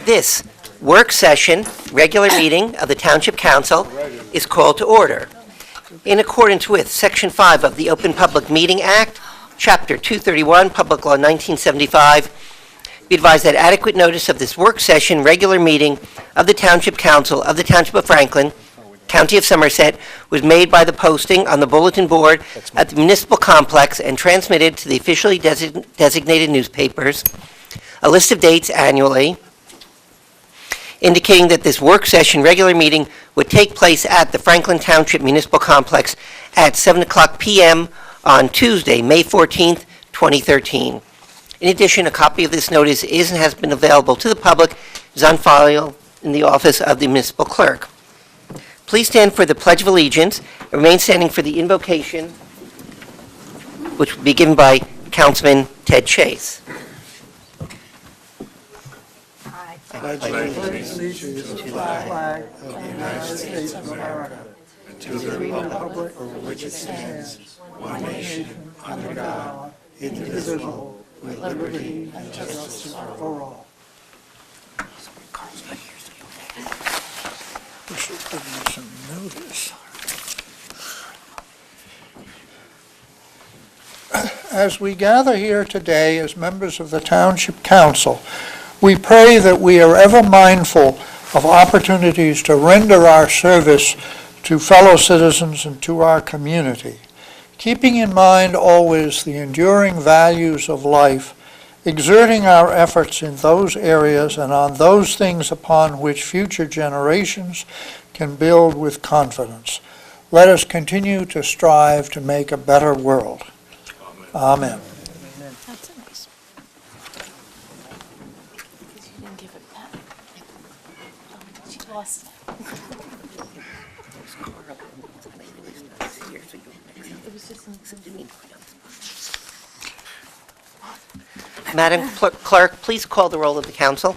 This work session, regular meeting of the Township Council is called to order. In accordance with Section 5 of the Open Public Meeting Act, Chapter 231, Public Law 1975, be advised that adequate notice of this work session, regular meeting of the Township Council of the Township of Franklin, County of Somerset, was made by the posting on the bulletin board at the municipal complex and transmitted to the officially designated newspapers, a list of dates annually, indicating that this work session regular meeting would take place at the Franklin Township Municipal Complex at 7:00 p.m. on Tuesday, May 14th, 2013. In addition, a copy of this notice is and has been available to the public, is on file in the office of the municipal clerk. Please stand for the Pledge of Allegiance and remain standing for the invocation, which will be given by Councilman Ted Chase. Pledge allegiance to the flag of the United States of America and to the republic for which it stands, one nation, under God, indivisible, with liberty and justice for all. We should give you some notice. As we gather here today as members of the Township Council, we pray that we are ever mindful of opportunities to render our service to fellow citizens and to our community, keeping in mind always the enduring values of life, exerting our efforts in those areas and on those things upon which future generations can build with confidence. Let us continue to strive to make a better world. Amen. That's nice. Because you didn't give it back. Oh, she lost it. It was just Madam Clerk, please call the roll of the council.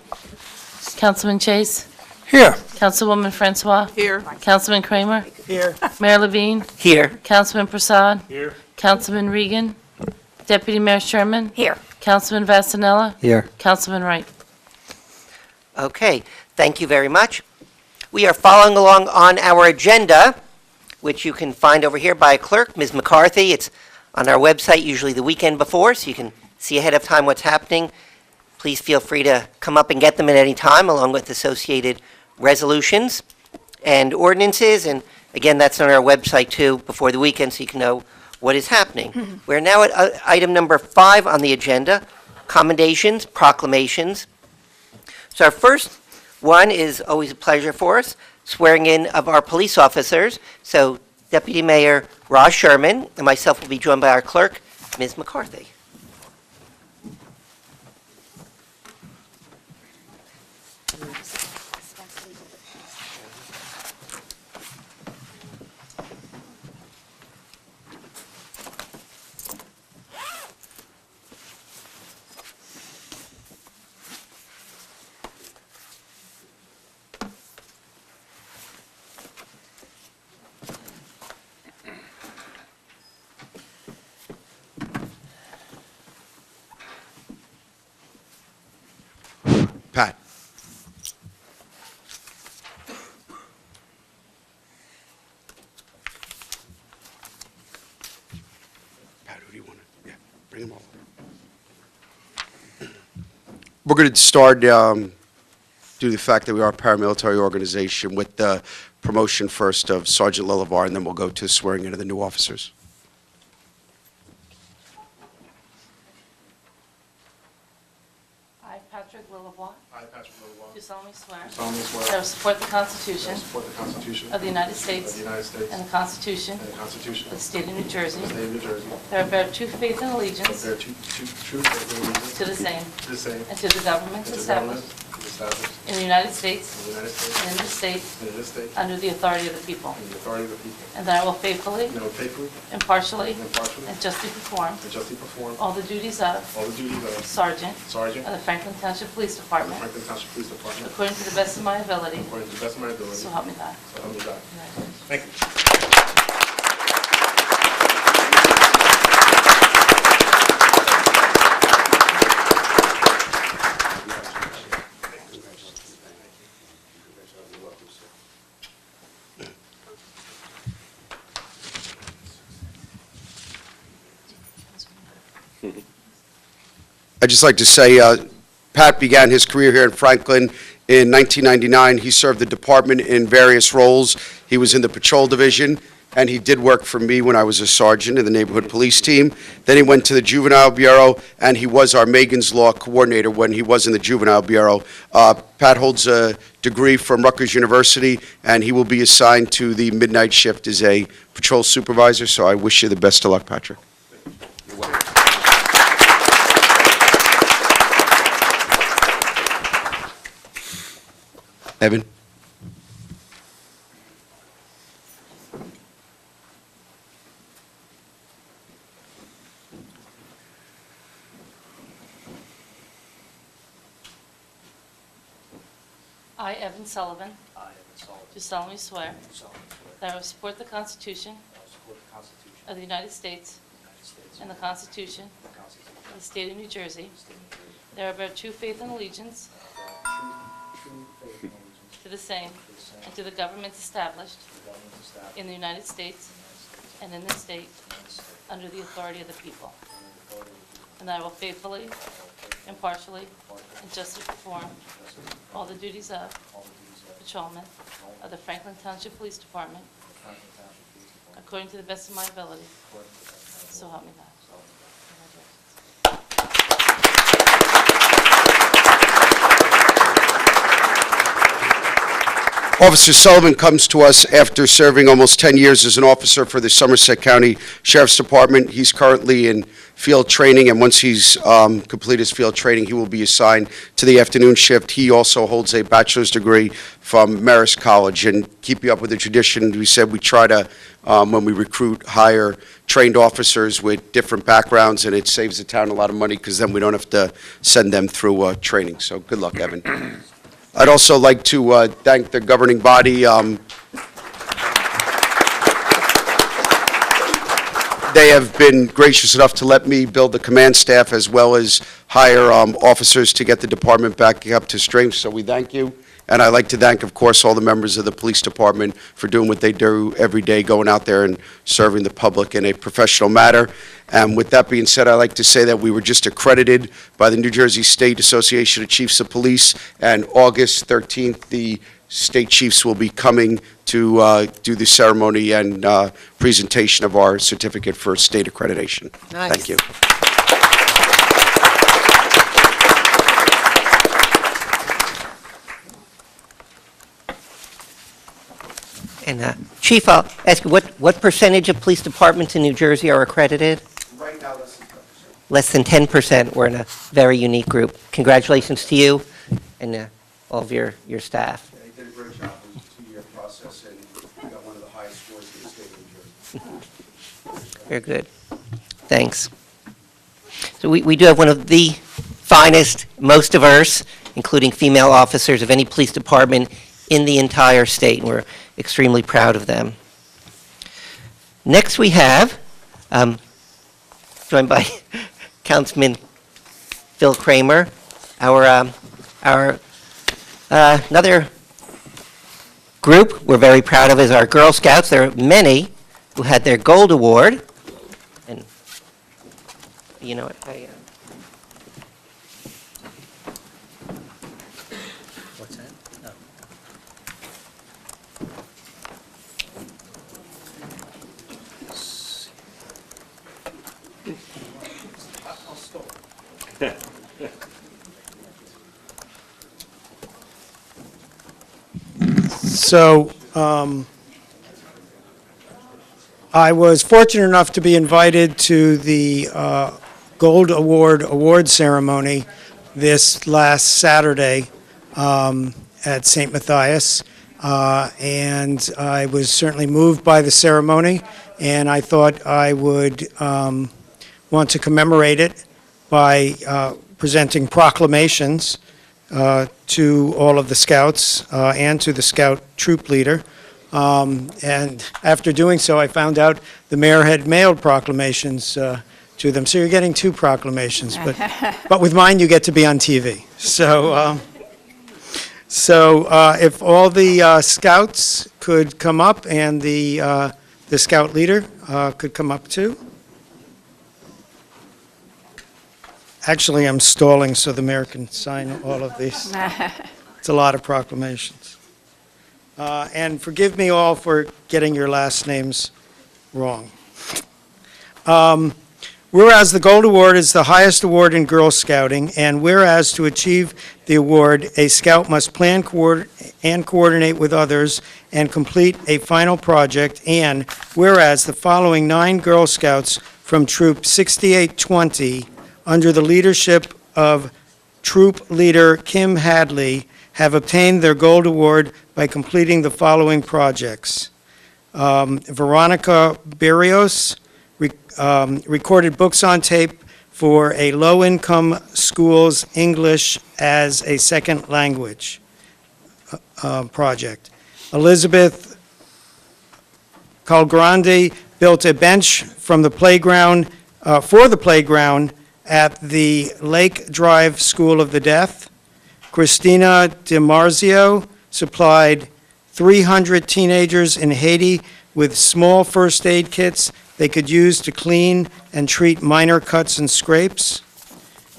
Councilman Chase, Here. Councilwoman Francois. Here. Councilman Kramer, Here. Mayor Levine, Here. Councilman Prasad. Here. Councilman Regan, Deputy Mayor Sherman. Here. Councilman Vasanella. Here. Councilman Wright. Okay, thank you very much. We are following along on our agenda, which you can find over here by clerk, Ms. McCarthy. It's on our website usually the weekend before, so you can see ahead of time what's happening. Please feel free to come up and get them at any time, along with associated resolutions and ordinances. And again, that's on our website too before the weekend, so you can know what is happening. We're now at item number 5 on the agenda, commendations, proclamations. So our first one is always a pleasure for us, swearing in of our police officers. So Deputy Mayor Ross Sherman and myself will be joined by our clerk, Ms. McCarthy. Pat. Pat, who do you want to? Yeah, bring them all. We're going to start due to the fact that we are a paramilitary organization with the promotion first of Sergeant Lilivar, and then we'll go to swearing in of the new officers. I, Patrick Lillavois, I, Patrick Lilivar, do solemnly swear solemnly swear that I will support the Constitution support the Constitution of the United of States the United States and the Constitution and the Constitution of the of State of New Jersey, the State of New Jersey, that I bear true faith and that allegiance bear true faith and allegiance to the same to the same and to the governments and to the government established established in the United States in the United States and in this state and in this state under the authority of the people, and the authority of the people, and that I will faithfully, and I will faithfully impartially, and impartially and justly perform and justly perform all the duties of all the duties of Sergeant Sergeant of the Franklin Township Police of the Department Franklin Township Police Department according to the best of my ability, according to the best of my ability, so so help me God. help me God. Congratulations. Thank you. I'd just like to say, Pat began his career here in Franklin in 1999. He served the department in various roles. He was in the patrol division, and he did work for me when I was a sergeant in the neighborhood police team. Then he went to the juvenile bureau, and he was our Megan's Law coordinator when he was in the juvenile bureau. Pat holds a degree from Rutgers University, and he will be assigned to the midnight shift as a patrol supervisor, so I wish you the best of luck, Patrick. Evan? I, Evan Sullivan, do solemnly swear that I will support the Constitution of the United States and the Constitution of the State of New Jersey, that I will bear true faith and allegiance to the same and to the governments established in the United States and in this state under the authority of the people, and that I will faithfully, impartially, and justly perform all the duties of patrolman of the Franklin Township Police Department according to the best of my ability. So help me God. Officer Sullivan comes to us after serving almost 10 years as an officer for the Somerset County Sheriff's Department. He's currently in field training, and once he's completed his field training, he will be assigned to the afternoon shift. He also holds a bachelor's degree from Marist College. And keeping up with the tradition, we said we try to, when we recruit, hire trained officers with different backgrounds, and it saves the town a lot of money because then we don't have to send them through training. So good luck, Evan. I'd also like to thank the governing body. They have been gracious enough to let me build the command staff as well as hire officers to get the department back up to strength, so we thank you. And I'd like to thank, of course, all the members of the police department for doing what they do every day, going out there and serving the public in a professional manner. And with that being said, I'd like to say that we were just accredited by the New Jersey State Association of Chiefs of Police, and August 13th, the state chiefs will be coming to do the ceremony and presentation of our certificate for state accreditation. Nice. Thank you. And Chief, I'll ask you, what percentage of police departments in New Jersey are accredited? Right now, less than 10%. Less than 10%. We're in a very unique group. Congratulations to you and all of your staff. Yeah, he did a great job. It was a 2-year process, and we got one of the highest scores in the state of New Jersey. Very good. Thanks. So we do have one of the finest, most diverse, including female officers of any police department in the entire state, and we're extremely proud of them. Next we have, joined by Councilman Phil Kramer, our another group we're very proud of is our Girl Scouts. There are many who had their Gold Award, and you know what, What's that? Oh. So, I was fortunate enough to be invited to the Gold Award ceremony this last Saturday at St. Matthias, and I was certainly moved by the ceremony, and I thought I would want to commemorate it by presenting proclamations to all of the scouts and to the scout troop leader. And after doing so, I found out the mayor had mailed proclamations to them. So you're getting 2 proclamations, but with mine you get to be on TV. So if all the scouts could come up, and the scout leader could come up too. Actually, I'm stalling so the mayor can sign all of these. It's a lot of proclamations. And forgive me all for getting your last names wrong. Whereas the Gold Award is the highest award in Girl Scouting, and whereas to achieve the award, a scout must plan and coordinate with others and complete a final project, and whereas the following 9 Girl Scouts from Troop 6820, under the leadership of Troop Leader Kim Hadley, have obtained their Gold Award by completing the following projects. Veronica Barrios recorded books on tape for a low-income school's English as a second language project. Elizabeth Calgrande built a bench from the playground, for the playground at the Lake Drive School of the Deaf. Christina DiMarzio supplied 300 teenagers in Haiti with small first aid kits they could use to clean and treat minor cuts and scrapes.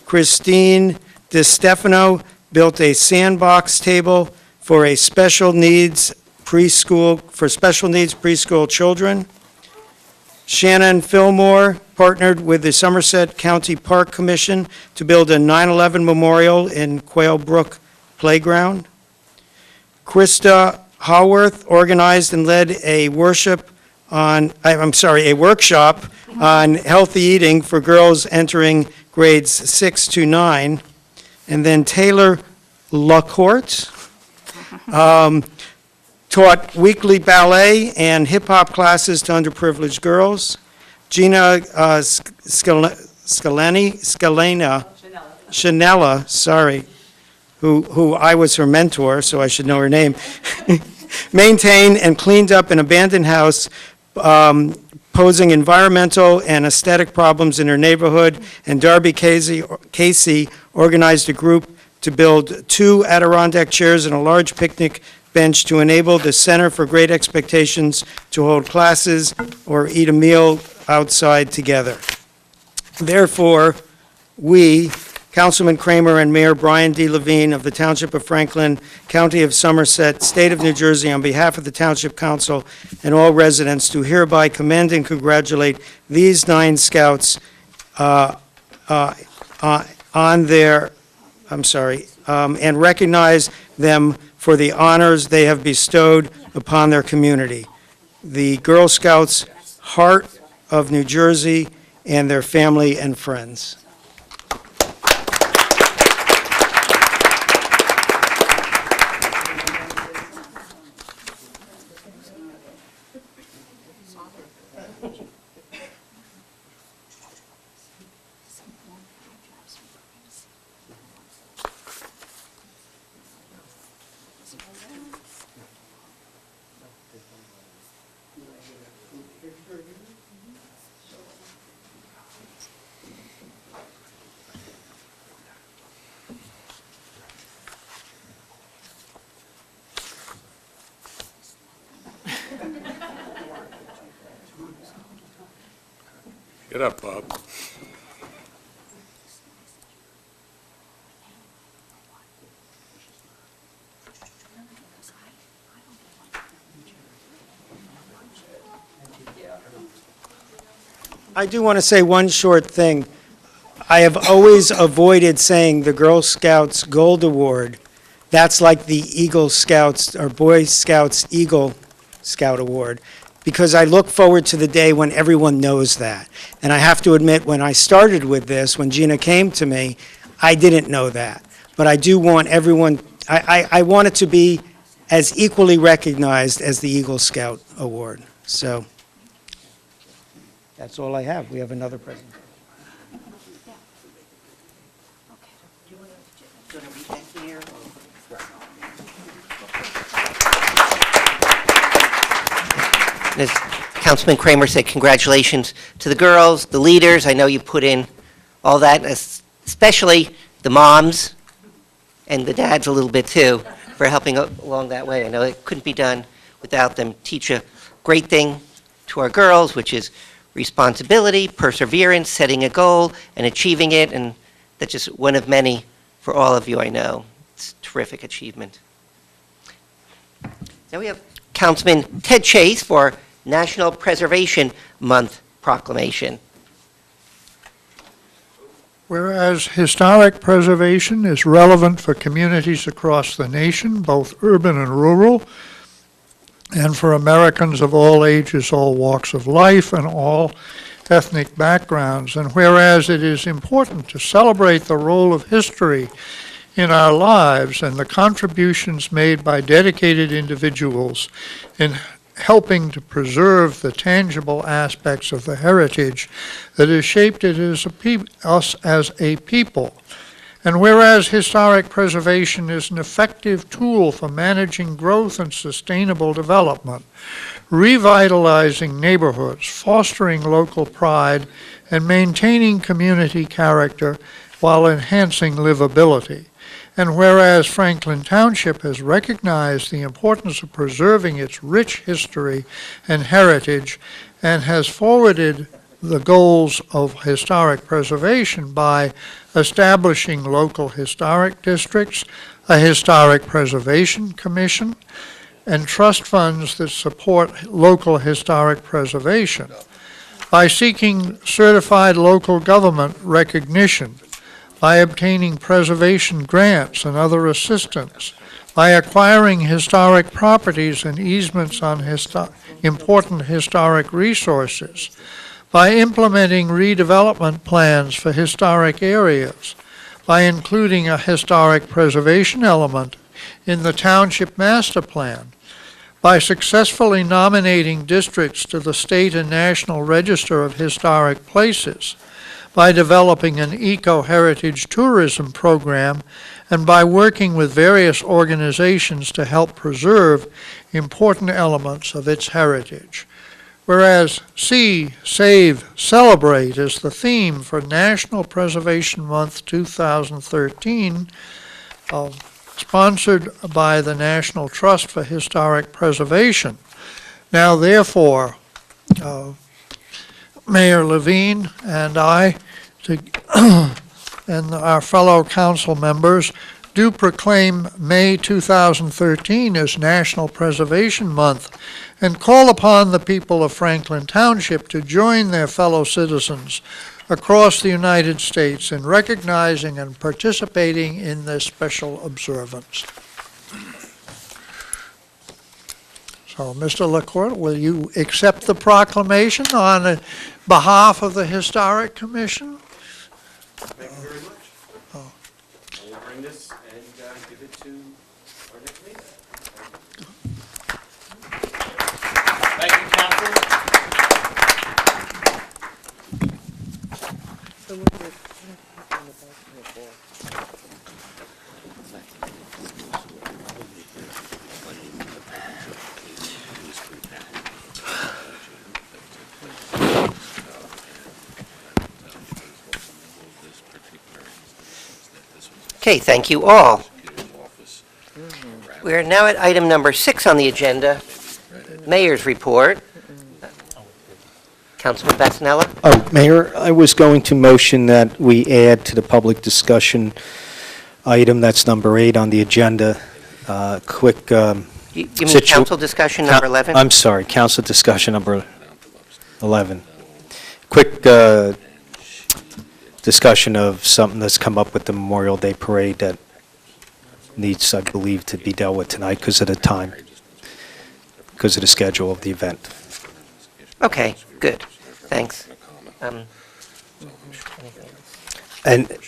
Christine DiStefano built a sandbox table for special needs preschool children. Shannon Fillmore partnered with the Somerset County Park Commission to build a 9/11 memorial in Quail Brook Playground. Krista Haworth organized and led a workshop on healthy eating for girls entering grades 6 to 9. And then Taylor LaCourte taught weekly ballet and hip-hop classes to underprivileged girls. Gina Chanella, who I was her mentor, so I should know her name, maintained and cleaned up an abandoned house, posing environmental and aesthetic problems in her neighborhood, and Darby Casey organized a group to build 2 Adirondack chairs and a large picnic bench to enable the Center for Great Expectations to hold classes or eat a meal outside together. Therefore, we, Councilman Kramer and Mayor Brian D. Levine of the Township of Franklin, County of Somerset, State of New Jersey, on behalf of the Township Council and all residents, do hereby commend and congratulate these 9 scouts and recognize them for the honors they have bestowed upon their community. The Girl Scouts, Heart of New Jersey, and their family and friends. Get up, Bob. I do want to say one short thing. I have always avoided saying the Girl Scouts Gold Award. That's like the Eagle Scouts or Boy Scouts Eagle Scout Award, because I look forward to the day when everyone knows that. And I have to admit, when I started with this, when Gina came to me, I didn't know that. But I do want everyone, I want it to be as equally recognized as the Eagle Scout Award. So that's all I have. We have another presentation. As Councilman Kramer said, congratulations to the girls, the leaders. I know you put in all that, especially the moms and the dads a little bit too, for helping along that way. I know it couldn't be done without them. Teach a great thing to our girls, which is responsibility, perseverance, setting a goal and achieving it, and That's just one of many for all of you, I know. It's a terrific achievement. Now we have Councilman Ted Chase for National Preservation Month proclamation. Whereas historic preservation is relevant for communities across the nation, both urban and rural, and for Americans of all ages, all walks of life, and all ethnic backgrounds. And whereas it is important to celebrate the role of history in our lives and the contributions made by dedicated individuals in helping to preserve the tangible aspects of the heritage that has shaped it as us as a people. And whereas historic preservation is an effective tool for managing growth and sustainable development, revitalizing neighborhoods, fostering local pride, and maintaining community character while enhancing livability. And whereas Franklin Township has recognized the importance of preserving its rich history and heritage and has forwarded the goals of historic preservation by establishing local historic districts, a historic preservation commission, and trust funds that support local historic preservation, by seeking certified local government recognition, by obtaining preservation grants and other assistance, by acquiring historic properties and easements on important historic resources, by implementing redevelopment plans for historic areas, by including a historic preservation element in the Township Master Plan, by successfully nominating districts to the state and national register of historic places, by developing an eco-heritage tourism program, and by working with various organizations to help preserve important elements of its heritage. Whereas See, Save, Celebrate is the theme for National Preservation Month 2013, sponsored by the National Trust for Historic Preservation. Now, therefore, Mayor Levine and I, and our fellow council members, do proclaim May 2013 as National Preservation Month and call upon the people of Franklin Township to join their fellow citizens across the United States in recognizing and participating in this special observance. So, Mr. LaCourte, will you accept the proclamation on behalf of the Historic Commission? Thank you very much. We'll bring this and give it to our next meeting. Thank you, Council. Okay, thank you all. We are now at item number 6 on the agenda, Mayor's Report. Councilman Basanella? Oh, Mayor, I was going to motion that we add to the public discussion item, that's number 8 on the agenda, quick... You mean council discussion number 11? I'm sorry, council discussion number 11. Quick discussion of something that's come up with the Memorial Day Parade that needs, I believe, to be dealt with tonight because of the time, because of the schedule of the event. Okay, good, thanks. And,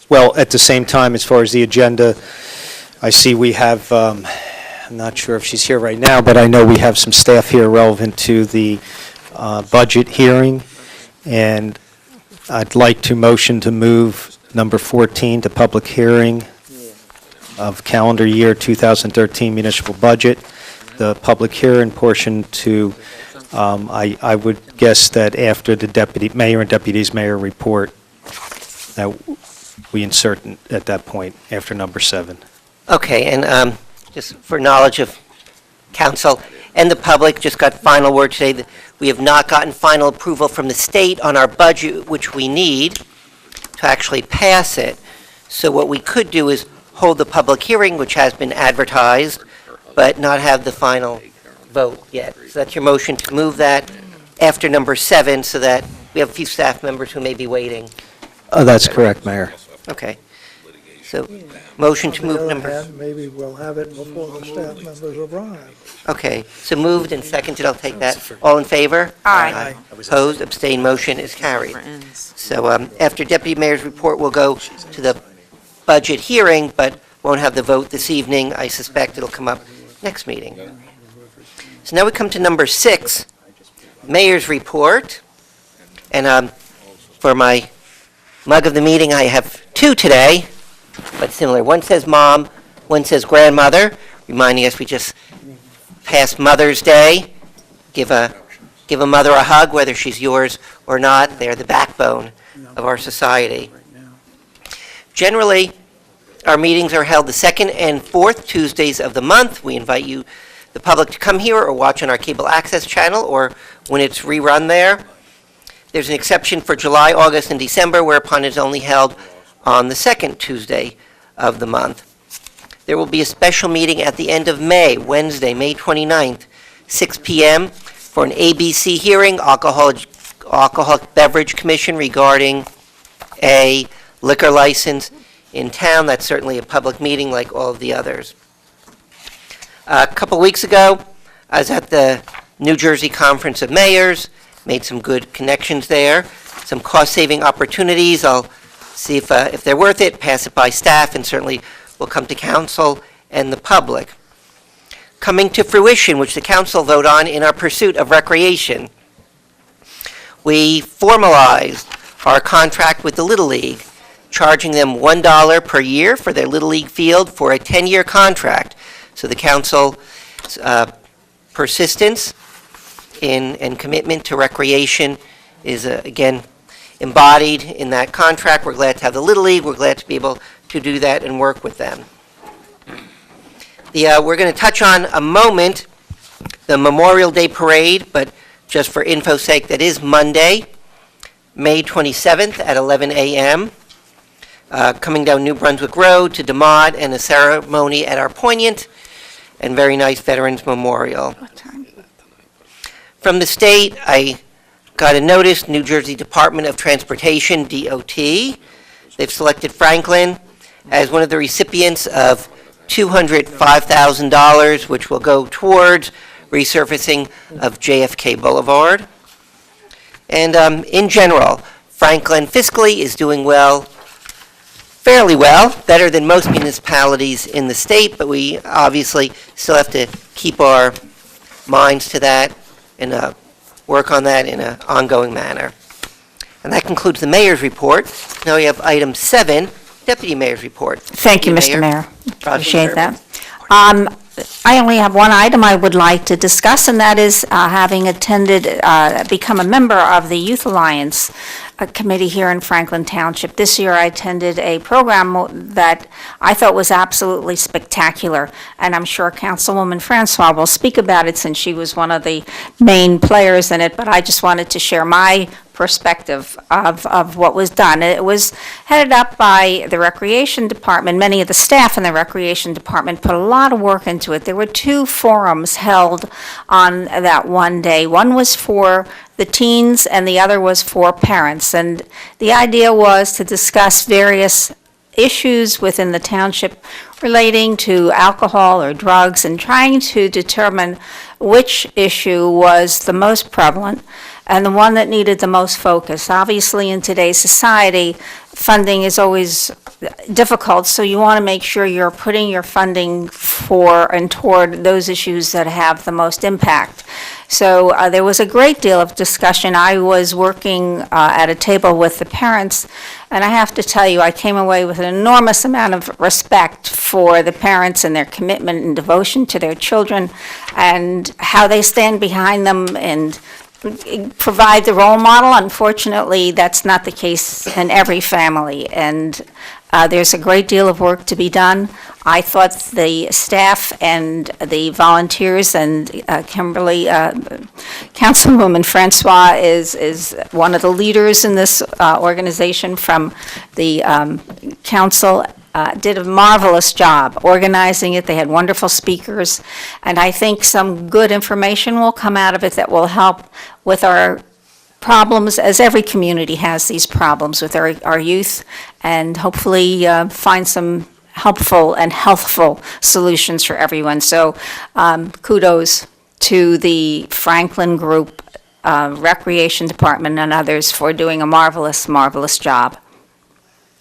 well, at the same time, as far as the agenda, I see we have, I'm not sure if she's here right now, but I know we have some staff here relevant to the budget hearing, and I'd like to motion to move number 14 to public hearing of calendar year 2013 municipal budget. The public hearing portion to, I would guess that after the deputy mayor and deputies mayor report, that we insert at that point after number 7. Okay, and just for knowledge of council and the public, just got final word today that we have not gotten final approval from the state on our budget, which we need. to actually pass it. So what we could do is hold the public hearing, which has been advertised, but not have the final vote yet. So that's your motion to move that after number 7, so that we have a few staff members who may be waiting. That's correct, Mayor. Okay. So, motion to On the move other number... hand, maybe we'll have it before the staff members arrive. Okay, so moved and seconded, I'll take that. All in favor? Aye. Opposed, abstained, motion is carried. So after Deputy Mayor's report, we'll go to the budget hearing, but won't have the vote this evening. I suspect it'll come up next meeting. So now we come to number 6, Mayor's report. And for my mug of the meeting, I have 2 today, but similar. One says mom, one says grandmother, reminding us we just passed Mother's Day. Give a mother a hug, whether she's yours or not. They're the backbone of our society. Generally, our meetings are held the 2nd and 4th Tuesdays of the month. We invite you, the public, to come here or watch on our cable access channel or when it's rerun there. There's an exception for July, August, and December, whereupon it's only held on the 2nd Tuesday of the month. There will be a special meeting at the end of May, Wednesday, May 29th, 6 p.m., for an ABC hearing, Alcoholic Beverage Commission, regarding a liquor license in town. That's certainly a public meeting like all of the others. A couple weeks ago, I was at the New Jersey Conference of Mayors, made some good connections there, some cost-saving opportunities. I'll see if they're worth it, pass it by staff, and certainly will come to council and the public. Coming to fruition, which the council vote on in our pursuit of recreation. We formalized our contract with the Little League, charging them $1 per year for their Little League field for a 10-year contract. So the council's persistence and commitment to recreation is, again, embodied in that contract. We're glad to have the Little League. We're glad to be able to do that and work with them. We're going to touch on a moment the Memorial Day Parade, but just for info's sake, that is Monday, May 27th at 11 a.m., coming down New Brunswick Road to DeMott, and a ceremony at our poignant and very nice Veterans Memorial. From the state, I got a notice, New Jersey Department of Transportation, DOT. They've selected Franklin as one of the recipients of $205,000, which will go towards resurfacing of JFK Boulevard. And in general, Franklin fiscally is doing well, fairly well, better than most municipalities in the state, but we obviously still have to keep our minds to that and work on that in an ongoing manner. And that concludes the mayor's report. Now we have item 7, deputy mayor's report. Thank you, Deputy Mr. Mayor. Roger Appreciate Durbin. that. I only have one item I would like to discuss, and that is having attended, become a member of the Youth Alliance Committee here in Franklin Township. This year I attended a program that I thought was absolutely spectacular, and I'm sure Councilwoman Francois will speak about it since she was one of the main players in it, but I just wanted to share my perspective of what was done. It was headed up by the Recreation Department. Many of the staff in the Recreation Department put a lot of work into it. There were 2 forums held on that one day. One was for the teens and the other was for parents. And the idea was to discuss various issues within the township relating to alcohol or drugs and trying to determine which issue was the most prevalent and the one that needed the most focus. Obviously, in today's society, funding is always difficult, so you want to make sure you're putting your funding for and toward those issues that have the most impact. So there was a great deal of discussion. I was working at a table with the parents, and I have to tell you, I came away with an enormous amount of respect for the parents and their commitment and devotion to their children and how they stand behind them and provide the role model. Unfortunately, that's not the case in every family, and There's a great deal of work to be done. I thought the staff and the volunteers and Kimberly, Councilwoman Francois is one of the leaders in this organization from the council, did a marvelous job organizing it. They had wonderful speakers, and I think some good information will come out of it that will help with our problems, as every community has these problems with our youth, and hopefully find some helpful and healthful solutions for everyone. So kudos to the Franklin Group, Recreation Department and others for doing a marvelous, marvelous job.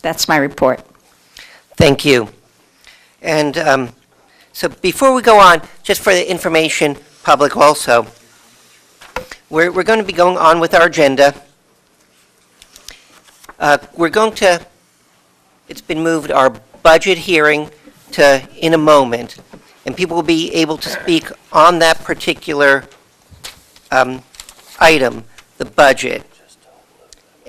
That's my report. Thank you. And so before we go on, just for the information public also, we're going to be going on with our agenda. It's been moved, our budget hearing to in a moment, and people will be able to speak on that particular item, the budget.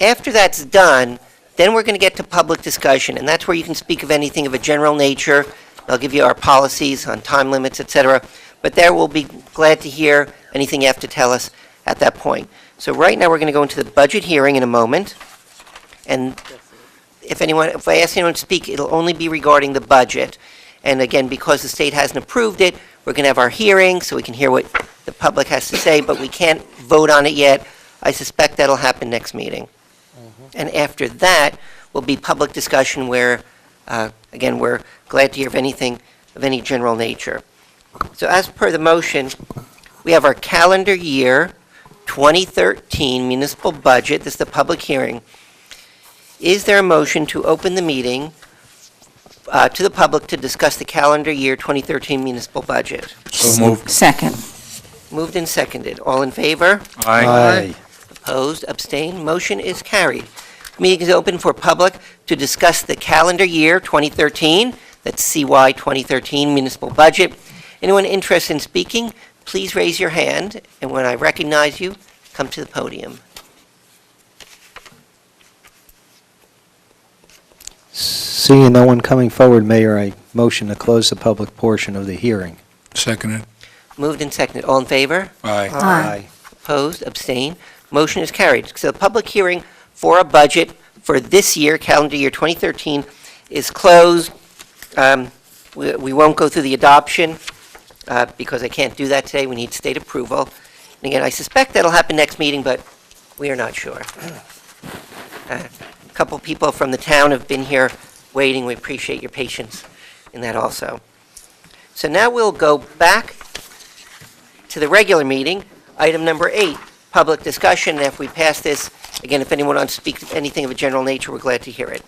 After that's done, then we're going to get to public discussion, and that's where you can speak of anything of a general nature. I'll give you our policies on time limits, et cetera, but there we'll be glad to hear anything you have to tell us at that point. So right now, we're going to go into the budget hearing in a moment, and if I ask anyone to speak, it'll only be regarding the budget. And again, because the state hasn't approved it, we're going to have our hearing, so we can hear what the public has to say, but we can't vote on it yet. I suspect that'll happen next meeting. And after that will be public discussion where, again, we're glad to hear of anything of any general nature. So as per the motion, we have our calendar year 2013 municipal budget. This is the public hearing. Is there a motion to open the meeting to the public to discuss the calendar year 2013 municipal budget? So moved. Second. Moved and seconded. All in favor? Aye. Opposed? Abstained? Motion is carried. Meeting is open for public to discuss the calendar year 2013, that's CY 2013 municipal budget. Anyone interested in speaking, please raise your hand, and when I recognize you, come to the podium. Seeing no one coming forward, Mayor, I motion to close the public portion of the hearing. Seconded. Moved and seconded. All in favor? Aye. Aye. Opposed? Abstained? Motion is carried. So the public hearing for a budget for this year, calendar year 2013, is closed. We won't go through the adoption because I can't do that today. We need state approval. And again, I suspect that'll happen next meeting, but we are not sure. A couple people from the town have been here waiting. We appreciate your patience in that also. So now we'll go back to the regular meeting, item number 8, public discussion. And if we pass this, again, if anyone wants to speak anything of a general nature, we're glad to hear it.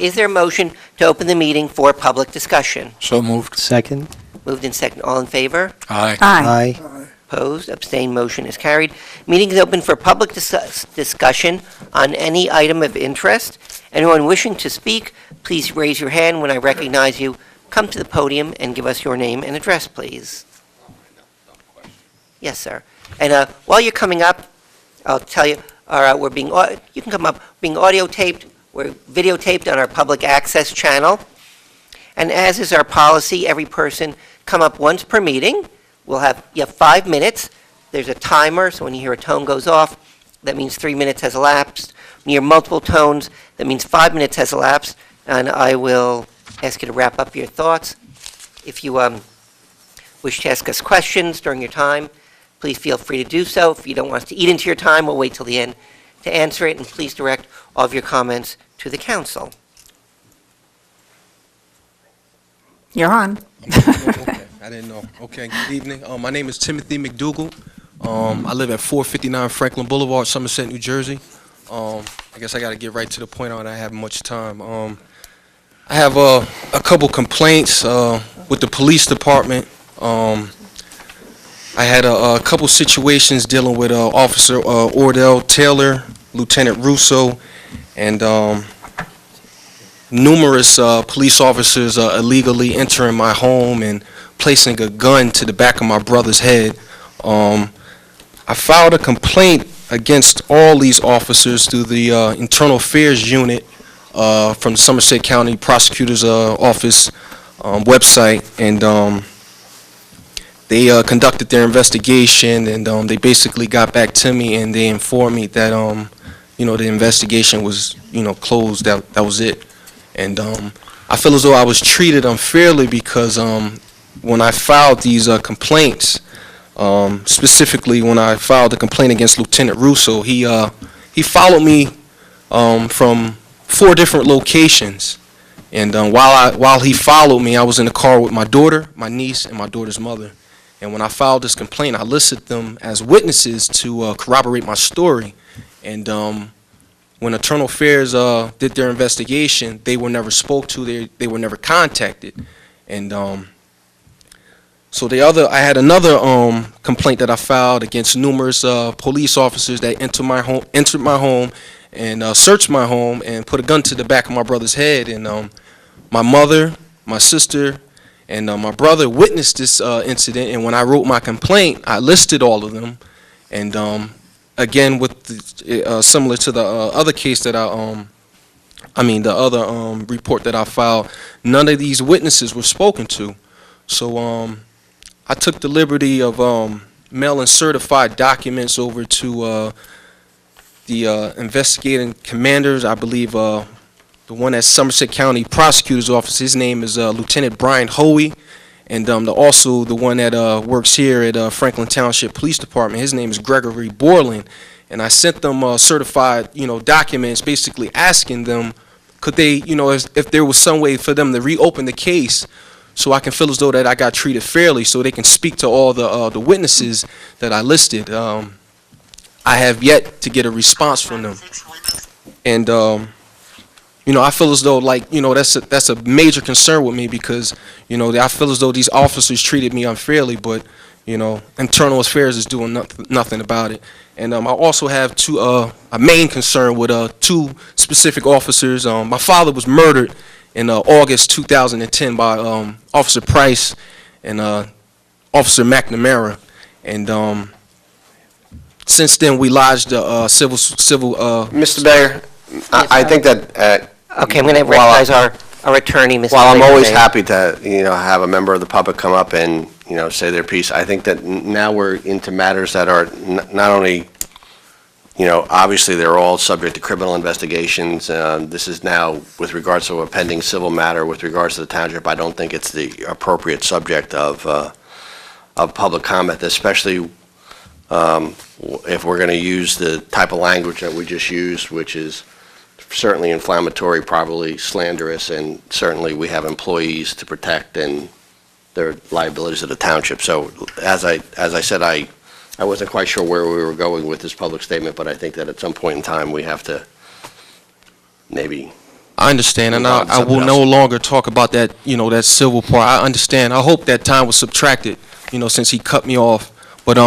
Is there a motion to open the meeting for public discussion? So moved. Second? Moved in second. All in favor? Aye. Aye. Opposed? Abstained? Motion is carried. Meeting is open for public discussion on any item of interest. Anyone wishing to speak, please raise your hand. When I recognize you, come to the podium and give us your name and address, please. Yes, sir. And while you're coming up, I'll tell you, you can come up, being audio taped, we're videotaped on our public access channel. And as is our policy, every person come up once per meeting. You have 5 minutes. There's a timer, so when you hear a tone goes off, that means 3 minutes has elapsed. When you hear multiple tones, that means 5 minutes has elapsed, and I will ask you to wrap up your thoughts. If you wish to ask us questions during your time, please feel free to do so. If you don't want us to eat into your time, we'll wait till the end to answer it, and please direct all of your comments to the council. You're on. Okay, I didn't know. Okay, good evening. My name is Timothy McDougal. I live at 459 Franklin Boulevard, Somerset, New Jersey. I guess I got to get right to the point. I don't have much time. I have a couple complaints with the police department. I had a couple situations dealing with Officer Ordell Taylor, Lieutenant Russo, and numerous police officers illegally entering my home and placing a gun to the back of my brother's head. I filed a complaint against all these officers through the Internal Affairs Unit from the Somerset County Prosecutor's Office website, and they conducted their investigation, and they basically got back to me, and they informed me that the investigation was closed. That was it. And I feel as though I was treated unfairly because when I filed these complaints, specifically when I filed a complaint against Lieutenant Russo, he followed me from 4 different locations. And while he followed me, I was in the car with my daughter, my niece, and my daughter's mother. And when I filed this complaint, I listed them as witnesses to corroborate my story. And when Internal Affairs did their investigation, they were never spoke to. They were never contacted. And so I had another complaint that I filed against numerous police officers that entered my home and searched my home and put a gun to the back of my brother's head. And my mother, my sister, and my brother witnessed this incident. And when I wrote my complaint, I listed all of them. And again, similar to the other case that the other report that I filed, none of these witnesses were spoken to. So I took the liberty of mailing certified documents over to the investigating commanders. I believe the one at Somerset County Prosecutor's Office, his name is Lieutenant Brian Hoey, and also the one that works here at Franklin Township Police Department, his name is Gregory Borland. And I sent them certified, documents, basically asking them, could they, if there was some way for them to reopen the case, so I can feel as though that I got treated fairly, so they can speak to all the witnesses that I listed. I have yet to get a response from them, and I feel as though that's a major concern with me because I feel as though these officers treated me unfairly, but Internal Affairs is doing nothing about it. And I also have a main concern with 2 specific officers. My father was murdered in August 2010 by Officer Price and Officer McNamara. And since then, we lodged a civil. Mr. Mayor, I think that. Okay, I'm going to recognize our attorney, Mr. While I'm always Mayor. happy to, have a member of the public come up and, say their piece, I think that now we're into matters that are not only, obviously they're all subject to criminal investigations. This is now with regards to a pending civil matter with regards to the township. I don't think it's the appropriate subject of public comment, especially if we're going to use the type of language that we just used, which is certainly inflammatory, probably slanderous, and certainly we have employees to protect and their liabilities of the township. So as I said, I wasn't quite sure where we were going with this public statement, but I think that at some point in time we have to maybe. I understand, and I will no longer talk about that, that civil part. I understand. I hope that time was subtracted, since he cut me off. But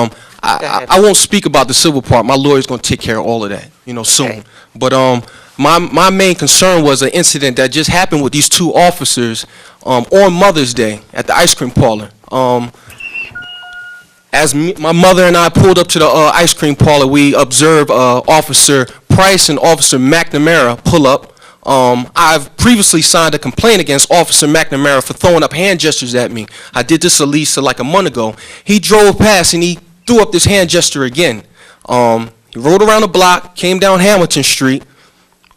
I won't speak about the civil part. My lawyer's going to take care of all of that, soon. Okay. But my main concern was an incident that just happened with these 2 officers on Mother's Day at the ice cream parlor. My mother and I pulled up to the ice cream parlor, we observed Officer Price and Officer McNamara pull up. I've previously signed a complaint against Officer McNamara for throwing up hand gestures at me. I did this at least like a month ago. He drove past and he threw up this hand gesture again. He rode around the block, came down Hamilton Street,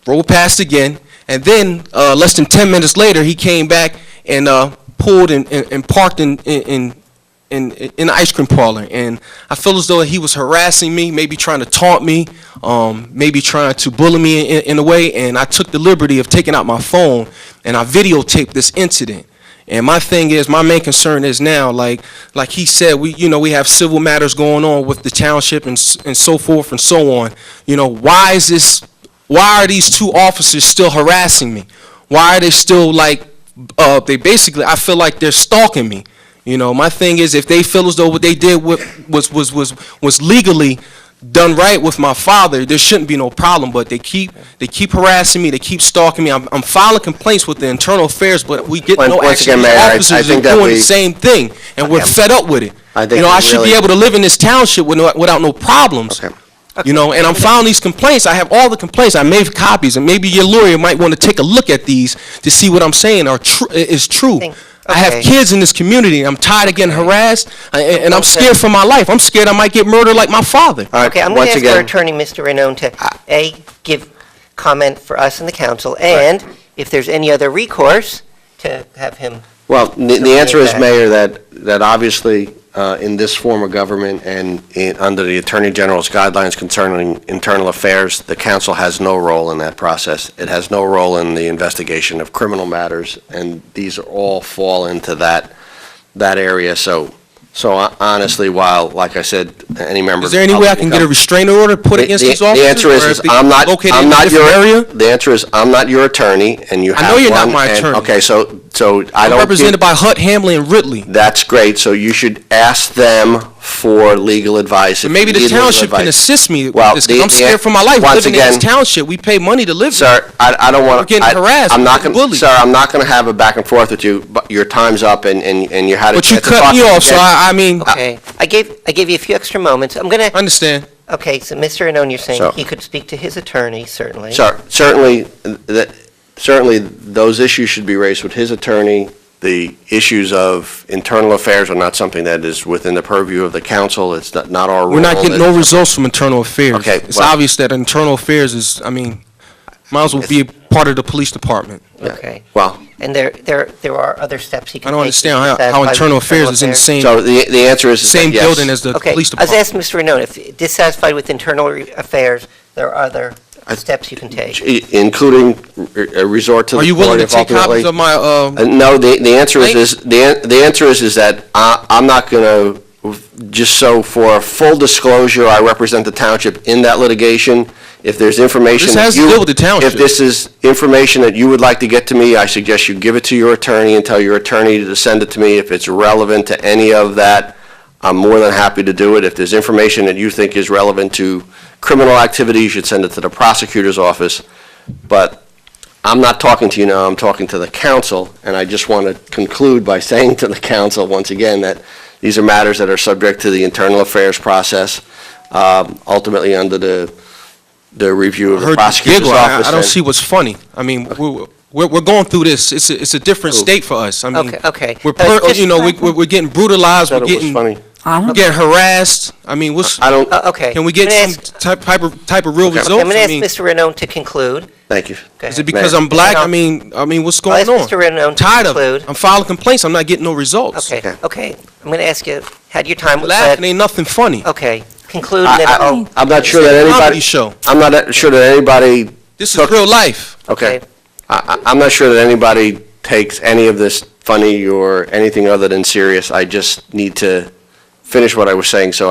rode past again, and then less than 10 minutes later, he came back and pulled and parked in the ice cream parlor. And I feel as though he was harassing me, maybe trying to taunt me, maybe trying to bully me in a way. And I took the liberty of taking out my phone and I videotaped this incident. And my thing is, my main concern is now, like he said, we have civil matters going on with the township and so forth and so on. Why are these 2 officers still harassing me? Why are they still I feel like they're stalking me. My thing is, if they feel as though what they did was legally done right with my father, there shouldn't be no problem. But they keep harassing me, they keep stalking me. I'm filing complaints with the Internal Affairs, but we get no Once action. again, These Mayor, I officers think are that doing we- the same thing, and we're fed up with it. I think I we should be really- able to live in this township without no problems. Okay. You know, and I'm filing these complaints. I have all the complaints. I made copies, and maybe your lawyer might want to take a look at these to see what I'm saying is true. I have Okay. kids in this community. I'm tired of getting harassed, and I'm scared for my life. I'm scared I might get murdered like my father. All right, Okay, I'm going once to ask our again, attorney, Mr. Renone, to, A, give comment for us and the council, and if there's any other recourse, to have him. well, the answer is, that. Mayor, that obviously, in this form of government and under the Attorney General's guidelines concerning internal affairs, the council has no role in that process. It has no role in the investigation of criminal matters, and these all fall into that area. So honestly, while, like I said, any member. Is there any way I can get a restraining order put against these officers? The answer or is if they I'm not located in a different area? The answer is I'm not your attorney, and you have I know you're not one, my and- attorney. Okay, so I I'm don't. represented by Hutt, Hamlin, and Ridley. That's great, so you should ask them for legal advice. So if maybe you the need legal township can advice. assist me with Well, this, because I'm the- scared for my life once living in this again- township. We pay money to live here. Sir, I don't want We're to. getting harassed, I'm we're not getting going, bullied. sir, I'm not going to have a back and forth with you, but your time's up, and you had a But you chance to cut talk me to off, so again. I mean, Okay, I gave you a few extra moments. I'm going to, understand. okay, so Mr. Renone, you're saying So- he could speak to his attorney, certainly. Sir, certainly, those issues should be raised with his attorney. The issues of internal affairs are not something that is within the purview of the council. It's not our role. We're not getting no results from internal affairs. Okay, It's well- obvious that internal affairs is, I mean, might as well be a part of the police department. Okay, Well, and there are other steps he can I take. don't understand to how satisfy internal with affairs is in the same, so the answer is that same yes. building as the Okay, police I was department. asking Mr. Renone, if dissatisfied with internal affairs, there are other steps you can take. Including resort to Are the you court willing to if take ultimately. copies of my, No, the answer is that I'm not going to, just so for full disclosure, I represent the township in that litigation. If there's information. This that has to you- deal with the township. If this is information that you would like to get to me, I suggest you give it to your attorney and tell your attorney to send it to me. If it's relevant to any of that, I'm more than happy to do it. If there's information that you think is relevant to criminal activity, you should send it to the prosecutor's office. But I'm not talking to you now, I'm talking to the council, and I just want to conclude by saying to the council, once again, that these are matters that are subject to the internal affairs process, ultimately under the review of I the heard you prosecutor's giggle. office. I don't and- see what's funny. I mean, we're going through this. It's a different Who? state for us. I mean, Okay. we're, Just- you know, we're getting brutalized, Thought we're it was getting, funny. we're getting harassed. I mean, what's, I don't, Okay. can we get I'm some gonna type of real Okay. ask- results? I'm going to I ask mean, Mr. Renone to conclude. thank you. Go is ahead. it because Mayor. I'm black? Mr. I mean, what's I'll going ask on? Mr. Renone to Tired of conclude. it. I'm filing complaints. I'm not getting no results. Okay, Okay. okay. I'm going to ask you, had your time was Laughing said. ain't nothing funny. Okay, conclude, and then I'll. I'm not sure that It's a comedy anybody, show. I'm not sure that anybody, This is Took- real life. okay. I'm not sure that anybody takes any of this funny or anything other than serious. I just need to finish what I was saying, so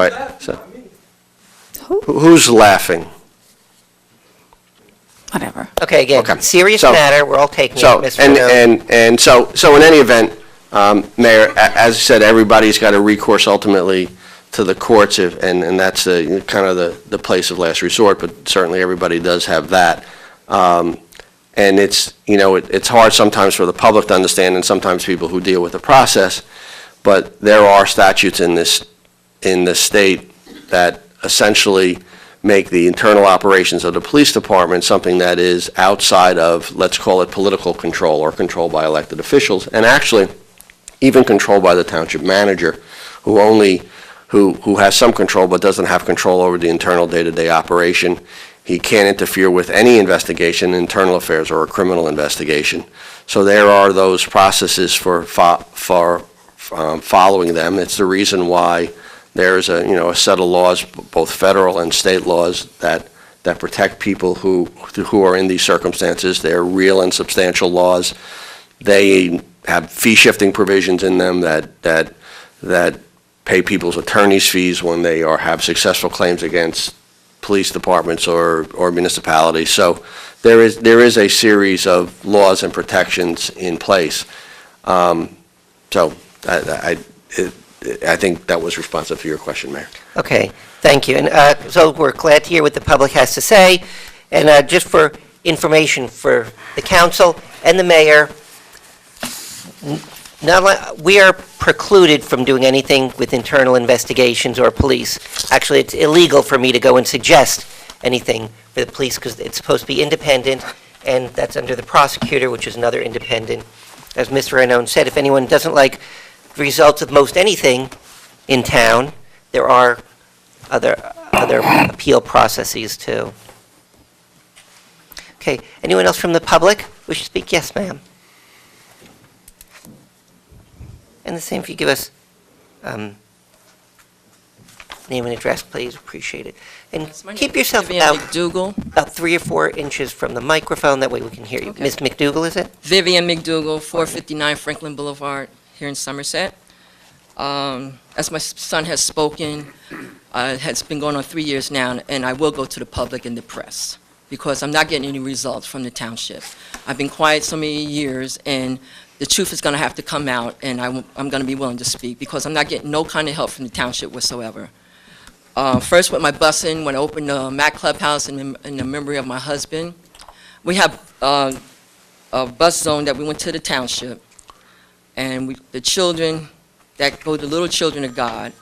who's laughing? Whatever. Okay, again, Okay. serious So- matter, we're all taking it, So, Mr. and, Renone. and so in any event, Mayor, as I said, everybody's got a recourse ultimately to the courts, and that's the, kind of the place of last resort, but certainly everybody does have that. And it's, it's hard sometimes for the public to understand, and sometimes people who deal with the process, but there are statutes in this state that essentially make the internal operations of the police department something that is outside of, let's call it, political control or control by elected officials, and actually even controlled by the township manager, who has some control but doesn't have control over the internal day-to-day operation. He can't interfere with any investigation, internal affairs or a criminal investigation. So there are those processes for following them. It's the reason why there's a set of laws, both federal and state laws, that protect people who are in these circumstances. They're real and substantial laws. They have fee-shifting provisions in them that pay people's attorney's fees when they have successful claims against police departments or municipalities. So there is a series of laws and protections in place. So I think that was responsive to your question, Mayor. Okay, thank you. And so we're glad to hear what the public has to say. And just for information for the council and the mayor, We are precluded from doing anything with internal investigations or police. Actually, it's illegal for me to go and suggest anything for the police because it's supposed to be independent, and that's under the prosecutor, which is another independent. As Mr. Arnone said, if anyone doesn't like the results of most anything in town, there are other appeal processes too. Okay, anyone else from the public wish to speak? Yes, ma'am. And the same if you give us name and address, please. Appreciate it. And Yes, my name keep is yourself Vivian McDougal. about 3 or 4 inches from the microphone. That way we can hear you. Okay. Ms. McDougal, is it? Vivian McDougal, 459 Franklin Boulevard, here in Somerset. As my son has spoken, it has been going on 3 years now, and I will go to the public and the press because I'm not getting any results from the township. I've been quiet so many years, and the truth is going to have to come out, and I'm going to be willing to speak because I'm not getting no kind of help from the township whatsoever. First, with my busing, when I opened the Mac Clubhouse in the memory of my husband, we have a bus zone that we went to the township, and the children that go to Little Children of God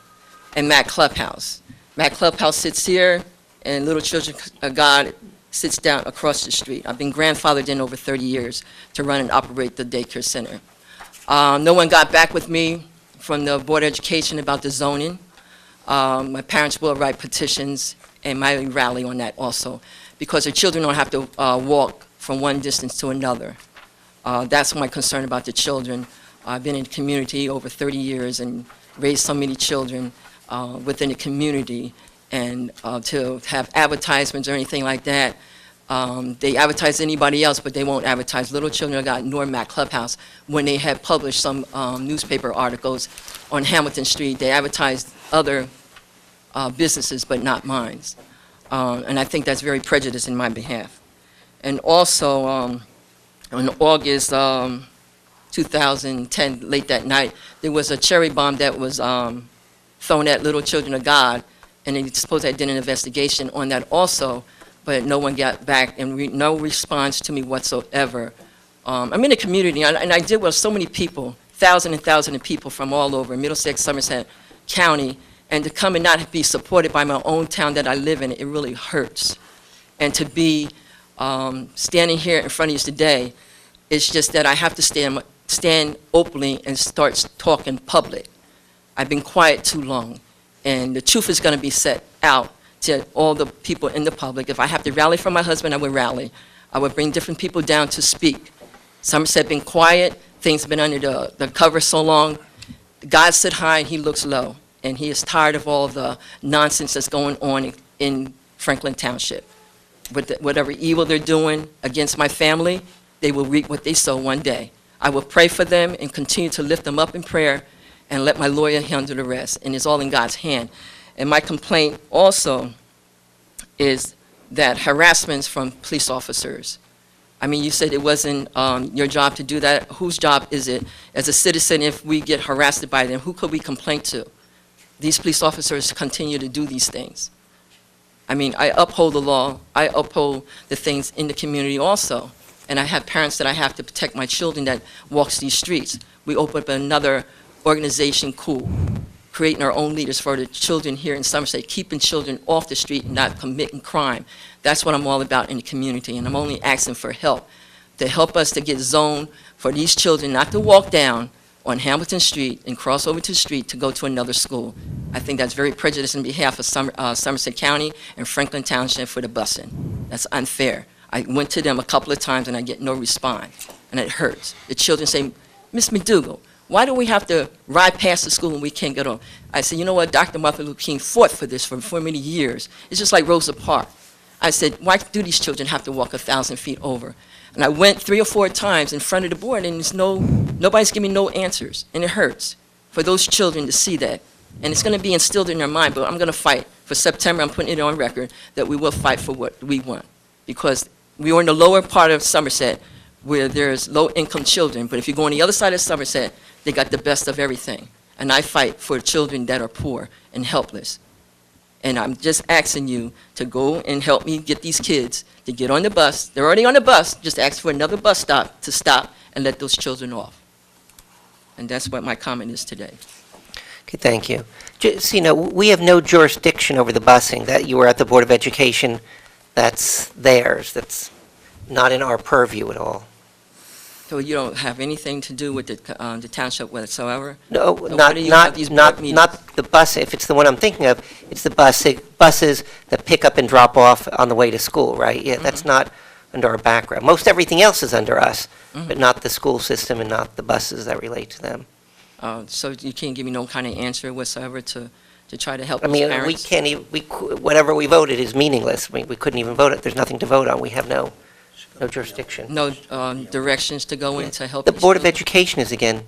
and Mac Clubhouse. Mac Clubhouse sits here, and Little Children of God sits down across the street. I've been grandfathered in over 30 years to run and operate the daycare center. No one got back with me from the Board of Education about the zoning. My parents will write petitions and might rally on that also, because the children don't have to walk from one distance to another. That's my concern about the children. I've been in the community over 30 years and raised so many children within the community, and to have advertisements or anything like that, they advertise anybody else, but they won't advertise Little Children of God nor Mac Clubhouse. When they had published some newspaper articles on Hamilton Street, they advertised other businesses, but not mine. And I think that's very prejudiced in my behalf. And also, in August 2010, late that night, there was a cherry bomb that was thrown at Little Children of God, and they supposed I did an investigation on that also, but no one got back and no response to me whatsoever. I'm in the community, and I did with so many people, thousands and thousands of people from all over, Middlesex, Somerset County, and to come and not be supported by my own town that I live in, it really hurts. And to be standing here in front of you today, it's just that I have to stand openly and start talking public. I've been quiet too long, and the truth is going to be set out to all the people in the public. If I have to rally for my husband, I will rally. I would bring different people down to speak. Somerset been quiet, things have been under the cover so long. God sit high and he looks low, and he is tired of all the nonsense that's going on in Franklin Township. With whatever evil they're doing against my family, they will reap what they sow one day. I will pray for them and continue to lift them up in prayer and let my lawyer handle the rest, and it's all in God's hand. And my complaint also is that harassments from police officers. I mean, you said it wasn't your job to do that. Whose job is it? As a citizen, if we get harassed by them, who could we complain to? These police officers continue to do these things. I mean, I uphold the law. I uphold the things in the community also. And I have parents that I have to protect my children that walks these streets. We open up another organization, Cool, creating our own leaders for the children here in Somerset, keeping children off the street and not committing crime. That's what I'm all about in the community, and I'm only asking for help, to help us to get zoned for these children not to walk down on Hamilton Street and cross over to the street to go to another school. I think that's very prejudiced on behalf of Somerset County and Franklin Township for the busing. That's unfair. I went to them a couple of times and I get no response, and it hurts. The children say, Miss McDougal, why do we have to ride past the school and we can't get on? I said, you know what, Dr. Martin Luther King fought for this for many years. It's just like Rosa Parks. I said, why do these children have to walk 1,000 feet over? And I went 3 or 4 times in front of the board, and nobody's giving me no answers, and it hurts for those children to see that. And it's going to be instilled in their mind, but I'm going to fight. For September, I'm putting it on record that we will fight for what we want, because we are in the lower part of Somerset where there's low-income children, but if you go on the other side of Somerset, they got the best of everything. And I fight for children that are poor and helpless. And I'm just asking you to go and help me get these kids to get on the bus. They're already on the bus. Just ask for another bus stop to stop and let those children off. And that's what my comment is today. Okay, thank you. Just, we have no jurisdiction over the busing. That you were at the Board of Education, that's theirs. That's not in our purview at all. So you don't have anything to do with the township whatsoever? No, So not, why do you have these board meetings? not the bus, if it's the one I'm thinking of, it's the buses that pick up and drop off on the way to school, right? Yeah, that's not under our background. Most everything else is under us, but not the school system and not the buses that relate to them. So you can't give me no kind of answer whatsoever to try to help I these mean, parents? we can't even, whatever we voted is meaningless. I mean, we couldn't even vote it. There's nothing to vote on. We have no jurisdiction. No directions to go in to help The these Board of children? Education is, again,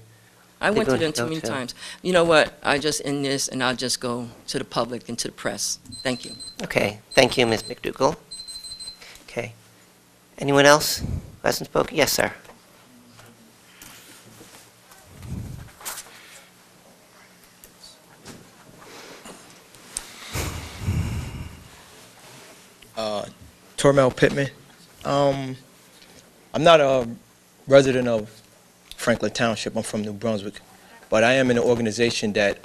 I went to they're them going too to many go to- times. You know what? I just end this, and I'll just go to the public and to the press. Thank you. okay. Thank you, Ms. McDougall. Okay. Anyone else who hasn't spoken? Yes, sir. Tormel Pittman. I'm not a resident of Franklin Township. I'm from New Brunswick, but I am in an organization that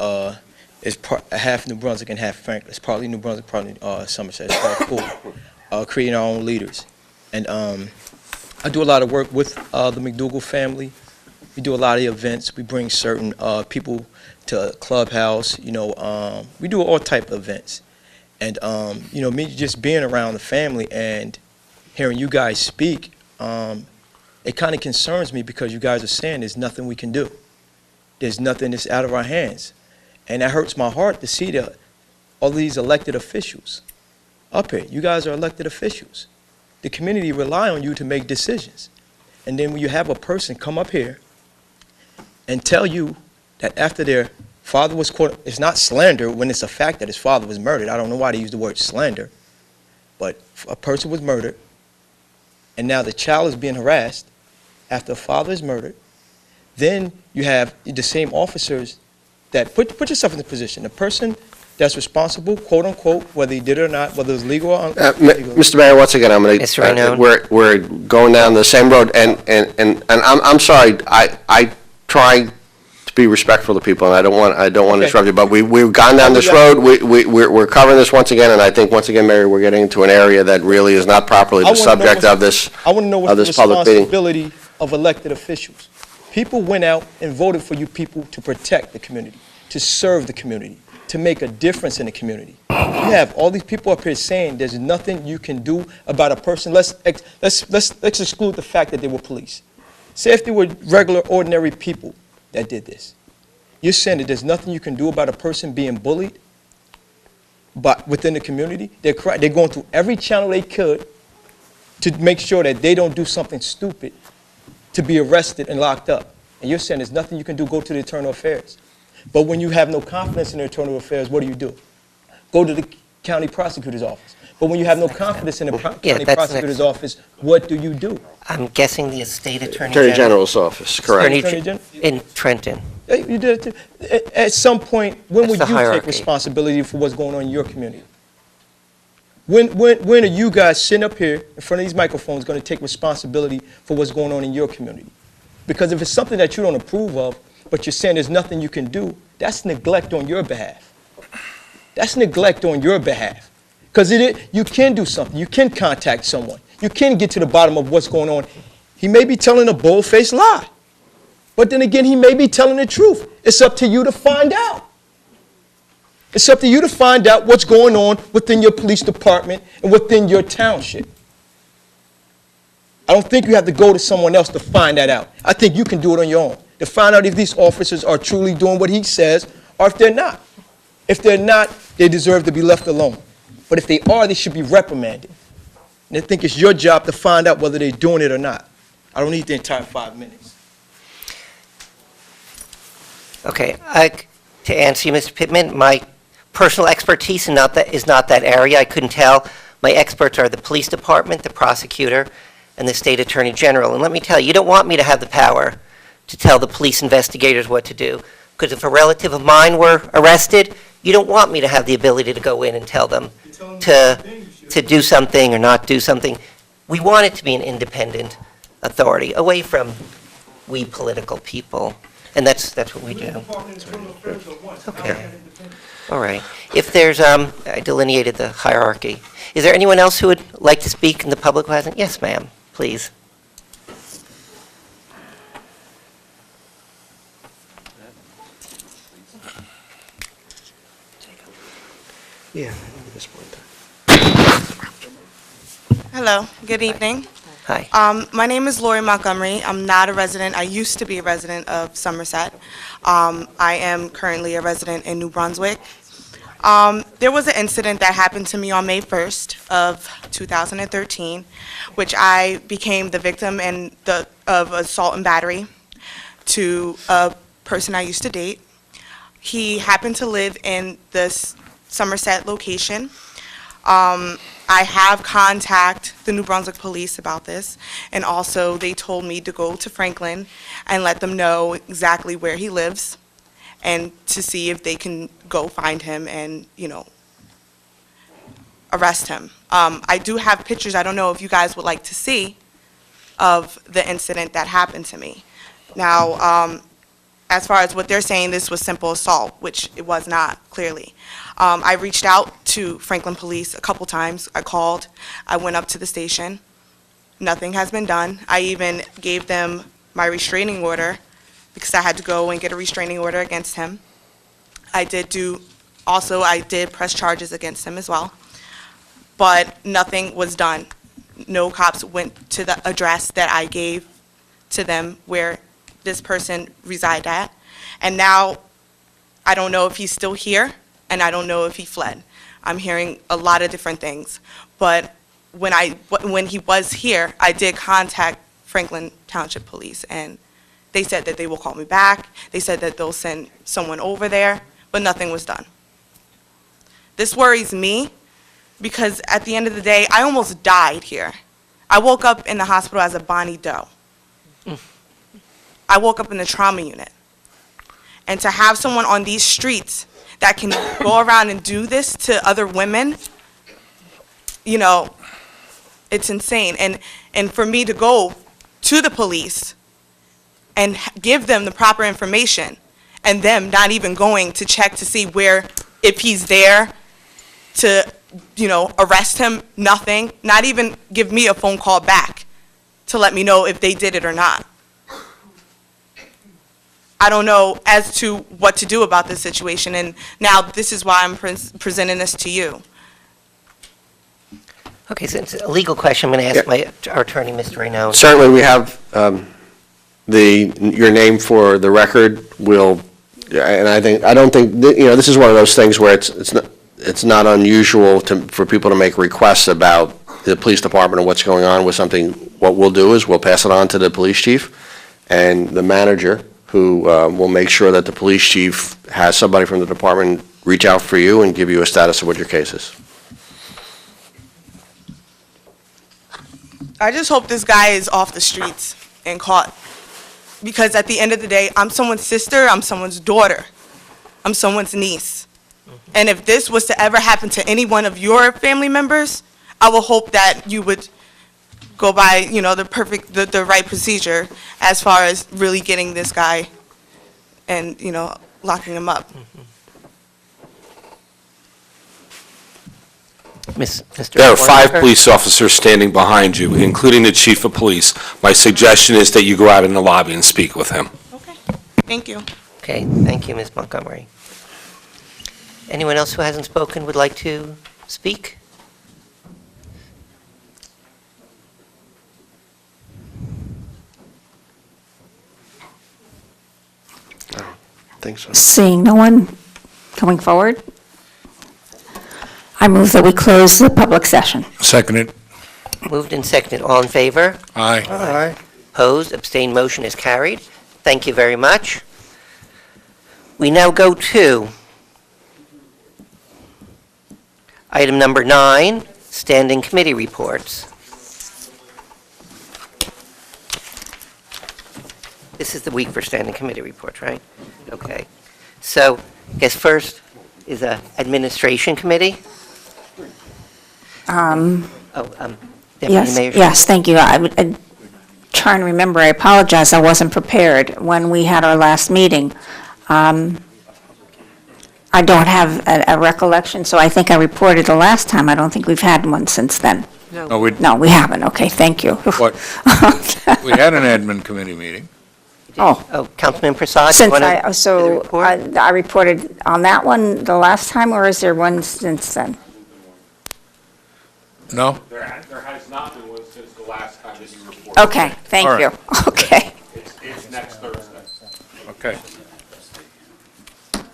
is half New Brunswick and half Franklin. It's partly New Brunswick, partly Somerset. It's called Cool, creating our own leaders. And I do a lot of work with the McDougall family. We do a lot of events. We bring certain people to Clubhouse. We do all type of events. And, me just being around the family and hearing you guys speak, it kind of concerns me because you guys are saying there's nothing we can do. There's nothing that's out of our hands. And that hurts my heart to see all these elected officials up here. You guys are elected officials. The community rely on you to make decisions. And then when you have a person come up here and tell you that after their father was caught, it's not slander when it's a fact that his father was murdered. I don't know why they use the word slander, but a person was murdered, and now the child is being harassed after a father is murdered. Then you have the same officers that put yourself in the position. The person that's responsible, quote unquote, whether he did it or not, whether it was legal or illegal. Mr. Mayor, once again, I'm going Yes, sir, I know. to, we're going down the same road, and I'm sorry, I try to be respectful to people, and I don't want to Okay. disrupt you, but we've gone down this road, we're covering this once again, and I think, once again, Mayor, we're getting into an area that really is not properly the subject of this, I want to know of what's this the public meeting. responsibility of elected officials. People went out and voted for you people to protect the community, to serve the community, to make a difference in the community. You have all these people up here saying there's nothing you can do about a person. Let's exclude the fact that they were police. Say if they were regular, ordinary people that did this. You're saying that there's nothing you can do about a person being bullied, but within the community? They're going through every channel they could to make sure that they don't do something stupid to be arrested and locked up. And you're saying there's nothing you can do, go to the internal affairs. But when you have no confidence in the internal affairs, what do? Go to the county prosecutor's office. But when you have no confidence in the county that's prosecutor's office, what do? I'm guessing the State Attorney Attorney General. General's office, correct. Attorney General? In Trenton. You did it too. At some point, when That's would the you hierarchy. take responsibility for what's going on in your community? When are you guys sitting up here in front of these microphones going to take responsibility for what's going on in your community? Because if it's something that you don't approve of, but you're saying there's nothing you can do, that's neglect on your behalf. That's neglect on your behalf. Because you can do something. You can contact someone. You can get to the bottom of what's going on. He may be telling a bold-faced lie. But then again, he may be telling the truth. It's up to you to find out. It's up to you to find out what's going on within your police department and within your township. I don't think you have to go to someone else to find that out. I think you can do it on your own, to find out if these officers are truly doing what he says or if they're not. If they're not, they deserve to be left alone. But if they are, they should be reprimanded. And I think it's your job to find out whether they're doing it or not. I don't need the entire 5 minutes. Okay, to answer you, Mr. Pittman, my personal expertise is not that area. I couldn't tell. My experts are the police department, the prosecutor, and the State Attorney General. And let me tell you, you don't want me to have the power to tell the police investigators what to do. Because if a relative of mine were arrested, you don't want me to have the ability to go in and tell them to do something or not do something. We want it to be an independent authority, away from we political people. And that's what we do. Okay. All right. If there's, I delineated the hierarchy. Is there anyone else who would like to speak in the public who hasn't? Yes, ma'am, please. Yeah, this one. Hello, good evening. Hi. My name is Lori Montgomery. I'm not a resident. I used to be a resident of Somerset. I am currently a resident in New Brunswick. There was an incident that happened to me on May 1st of 2013, which I became the victim of assault and battery to a person I used to date. He happened to live in this Somerset location. I have contacted the New Brunswick Police about this, and also they told me to go to Franklin and let them know exactly where he lives and to see if they can go find him and, arrest him. I do have pictures, I don't know if you guys would like to see, of the incident that happened to me. Now, as far as what they're saying, this was simple assault, which it was not, clearly. I reached out to Franklin Police a couple times. I called. I went up to the station. Nothing has been done. I even gave them my restraining order because I had to go and get a restraining order against him. I did press charges against him as well, but nothing was done. No cops went to the address that I gave to them where this person resided at. And now I don't know if he's still here, and I don't know if he fled. I'm hearing a lot of different things. But when he was here, I did contact Franklin Township Police, and they said that they will call me back. They said that they'll send someone over there, but nothing was done. This worries me because at the end of the day, I almost died here. I woke up in the hospital as a Bonnie Doe. I woke up in the trauma unit. And to have someone on these streets that can go around and do this to other women, it's insane. And for me to go to the police and give them the proper information, and them not even going to check to see if he's there to, arrest him, nothing, not even give me a phone call back to let me know if they did it or not. I don't know as to what to do about this situation, and now this is why I'm presenting this to you. Okay, since it's a legal question, I'm going to ask our attorney, Mr. Raynone. Certainly, we have your name for the record. And I don't think this is one of those things where it's not unusual for people to make requests about the police department and what's going on with something. What we'll do is we'll pass it on to the police chief and the manager, who will make sure that the police chief has somebody from the department reach out for you and give you a status of what your case is. I just hope this guy is off the streets and caught. Because at the end of the day, I'm someone's sister, I'm someone's daughter, I'm someone's niece. And if this was to ever happen to any one of your family members, I will hope that you would go by, the right procedure as far as really getting this guy and, locking him up. Mr. There are 5 Warnaker? police officers standing behind you, including the chief of police. My suggestion is that you go out in the lobby and speak with him. Okay, thank you. Okay, thank you, Ms. Montgomery. Anyone else who hasn't spoken would like to speak? I don't think so. Seeing no one coming forward, I move that we close the public session. Seconded. Moved and seconded. All in favor? Aye. Aye. Opposed? Abstained? Motion is carried. Thank you very much. We now go to item number 9, standing committee reports. This is the week for standing committee reports, right? Okay. So, I guess first is a administration committee. Deputy Yes, Mayor. yes, thank you. trying to remember, I apologize, I wasn't prepared when we had our last meeting. I don't have a recollection, so I think I reported the last time. I don't think we've had one since then. No, we No, we haven't. Okay, thank you. we had an admin committee meeting. Oh, Councilman Prasad, you since want I, to so report? I reported on that one the last time, or is there one since then? No? There has not been one since the last time that you reported. Okay, thank All right. you. Okay. It's next Thursday. Okay.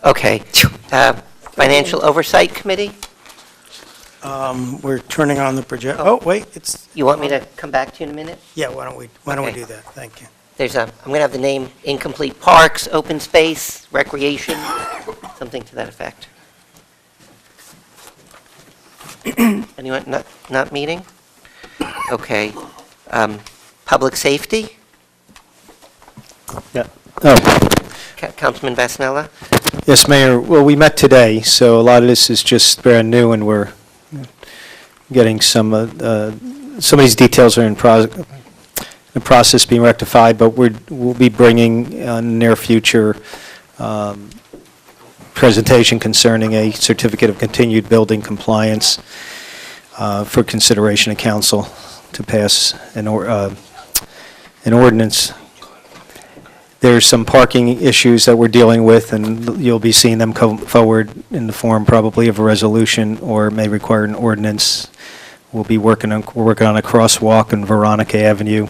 Okay. Financial Oversight Committee, We're turning on the project, oh, wait, it's, you want me to come back to you in a minute? yeah, why don't we Okay. do that? Thank you. I'm going to have the name incomplete parks, open space, recreation, something to that effect. Anyone not meeting? Okay. Public safety, Oh, Councilman Vasanella? yes, Mayor. Well, we met today, so a lot of this is just brand new, and we're getting some of these details are in the process being rectified, but we'll be bringing in the near future presentation concerning a certificate of continued building compliance for consideration of council to pass an ordinance. There's some parking issues that we're dealing with, and you'll be seeing them come forward in the form probably of a resolution, or may require an ordinance. We're working on a crosswalk on Veronica Avenue.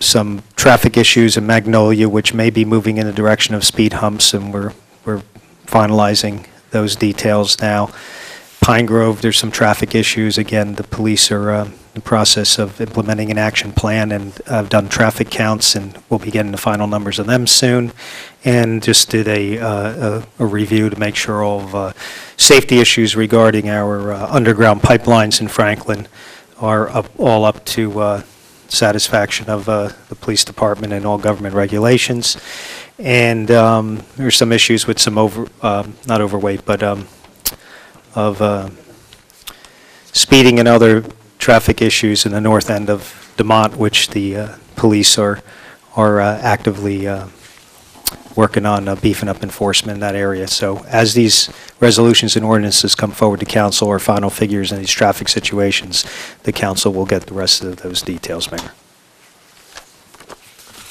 Some traffic issues in Magnolia, which may be moving in the direction of speed humps, and we're finalizing those details now. Pine Grove, there's some traffic issues. Again, the police are in the process of implementing an action plan, and have done traffic counts, and we'll be getting the final numbers of them soon. And just did a review to make sure all of safety issues regarding our underground pipelines in Franklin are all up to satisfaction of the police department and all government regulations. And there's some issues with some not overweight, but of speeding and other traffic issues in the north end of DeMont, which the police are actively working on beefing up enforcement in that area. So as these resolutions and ordinances come forward to council, or final figures in these traffic situations, the council will get the rest of those details, Mayor.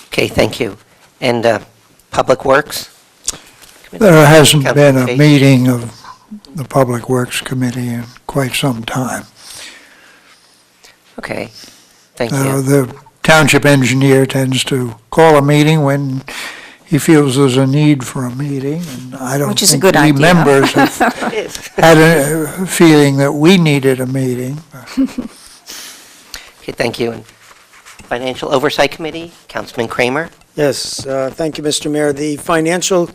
Okay, thank you. And Public Works? There hasn't been Councilman a Page? meeting of the Public Works Committee in quite some time. Okay, thank you. The township engineer tends to call a meeting when he feels there's a need for a meeting, and I don't Which is a think good we idea. members have It is. had a feeling that we needed a meeting. Okay, thank you. And Financial Oversight Committee, Councilman Kramer? Yes, thank you, Mr. Mayor. The Financial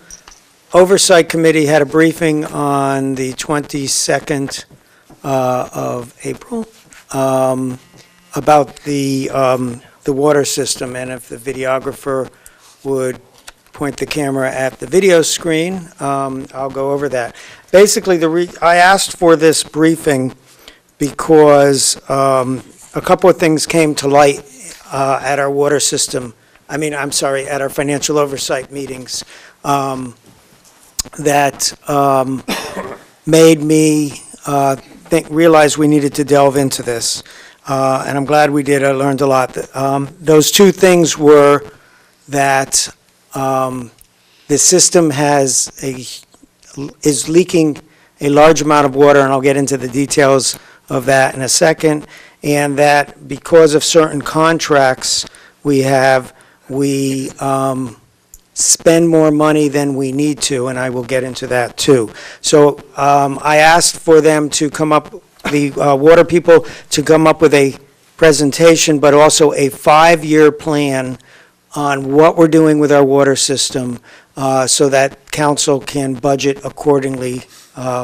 Oversight Committee had a briefing on the 22nd of April about the water system, and if the videographer would point the camera at the video screen, I'll go over that. Basically, I asked for this briefing because a couple of things came to light at our water system, at our financial oversight meetings, that made me realize we needed to delve into this. And I'm glad we did. I learned a lot. Those two things were that the system is leaking a large amount of water, and I'll get into the details of that in a second, and that because of certain contracts we spend more money than we need to, and I will get into that too. So I asked for them to come up, the water people, to come up with a presentation, but also a 5-year plan on what we're doing with our water system, so that council can budget accordingly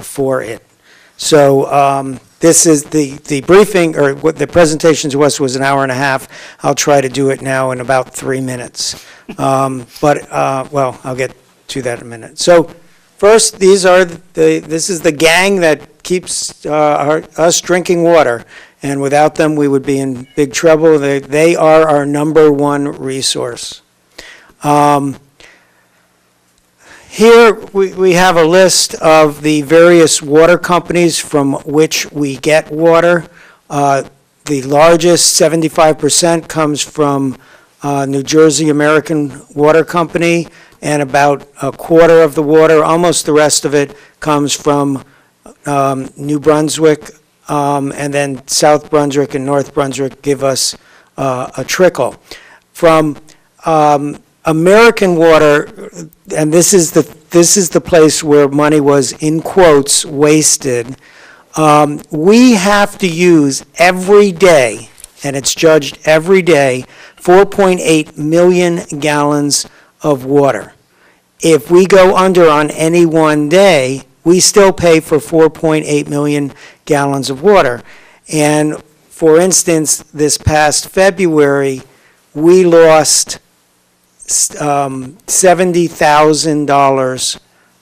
for it. So this is the briefing, or what the presentation to us was an hour and a half. I'll try to do it now in about 3 minutes. Well, I'll get to that in a minute. So first, this is the gang that keeps us drinking water, and without them, we would be in big trouble. They are our number one resource. Here, we have a list of the various water companies from which we get water. The largest, 75%, comes from New Jersey American Water Company, and about a quarter of the water, almost the rest of it, comes from New Brunswick, and then South Brunswick and North Brunswick give us a trickle. From American Water, and this is the place where money was, in quotes, wasted. We have to use every day, and it's judged every day, 4.8 million gallons of water. If we go under on any one day, we still pay for 4.8 million gallons of water. And for instance, this past February, we lost $70,000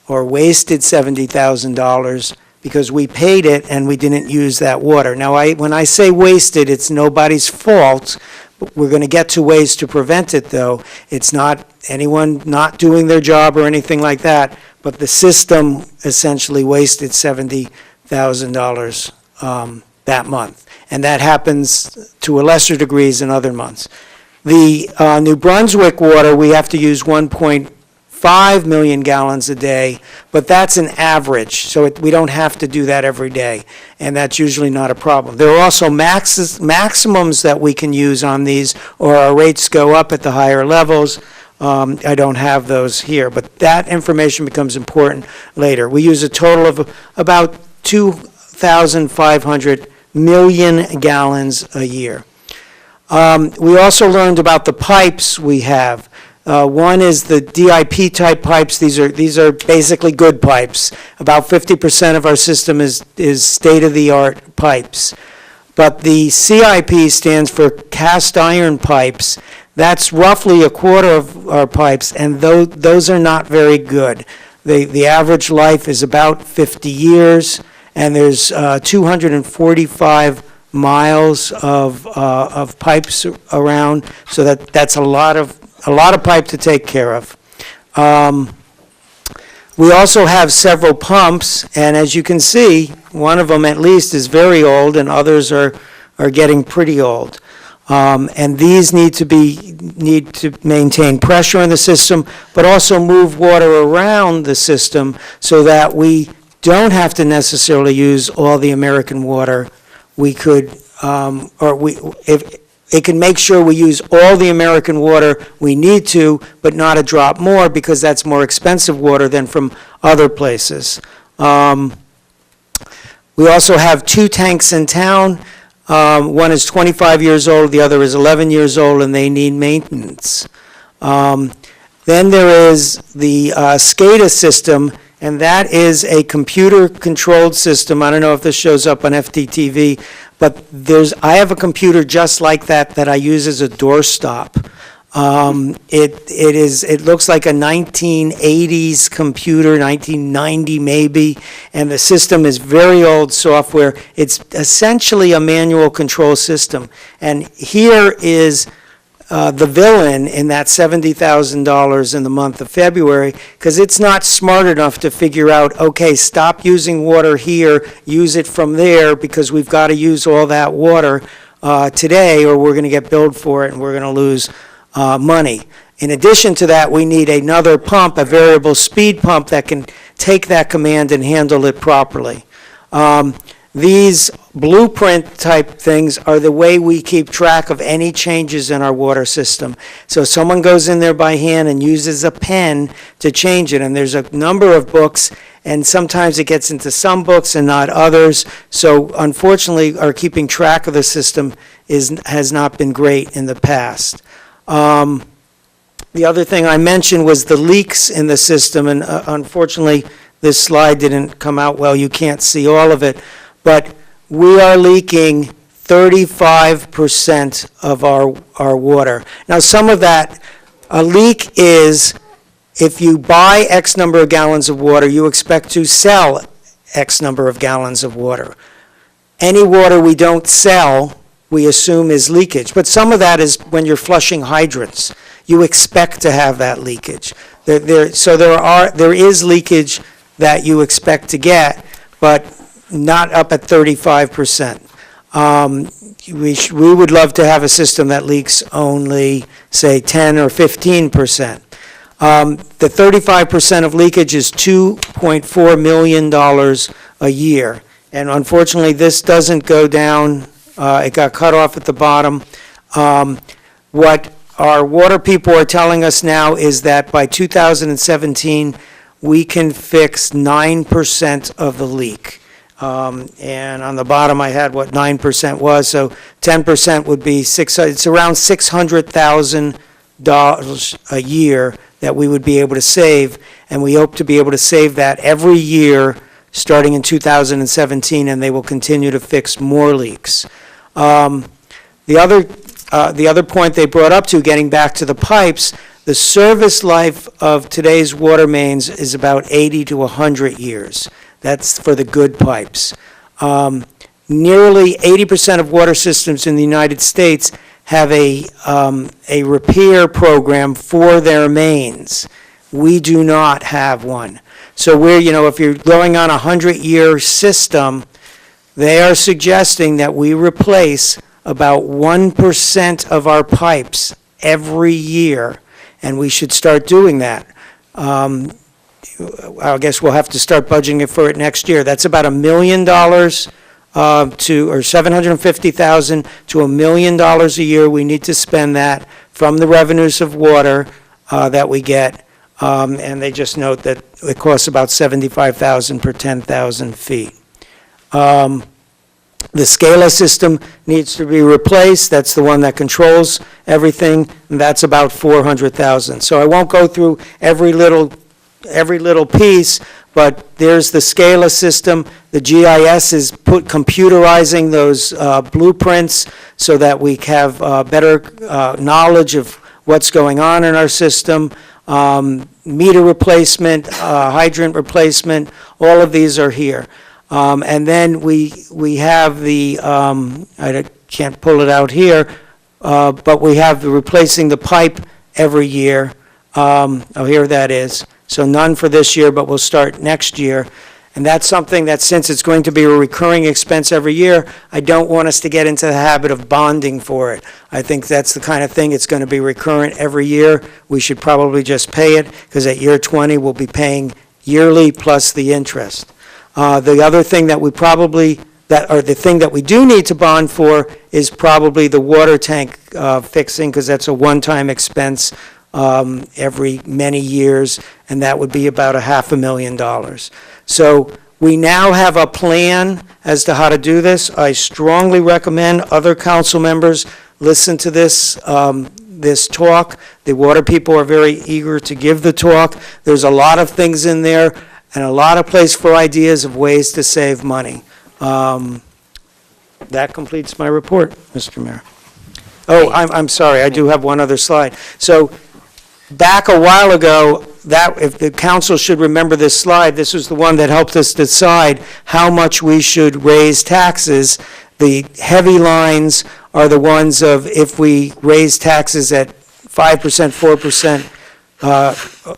or wasted $70,000 because we paid it and we didn't use that water. Now, when I say wasted, it's nobody's fault. We're going to get to ways to prevent it, though. It's not anyone not doing their job or anything like that, but the system essentially wasted $70,000 that month. And that happens to a lesser degree in other months. The New Brunswick water, we have to use 1.5 million gallons a day, but that's an average, so we don't have to do that every day, and that's usually not a problem. There are also maximums that we can use on these, or our rates go up at the higher levels. I don't have those here, but that information becomes important later. We use a total of about 2,500 million gallons a year. We also learned about the pipes we have. One is the DIP type pipes. These are basically good pipes. About 50% of our system is state-of-the-art pipes. But the CIP stands for cast iron pipes. That's roughly a quarter of our pipes, and those are not very good. The average life is about 50 years, and there's 245 miles of pipes around, so that's a lot of pipe to take care of. We also have several pumps, and as you can see, one of them at least is very old, and others are getting pretty old. And these need to maintain pressure in the system, but also move water around the system so that we don't have to necessarily use all the American water. We could, if it can make sure we use all the American water we need to, but not a drop more, because that's more expensive water than from other places. We also have 2 tanks in town. One is 25 years old, the other is 11 years old, and they need maintenance. Then there is the SCADA system, and that is a computer-controlled system. I don't know if this shows up on FTTV, but I have a computer just like that I use as a doorstop. It looks like a 1980s computer, 1990 maybe, and the system is very old software. It's essentially a manual control system. And here is the villain in that $70,000 in the month of February, because it's not smart enough to figure out, okay, stop using water here, use it from there, because we've got to use all that water today, or we're going to get billed for it and we're going to lose money. In addition to that, we need another pump, a variable speed pump that can take that command and handle it properly. These blueprint type things are the way we keep track of any changes in our water system. So someone goes in there by hand and uses a pen to change it, and there's a number of books, and sometimes it gets into some books and not others. So unfortunately, our keeping track of the system has not been great in the past. The other thing I mentioned was the leaks in the system, and unfortunately, this slide didn't come out well. You can't see all of it, but we are leaking 35% of our water. Now, some of that, a leak is if you buy X number of gallons of water, you expect to sell X number of gallons of water. Any water we don't sell, we assume is leakage. But some of that is when you're flushing hydrants. You expect to have that leakage. So there is leakage that you expect to get, but not up at 35%. We would love to have a system that leaks only, say, 10 or 15%. The 35% of leakage is $2.4 million a year. And unfortunately, this doesn't go down. It got cut off at the bottom. What our water people are telling us now is that by 2017, we can fix 9% of the leak. And on the bottom, I had what 9% was, so 10% would be it's around $600,000 a year that we would be able to save, and we hope to be able to save that every year starting in 2017, and they will continue to fix more leaks. The other point they brought up to, getting back to the pipes, the service life of today's water mains is about 80 to 100 years. That's for the good pipes. Nearly 80% of water systems in the United States have a repair program for their mains. We do not have one. So if you're going on a 100-year system, they are suggesting that we replace about 1% of our pipes every year, and we should start doing that. I guess we'll have to start budgeting for it next year. That's about $1 million or $750,000 to $1 million a year. We need to spend that from the revenues of water that we get. And they just note that it costs about $75,000 per 10,000 feet. The SCALA system needs to be replaced. That's the one that controls everything, and that's about $400,000. So I won't go through every little piece, but there's the SCALA system. The GIS is computerizing those blueprints so that we have better knowledge of what's going on in our system. Meter replacement, hydrant replacement, all of these are here. And then we have the, I can't pull it out here, but we have replacing the pipe every year. Here that is. So none for this year, but we'll start next year. And that's something that, since it's going to be a recurring expense every year, I don't want us to get into the habit of bonding for it. I think that's the kind of thing, it's going to be recurrent every year. We should probably just pay it, because at year 20, we'll be paying yearly plus the interest. The other thing that the thing that we do need to bond for is probably the water tank fixing, because that's a one-time expense every many years, and that would be about $500,000. So we now have a plan as to how to do this. I strongly recommend other council members listen to this talk. The water people are very eager to give the talk. There's a lot of things in there and a lot of place for ideas of ways to save money. That completes my report, Mr. Mayor. Oh, I'm sorry, I do have one other slide. So back a while ago, if the council should remember this slide, this was the one that helped us decide how much we should raise taxes. The heavy lines are the ones of if we raise taxes at 5%, 4%,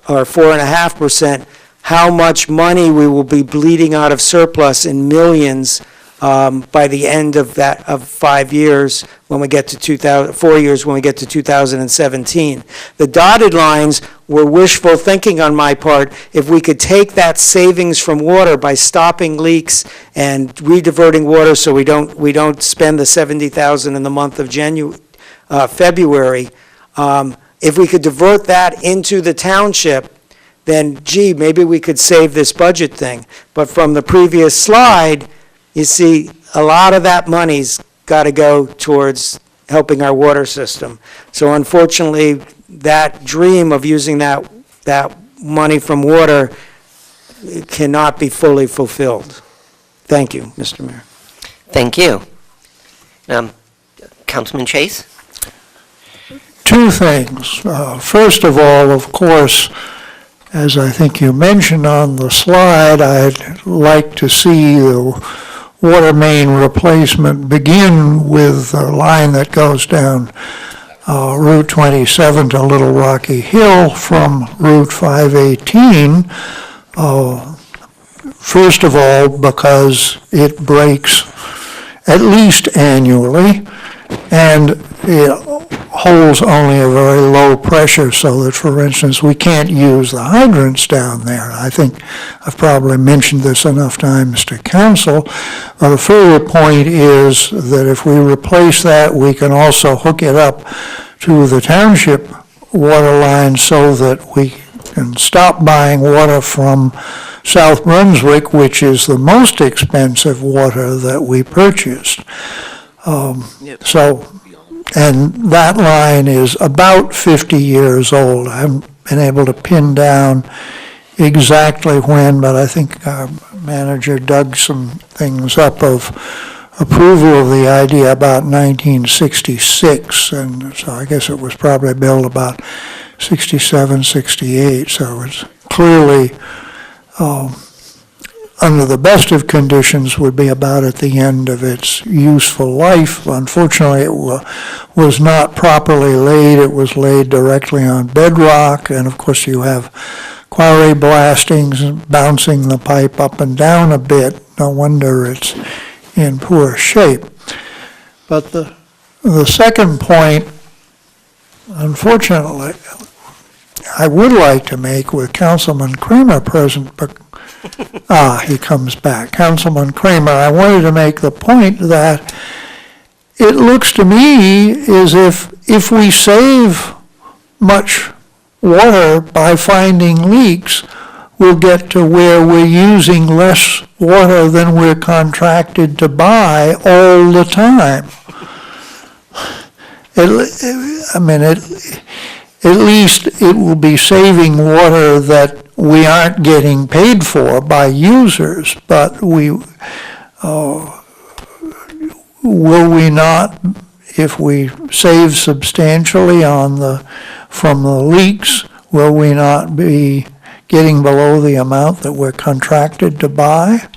or 4.5%, how much money we will be bleeding out of surplus in millions by the end of 5 years when we get to 4 years when we get to 2017. The dotted lines were wishful thinking on my part. If we could take that savings from water by stopping leaks and rediverting water so we don't spend the $70,000 in the month of February, if we could divert that into the township, then maybe we could save this budget thing. But from the previous slide, you see, a lot of that money's got to go towards helping our water system. So unfortunately, that dream of using that money from water cannot be fully fulfilled. Thank you, Mr. Mayor. Thank you. Councilman Chase? Two things. First of all, of course, as I think you mentioned on the slide, I'd like to see the water main replacement begin with the line that goes down Route 27 to Little Rocky Hill from Route 518. First of all, because it breaks at least annually, and it holds only a very low pressure, so that, for instance, we can't use the hydrants down there. I think I've probably mentioned this enough times to council. The further point is that if we replace that, we can also hook it up to the township water line so that we can stop buying water from South Brunswick, which is the most expensive water that we purchased. So, and that line is about 50 years old. I haven't been able to pin down exactly when, but I think our manager dug some things up of approval of the idea about 1966, and so I guess it was probably built about 67, 68, so it's clearly under the best of conditions would be about at the end of its useful life. Unfortunately, it was not properly laid. It was laid directly on bedrock, and of course you have quarry blastings bouncing the pipe up and down a bit. No wonder it's in poor shape. But the second point, unfortunately, I would like to make with Councilman Kramer present, but he comes back. Councilman Kramer, I wanted to make the point that it looks to me as if we save much water by finding leaks, we'll get to where we're using less water than we're contracted to buy all the time. At least it will be saving water that we aren't getting paid for by users, but will we not, if we save substantially from the leaks, will we not be getting below the amount that we're contracted to buy?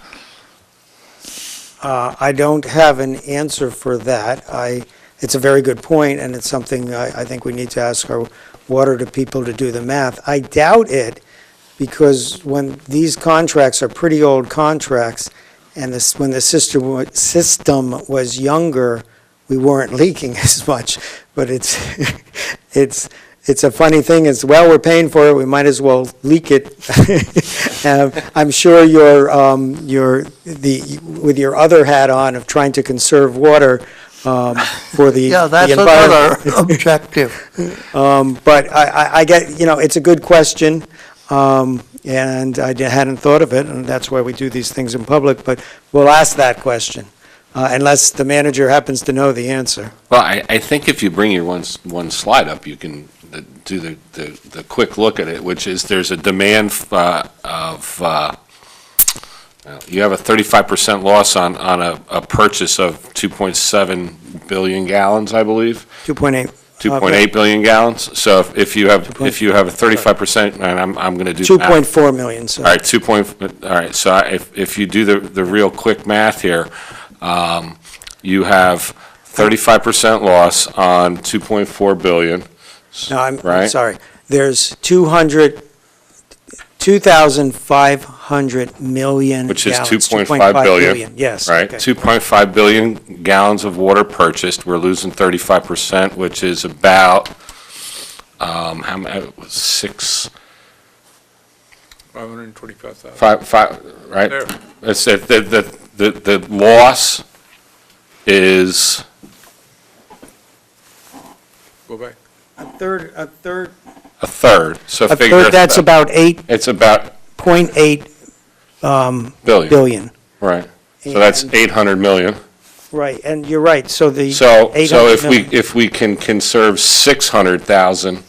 I don't have an answer for that. It's a very good point, and it's something I think we need to ask our water people to do the math. I doubt it, because when these contracts are pretty old contracts, and when the system was younger, we weren't leaking as much. But it's a funny thing. It's, well, we're paying for it, we might as well leak it. I'm sure with your other hat on of trying to conserve water for the Yeah, that's the another objective. But I get, it's a good question, and I hadn't thought of it, and that's why we do these things in public, but we'll ask that question, unless the manager happens to know the answer. Well, I think if you bring your one slide up, you can do the quick look at it, which is there's a demand you have a 35% loss on a purchase of 2.7 billion gallons, I believe. 2.8. 2.8 billion gallons. So if you have a 35%, and I'm going to do 2.4 million. So. All right, So if you do the real quick math here, you have 35% loss on 2.4 billion. No, I'm right? sorry. There's 2,500 million Which is gallons. 2.5 billion. Yes. Right, okay. 2.5 billion gallons of water purchased. We're losing 35%, which is about, how many, 525,000. five, right? There. It's the loss is, Go back. A third. a third, so A figure. third, that's about It's about 8.8 billion. Right, so that's And- 800 million. Right, and you're right, so the So 800 million. if we can conserve 600,000,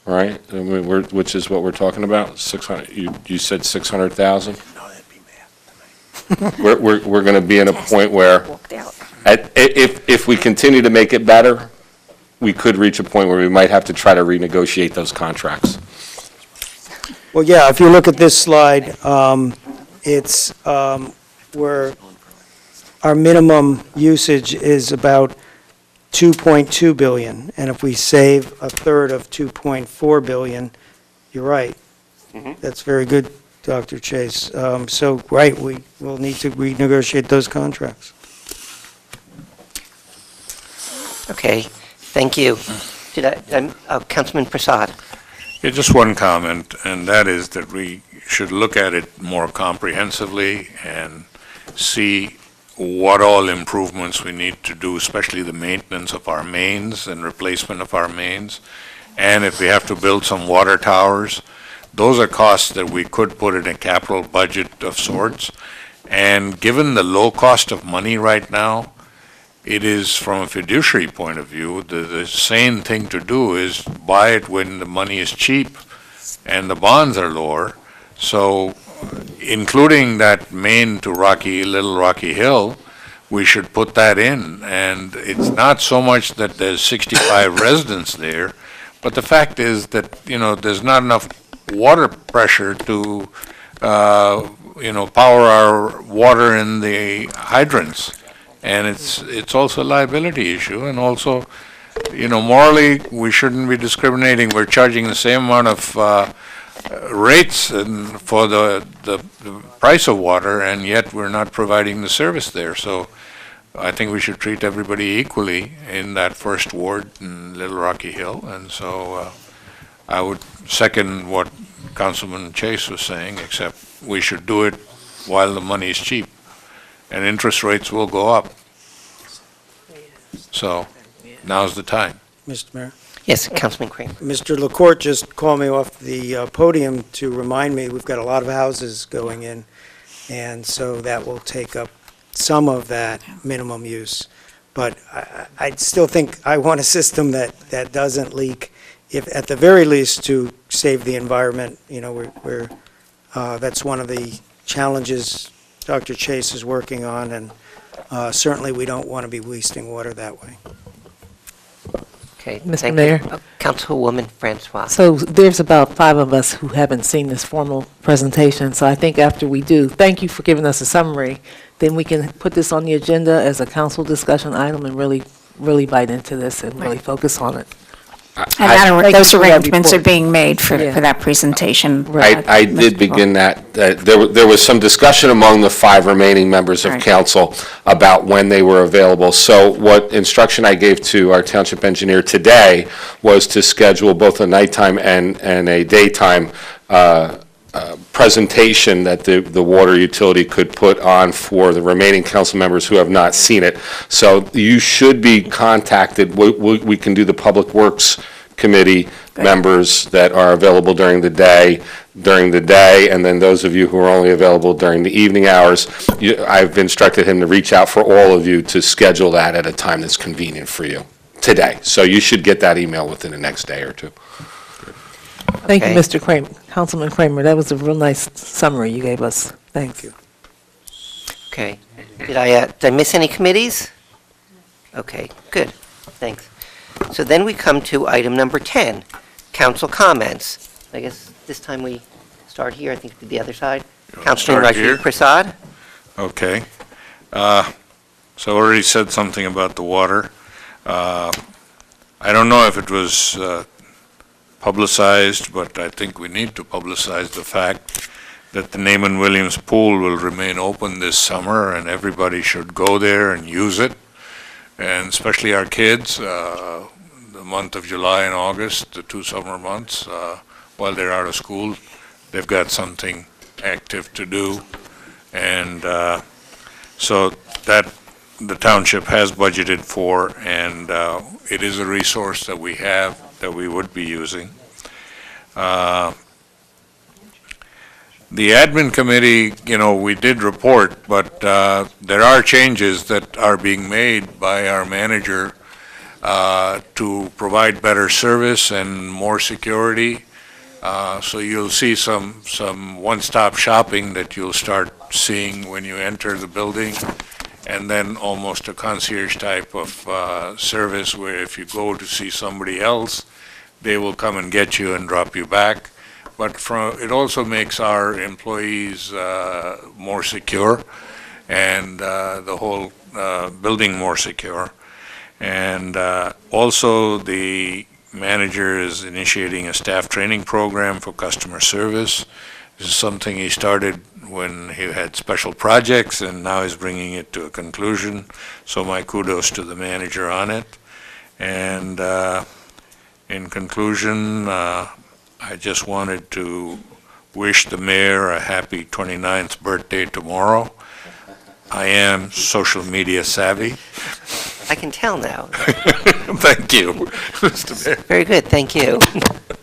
right, I mean, which is what we're talking about, 600, you said 600,000? No, that'd be We're going to be in a point where, Walked out. if we continue to make it better, we could reach a point where we might have to try to renegotiate those contracts. Well, yeah, if you look at this slide, it's, our minimum usage is about 2.2 billion, and if we save a third of 2.4 billion, you're right. That's very good, Dr. Chase. So, right, we will need to renegotiate those contracts. Okay, thank you. Councilman Prasad? Yeah, just one comment, and that is that we should look at it more comprehensively and see what all improvements we need to do, especially the maintenance of our mains and replacement of our mains. And if we have to build some water towers, those are costs that we could put in a capital budget of sorts. And given the low cost of money right now, it is, from a fiduciary point of view, the sane thing to do is buy it when the money is cheap and the bonds are lower. So including that main to Little Rocky Hill, we should put that in. And it's not so much that there's 65 residents there, but the fact is that, there's not enough water pressure to, power our water in the hydrants. And it's also a liability issue, and also, morally, we shouldn't be discriminating. We're charging the same amount of rates for the price of water, and yet we're not providing the service there. So I think we should treat everybody equally in that first ward in Little Rocky Hill. And so I would second what Councilman Chase was saying, except we should do it while the money is cheap, and interest rates will go up. So now's the time. Mr. Mayor? Yes, Councilman Kramer. Mr. LaCourte just called me off the podium to remind me we've got a lot of houses going in, and so that will take up some of that minimum use. But I still think I want a system that doesn't leak, if at the very least to save the environment. That's one of the challenges Dr. Chase is working on, and certainly we don't want to be wasting water that way. Okay, Mr. thank Mayor? you. Councilwoman Francois. So there's about 5 of us who haven't seen this formal presentation, so I think after we do, thank you for giving us a summary, then we can put this on the agenda as a council discussion item and really bite into this and really focus on it. And those arrangements are report. being made for Yeah. that presentation. I did begin that. There was some discussion among the 5 remaining members of Right. council about when they were available. So what instruction I gave to our township engineer today was to schedule both a nighttime and a daytime presentation that the water utility could put on for the remaining council members who have not seen it. So you should be contacted. We can do the Public Works Committee members that are available during the day, and then those of you who are only available during the evening hours, I've instructed him to reach out for all of you to schedule that at a time that's convenient for you today. So you should get that email within the next day or two. Thank you, Okay. Mr. Kramer, Councilman Kramer. That was a real nice summary you gave us. Thank you. Okay. Did I miss any committees? Okay, good. Thanks. So then we come to item number 10, council comments. I guess this time we start here, I think the other side. Councilman Start here? Rashid Prasad? Okay. So I already said something about the water. I don't know if it was publicized, but I think we need to publicize the fact that the Naaman Williams Pool will remain open this summer, and everybody should go there and use it, and especially our kids, the month of July and August, the 2 summer months, while they're out of school, they've got something active to do. And so that the township has budgeted for, and it is a resource that we have that we would be using. The admin committee, we did report, but there are changes that are being made by our manager to provide better service and more security. So you'll see some one-stop shopping that you'll start seeing when you enter the building, and then almost a concierge type of service where if you go to see somebody else, they will come and get you and drop you back. but it also makes our employees more secure, and the whole building more secure. And also, the manager is initiating a staff training program for customer service. This is something he started when he had special projects, and now he's bringing it to a conclusion. So my kudos to the manager on it. And in conclusion, I just wanted to wish the mayor a happy 29th birthday tomorrow. I am social media savvy. I can tell now. Thank you, Mr. Mayor. Very good, thank you.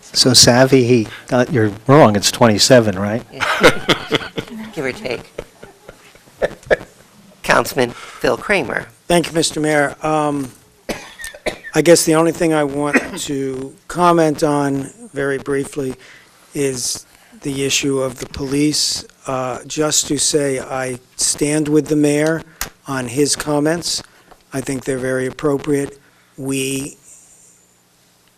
So savvy, he got, you're wrong, it's 27, right? Give or take. Councilman Phil Kramer. Thank you, Mr. Mayor. I guess the only thing I want to comment on very briefly is the issue of the police. Just to say I stand with the mayor on his comments. I think they're very appropriate. We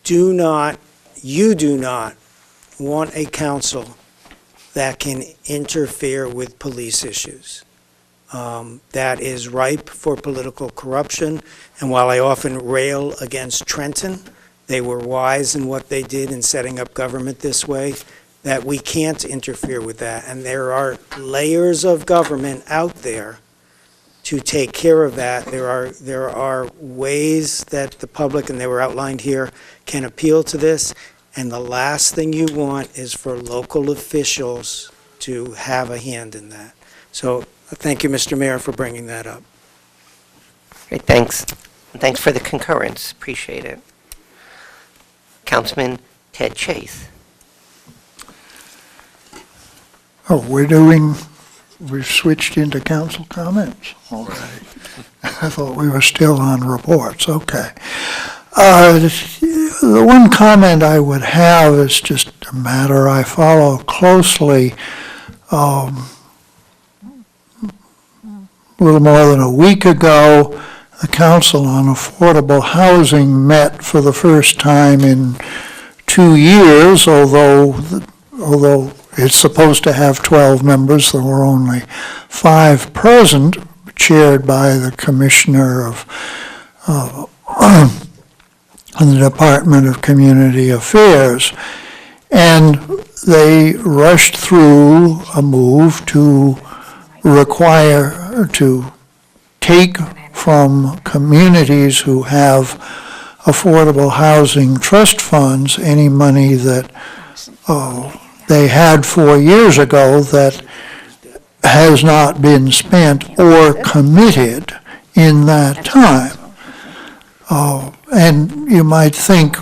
do not, you do not want a council that can interfere with police issues. That is ripe for political corruption, and while I often rail against Trenton, they were wise in what they did in setting up government this way, that we can't interfere with that. And there are layers of government out there to take care of that. There are ways that the public, and they were outlined here, can appeal to this. And the last thing you want is for local officials to have a hand in that. So thank you, Mr. Mayor, for bringing that up. Great, thanks. And thanks for the concurrence, appreciate it. Councilman Ted Chase. Oh, we've switched into council comments already. I thought we were still on reports, okay. The one comment I would have is just a matter I follow closely. A little more than a week ago, the Council on Affordable Housing met for the first time in 2 years, although it's supposed to have 12 members. There were only 5 present, chaired by the Commissioner of the Department of Community Affairs. And they rushed through a move to take from communities who have affordable housing trust funds any money that they had 4 years ago that has not been spent or committed in that time. And you might think,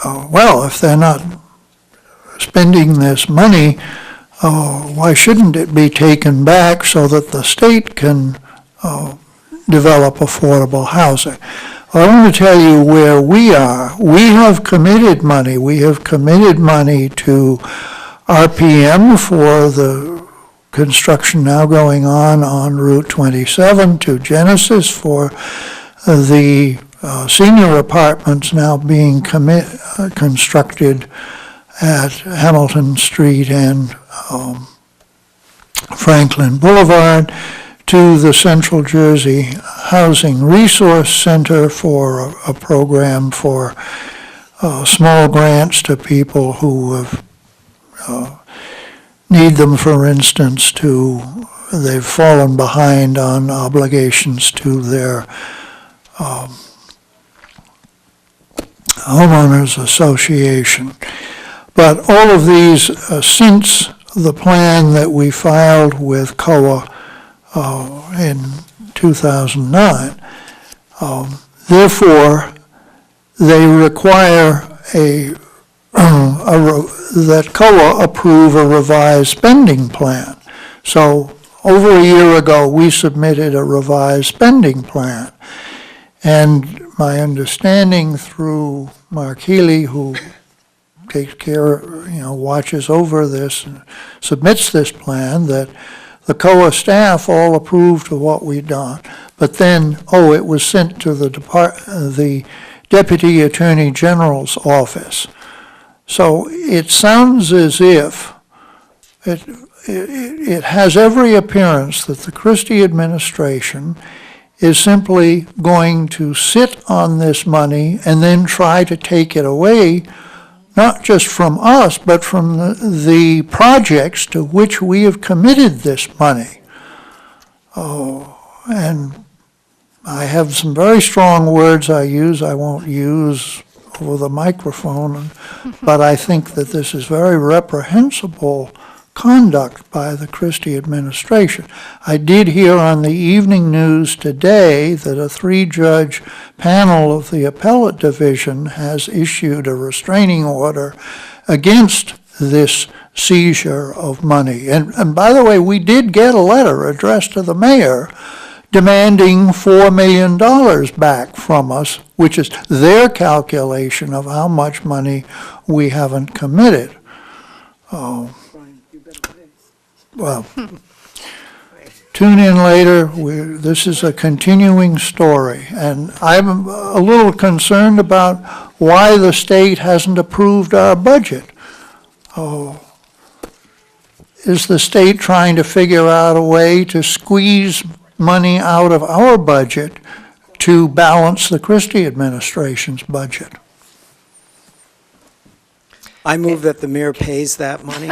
well, if they're not spending this money, why shouldn't it be taken back so that the state can develop affordable housing? Well, I want to tell you where we are. We have committed money. We have committed money to RPM for the construction now going on Route 27, to Genesis for the senior apartments now being constructed at Hamilton Street and Franklin Boulevard, to the Central Jersey Housing Resource Center for a program for small grants to people who have need them, for instance, they've fallen behind on obligations to their homeowners association. But all of these, since the plan that we filed with COA in 2009, therefore, they require that COA approve a revised spending plan. So over a year ago, we submitted a revised spending plan. And my understanding through Mark Healy, who takes care, watches over this and submits this plan, that the COA staff all approved of what we'd done. But then, it was sent to the Deputy Attorney General's office So it sounds as if it has every appearance that the Christie administration is simply going to sit on this money and then try to take it away, not just from us, but from the projects to which we have committed this money. Oh, and I have some very strong words I won't use over the microphone, but I think that this is very reprehensible conduct by the Christie administration. I did hear on the evening news today that a 3-judge panel of the appellate division has issued a restraining order against this seizure of money. And by the way, we did get a letter addressed to the mayor demanding $4 million back from us, which is their calculation of how much money we haven't committed. Oh. Well, tune in later. This is a continuing story, and I'm a little concerned about why the state hasn't approved our budget. Oh, is the state trying to figure out a way to squeeze money out of our budget to balance the Christie administration's budget? I move that the mayor pays that money.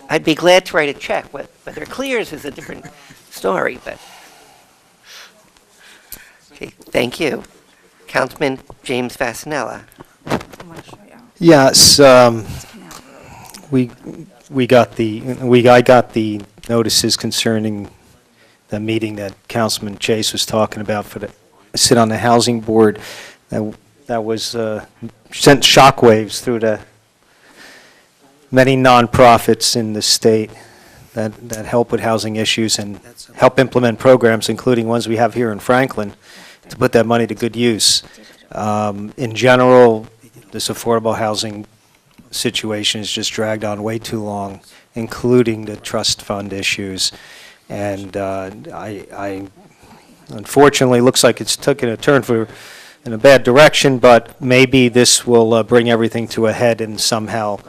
I'd be glad to write a check. Whether it clears is a different story, but. Okay, thank you. Councilman James Fasenella. Yes, I got the notices concerning the meeting that Councilman Chase was talking about for the sit on the housing board. That was sent shockwaves through the many nonprofits in the state that help with housing issues and help implement programs, including ones we have here in Franklin, to put that money to good use. In general, this affordable housing situation has just dragged on way too long, including the trust fund issues. And I unfortunately, looks like it's taken a turn in a bad direction, but maybe this will bring everything to a head and somehow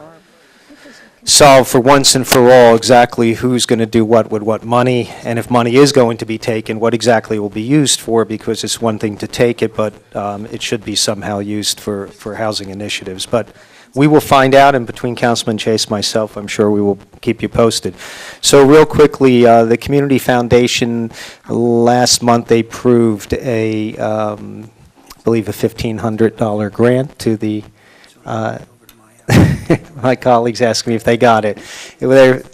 solve for once and for all exactly who's going to do what with what money, and if money is going to be taken, what exactly will be used for, because it's one thing to take it, but it should be somehow used for housing initiatives. But we will find out, and between Councilman Chase and myself, I'm sure we will keep you posted. So real quickly, the Community Foundation, last month they approved I believe a $1,500 grant to the my colleagues asked me if they got it.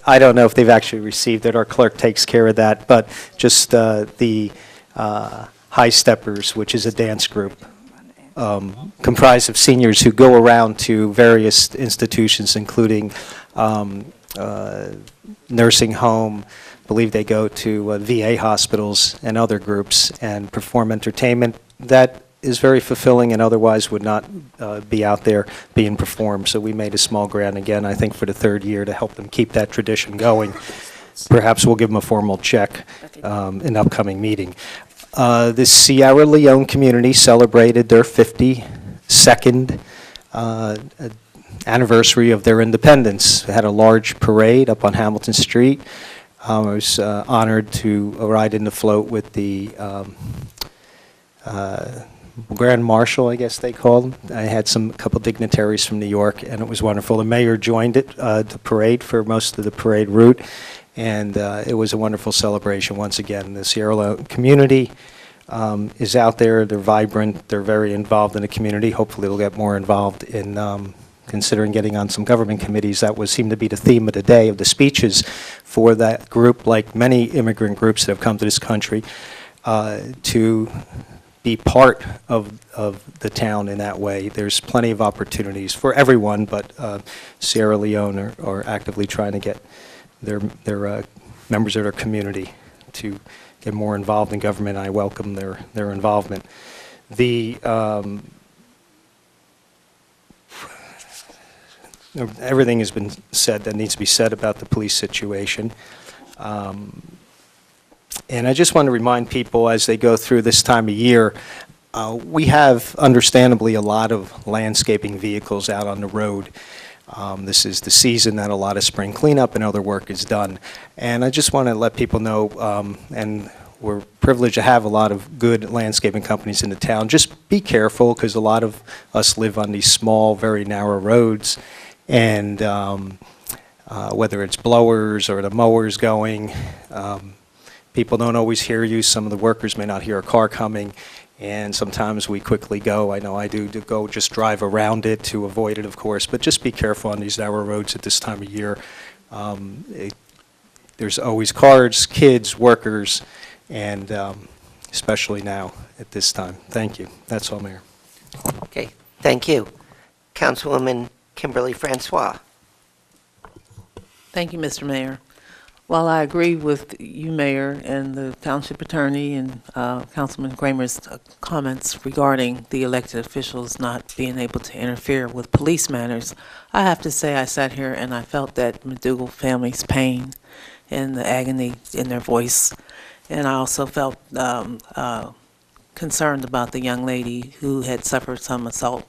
I don't know if they've actually received it. Our clerk takes care of that, but just the High Steppers, which is a dance group comprised of seniors who go around to various institutions, including nursing home. I believe they go to VA hospitals and other groups and perform entertainment that is very fulfilling and otherwise would not be out there being performed. So we made a small grant again, I think for the 3rd year, to help them keep that tradition going. Perhaps we'll give them a formal check in an upcoming meeting. The Sierra Leone community celebrated their 52nd anniversary of their independence. They had a large parade up on Hamilton Street. I was honored to ride in the float with the Grand Marshal, I guess they called him. I had a couple dignitaries from New York, and it was wonderful. The mayor joined it, the parade, for most of the parade route, and it was a wonderful celebration once again. The Sierra Leone community is out there. They're vibrant. They're very involved in the community. Hopefully they'll get more involved in considering getting on some government committees. That would seem to be the theme of the day, of the speeches for that group, like many immigrant groups that have come to this country, to be part of the town in that way. There's plenty of opportunities for everyone, but Sierra Leone are actively trying to get their members of their community to get more involved in government. I welcome their involvement. Everything has been said that needs to be said about the police situation. And I just want to remind people as they go through this time of year, We have understandably a lot of landscaping vehicles out on the road. This is the season that a lot of spring cleanup and other work is done. And I just want to let people know, and we're privileged to have a lot of good landscaping companies in the town. Just be careful, because a lot of us live on these small, very narrow roads, and whether it's blowers or the mowers going, people don't always hear you. Some of the workers may not hear a car coming, and sometimes we quickly go, I know I do, to go just drive around it to avoid it, of course, but just be careful on these narrow roads at this time of year. There's always cars, kids, workers, and especially now at this time. Thank you. That's all, Mayor. Okay, thank you. Councilwoman Kimberly Francois. Thank you, Mr. Mayor. While I agree with you, Mayor, and the Township Attorney and Councilman Kramer's comments regarding the elected officials not being able to interfere with police matters, I have to say I sat here and I felt that McDougal family's pain and the agony in their voice. And I also felt concerned about the young lady who had suffered some assault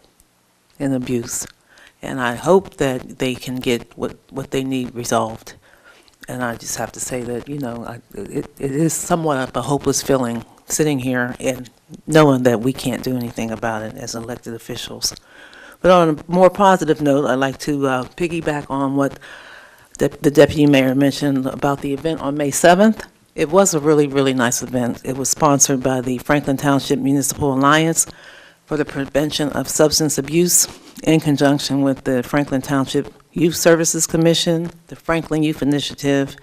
and abuse. And I hope that they can get what they need resolved. And I just have to say that, you know, it is somewhat of a hopeless feeling sitting here and knowing that we can't do anything about it as elected officials. But on a more positive note, I'd like to piggyback on what the Deputy Mayor mentioned about the event on May 7th. It was a really, really nice event. It was sponsored by the Franklin Township Municipal Alliance for the Prevention of Substance Abuse in conjunction with the Franklin Township Youth Services Commission, the Franklin Youth Initiative,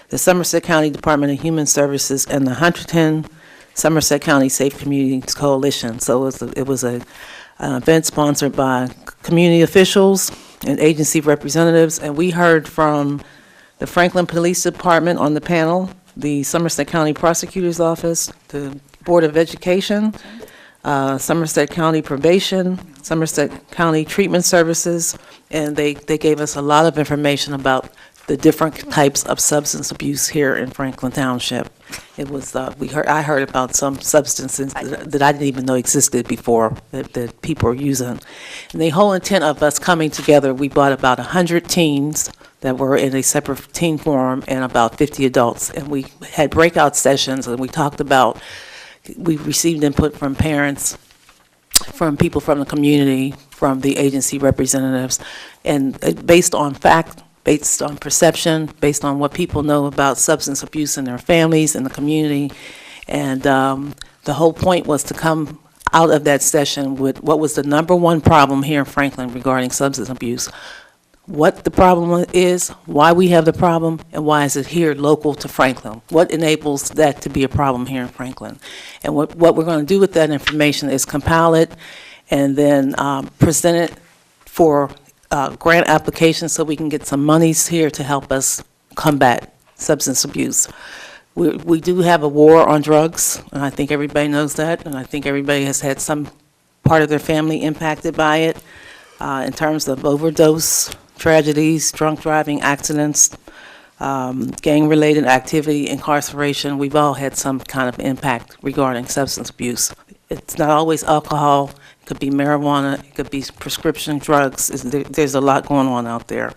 the Somerset County Department of Human Services, and the Hunterton Somerset County Safe Communities Coalition. So it was an event sponsored by community officials and agency representatives, and we heard from the Franklin Police Department on the panel, the Somerset County Prosecutor's Office, the Board of Education, Somerset County Probation, Somerset County Treatment Services, and they gave us a lot of information about the different types of substance abuse here in Franklin Township. It was I heard about some substances that I didn't even know existed before that people are using. And the whole intent of us coming together, we brought about 100 teens that were in a separate teen forum and about 50 adults, and we had breakout sessions, and we talked about. We received input from parents, from people from the community, from the agency representatives, and based on fact, based on perception, based on what people know about substance abuse in their families and the community. And the whole point was to come out of that session with what was the #1 problem here in Franklin regarding substance abuse. What the problem is, why we have the problem, and why is it here local to Franklin? What enables that to be a problem here in Franklin? And what we're going to do with that information is compile it and then present it for grant applications so we can get some monies here to help us combat substance abuse. We do have a war on drugs, and I think everybody knows that, and I think everybody has had some part of their family impacted by it in terms of overdose, tragedies, drunk driving, accidents, gang-related activity, incarceration. We've all had some kind of impact regarding substance abuse. It's not always alcohol. It could be marijuana. It could be prescription drugs. There's a lot going on out there.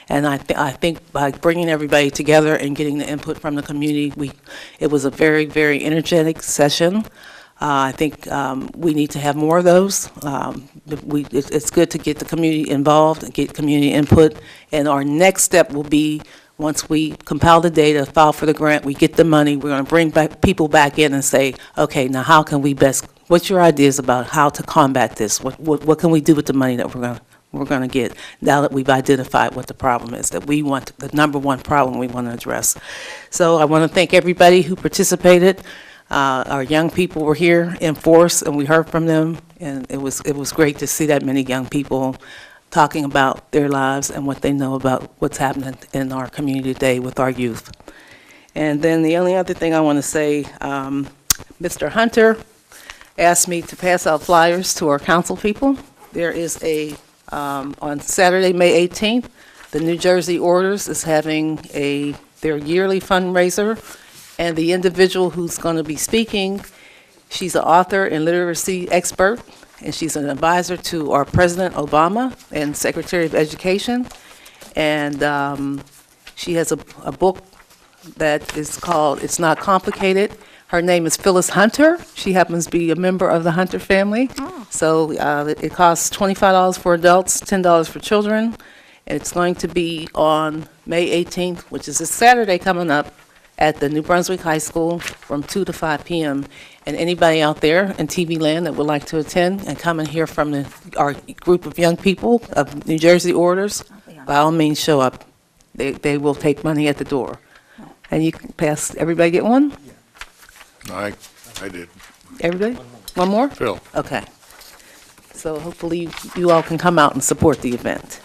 And I think by bringing everybody together and getting the input from the community, it was a very, very energetic session. I think we need to have more of those. It's good to get the community involved and get community input. And our next step will be, once we compile the data, file for the grant, we get the money, we're going to bring back people back in and say, okay, now how can we best, what's your ideas about how to combat this? What can we do with the money that we're going to get now that we've identified what the problem is, that we want, the #1 problem we want to address. So I want to thank everybody who participated. Our young people were here in force, and we heard from them, and it was great to see that many young people talking about their lives and what they know about what's happening in our community today with our youth. And then the only other thing I want to say, Mr. Hunter asked me to pass out flyers to our council people. There is on Saturday, May 18th, the New Jersey Orders is having their yearly fundraiser. And the individual who's going to be speaking She's an author and literacy expert, and she's an advisor to our President Obama and Secretary of Education. And she has a book that is called It's Not Complicated. Her name is Phyllis Hunter. She happens to be a member of the Hunter family. So it costs $25 for adults, $10 for children. And it's going to be on May 18th, which is a Saturday coming up, at the New Brunswick High School from 2 to 5 p.m. And anybody out there in TV land that would like to attend and come and hear from our group of young people of New Jersey Orders, by all means, show up. They will take money at the door. And you can pass, everybody get one? I did. Everybody? One more? Phil. Okay. So hopefully you all can come out and support the event.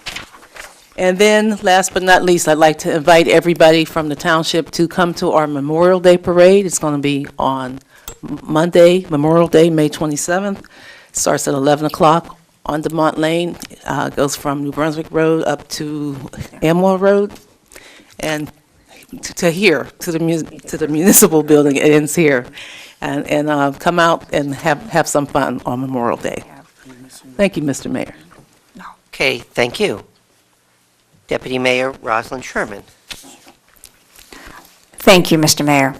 And then, last but not least, I'd like to invite everybody from the township to come to our Memorial Day Parade. It's going to be on Monday, Memorial Day, May 27th. Starts at 11 o'clock on DeMont Lane. Goes from New Brunswick Road up to Amwell Road. And to here, to the municipal building, it ends here. And come out and have some fun on Memorial Day. Thank you, Mr. Mayor. Okay, thank you. Deputy Mayor Rosalind Sherman. Thank you, Mr. Mayor.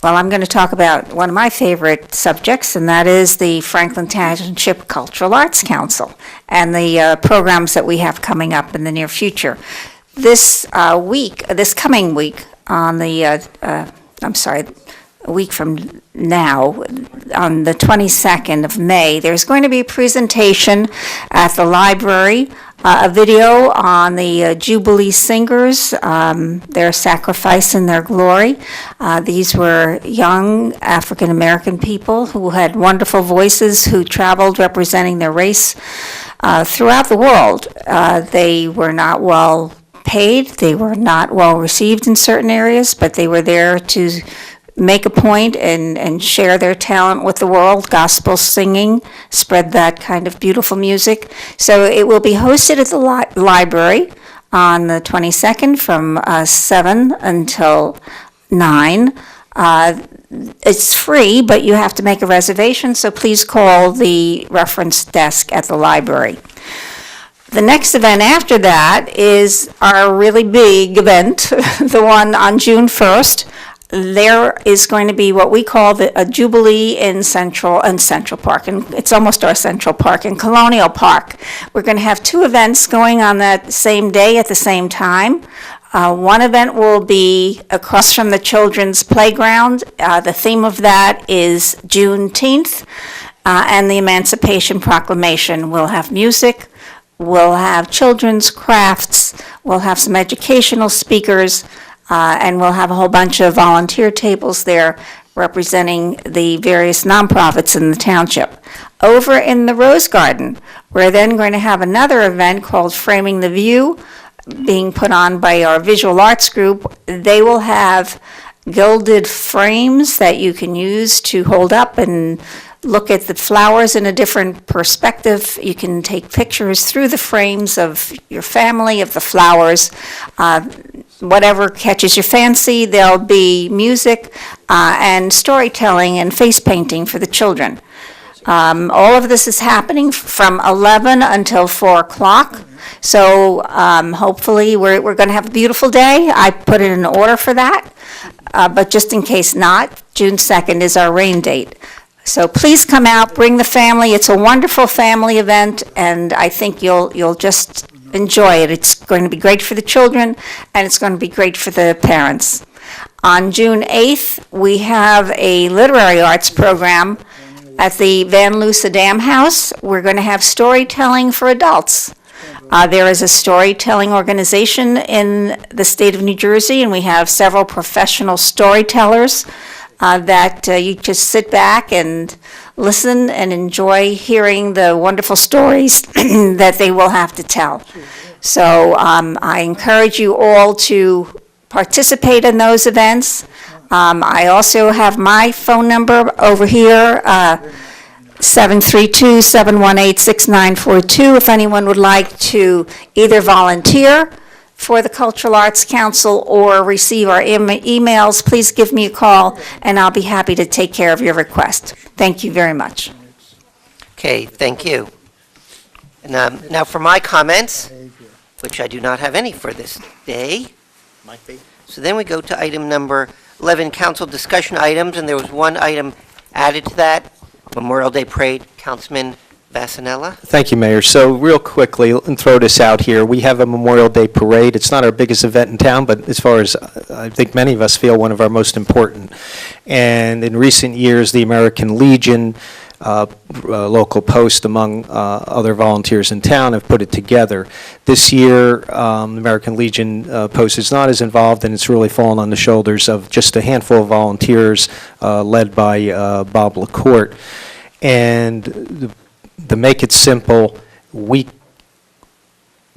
Well, I'm going to talk about one of my favorite subjects, and that is the Franklin Township Cultural Arts Council and the programs that we have coming up in the near future. This coming week, on the, a week from now, on the 22nd of May, there's going to be a presentation at the library, a video on the Jubilee Singers, their sacrifice and their glory. These were young African-American people who had wonderful voices, who traveled representing their race throughout the world. They were not well paid, they were not well received in certain areas, but they were there to make a point and share their talent with the world, gospel singing, spread that kind of beautiful music. So it will be hosted at the library on the 22nd from 7 until 9. It's free, but you have to make a reservation, so please call the reference desk at the library. The next event after that is our really big event, the one on June 1st. There is going to be what we call a Jubilee in Central Park, and it's almost our Central Park, in Colonial Park. We're going to have two events going on that same day at the same time. One event will be across from the children's playground. The theme of that is Juneteenth and the Emancipation Proclamation. We'll have music, we'll have children's crafts, we'll have some educational speakers, and we'll have a whole bunch of volunteer tables there representing the various nonprofits in the township. Over in the Rose Garden, we're then going to have another event called Framing the View, being put on by our visual arts group. They will have gilded frames that you can use to hold up and look at the flowers in a different perspective. You can take pictures through the frames of your family, of the flowers. Whatever catches your fancy. There'll be music and storytelling and face painting for the children. All of this is happening from 11 until 4 o'clock. So hopefully we're going to have a beautiful day. I put in an order for that. But just in case not, June 2nd is our rain date. So please come out, bring the family. It's a wonderful family event, and I think you'll just enjoy it. It's going to be great for the children, and it's going to be great for the parents. On June 8th, we have a literary arts program at the Van Loosa Dam House. We're going to have storytelling for adults. There is a storytelling organization in the state of New Jersey, and we have several professional storytellers that you just sit back and listen and enjoy hearing the wonderful stories that they will have to tell. So I encourage you all to participate in those events. I also have my phone number over here, 732-718-6942, if anyone would like to either volunteer for the Cultural Arts Council or receive our emails, please give me a call, and I'll be happy to take care of your request. Thank you very much. Okay, thank you. And now for my comments, which I do not have any for this day. Might be. So then we go to item number 11, council discussion items, and there was one item added to that, Memorial Day Parade. Councilman Vasanella? Thank you, Mayor. So real quickly, and throw this out here, we have a Memorial Day Parade. It's not our biggest event in town, but as far as I think many of us feel, one of our most important. And in recent years, the American Legion, local post among other volunteers in town have put it together. This year, the American Legion post is not as involved, and it's really fallen on the shoulders of just a handful of volunteers led by Bob LaCourte. And to make it simple, we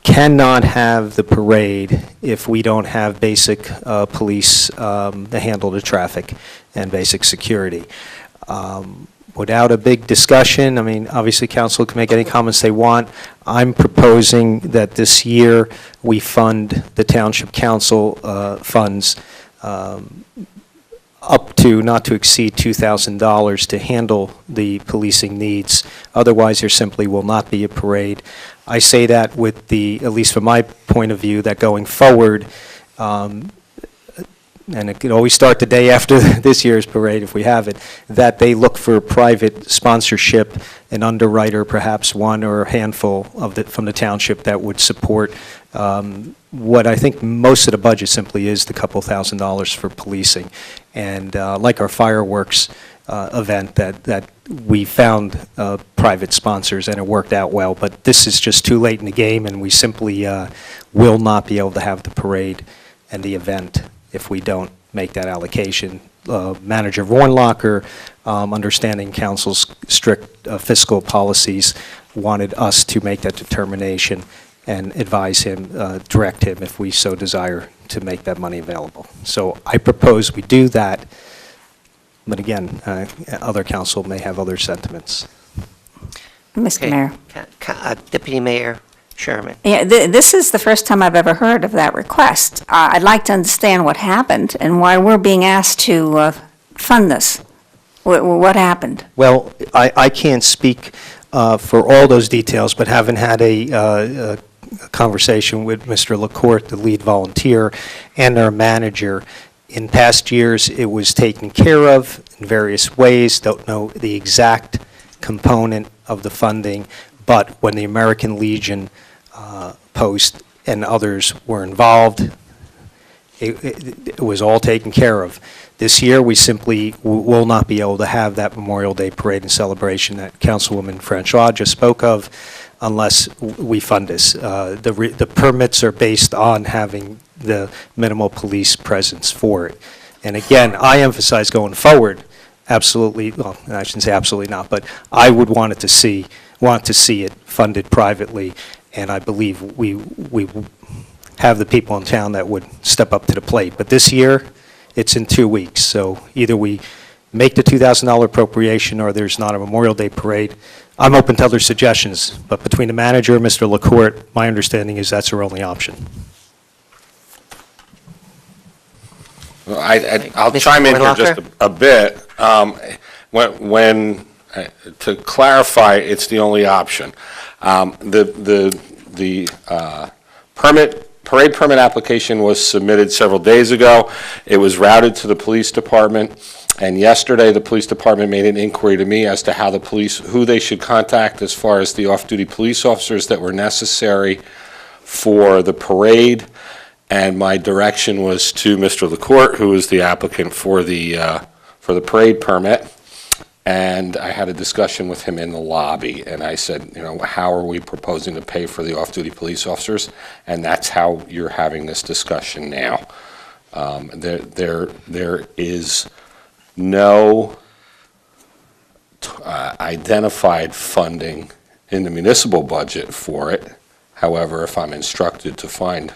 cannot have the parade if we don't have basic police to handle the traffic and basic security. Without a big discussion, I mean, obviously council can make any comments they want. I'm proposing that this year we fund the Township Council funds up to, not to exceed $2,000 to handle the policing needs. Otherwise, there simply will not be a parade. I say that with the, at least from my point of view, that going forward, and it could always start the day after this year's parade if we have it, that they look for private sponsorship, an underwriter, perhaps one or a handful of from the township that would support what I think most of the budget simply is the couple $1,000s for policing. And like our fireworks event that we found private sponsors and it worked out well, but this is just too late in the game and we simply will not be able to have the parade and the event if we don't make that allocation. Manager Vornlocker, understanding council's strict fiscal policies, wanted us to make that determination and advise him, direct him if we so desire to make that money available. So I propose we do that, but again, other council may have other sentiments. Mr. Okay. Mayor. Deputy Mayor Sherman. Yeah, this is the first time I've ever heard of that request. I'd like to understand what happened and why we're being asked to fund this. What happened? Well, I can't speak for all those details, but having had a conversation with Mr. LaCourte, the lead volunteer, and our manager, in past years, it was taken care of in various ways. Don't know the exact component of the funding, but when the American Legion Post and others were involved, it was all taken care of. This year, we simply will not be able to have that Memorial Day parade and celebration that Councilwoman Francois just spoke of unless we fund this. The permits are based on having the minimal police presence for it. And again, I emphasize going forward, absolutely, well, I shouldn't say absolutely not, but I would want to see it funded privately, and I believe we have the people in town that would step up to the plate. But this year, it's in 2 weeks, so either we make the $2,000 appropriation or there's not a Memorial Day parade. I'm open to other suggestions, but between the manager and Mr. LaCourte, my understanding is that's our only option. Well, I'll chime in here just a bit. To clarify, it's the only option. The parade permit application was submitted several days ago. It was routed to the police department, and yesterday the police department made an inquiry to me as to how the police, who they should contact as far as the off-duty police officers that were necessary for the parade. And my direction was to Mr. LaCourte, who is the applicant for the parade permit. And I had a discussion with him in the lobby, and I said, you know, how are we proposing to pay for the off-duty police officers? And that's how you're having this discussion now. There is no identified funding in the municipal budget for it. However, if I'm instructed to find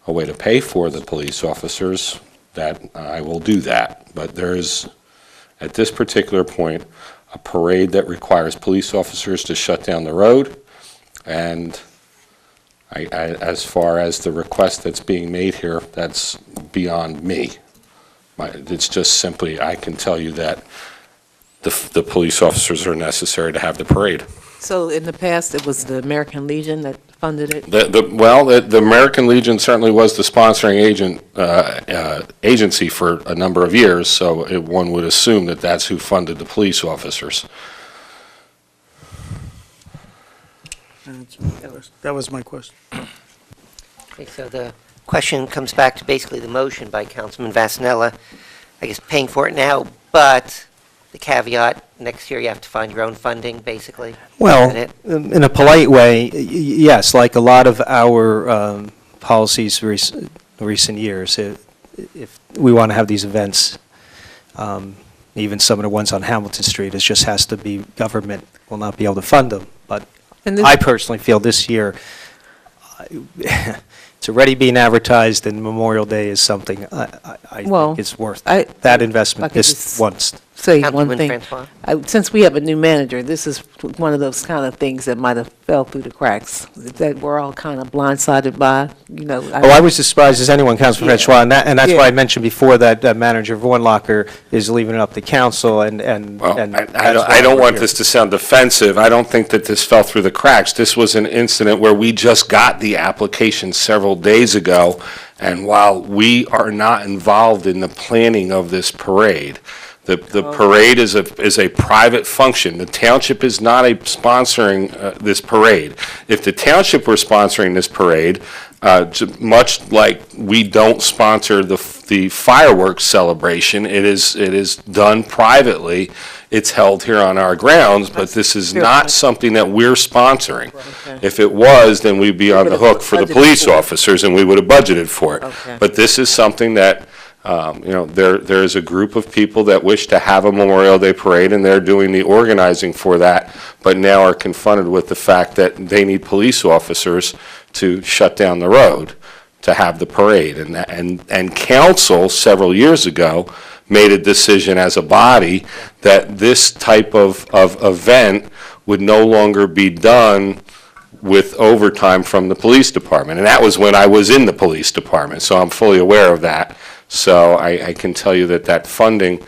a way to pay for the police officers, that I will do that. But there is, at this particular point, a parade that requires police officers to shut down the road, and As far as the request that's being made here, that's beyond me. It's just simply, I can tell you that the police officers are necessary to have the parade. So in the past, it was the American Legion that funded it? The American Legion certainly was the sponsoring agency for a number of years, so one would assume that that's who funded the police officers. That was my question. Okay, so the question comes back to basically the motion by Councilman Vasanella, I guess paying for it now, but the caveat, next year you have to find your own funding, basically. Well, Is that it? in a polite way, yes, like a lot of our policies recent years, if we want to have these events, even some of the ones on Hamilton Street, it just has to be, government will not be able to fund them. But I personally feel this year, it's already being advertised, and Memorial Day is something I think it's worth that investment this once. Say one Councilman thing. Francois? Since we have a new manager, this is one of those kind of things that might have fell through the cracks, that we're all kind of blindsided by, you know. I was as surprised as anyone, Councilman Francois, and that's why I mentioned before that Manager Vornlocker is leaving it up to council, and I don't want this to sound defensive. I don't think that this fell through the cracks. This was an incident where we just got the application several days ago, and while we are not involved in the planning of this parade, the parade is a private function. The township is not sponsoring this parade. If the township were sponsoring this parade, much like we don't sponsor the fireworks celebration, it is done privately. It's held here on our grounds, but this is not something that we're sponsoring. If it was, then we'd be on the hook for the police officers, and we would have budgeted for it. But this is something that there is a group of people that wish to have a Memorial Day parade, and they're doing the organizing for that, but now are confronted with the fact that they need police officers to shut down the road to have the parade. And council, several years ago, made a decision as a body that this type of event would no longer be done with overtime from the police department. And that was when I was in the police department, so I'm fully aware of that. So I can tell you that funding,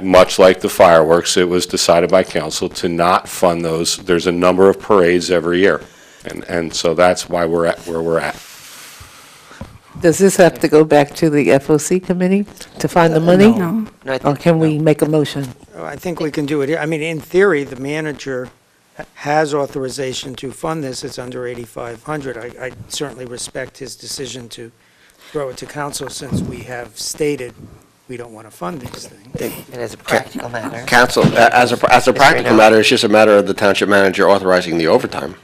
much like the fireworks, it was decided by council to not fund those. There's a number of parades every year, and so that's why we're at where we're at. Does this have to go back to the FOC committee to find the money? No. Or can we make a motion? I think we can do it here. I mean, in theory, the manager has authorization to fund this. It's under 8,500. I certainly respect his decision to throw it to council, since we have stated we don't want to fund these things. And as a practical matter. Council, as a practical matter, it's just a matter of the township manager authorizing the overtime.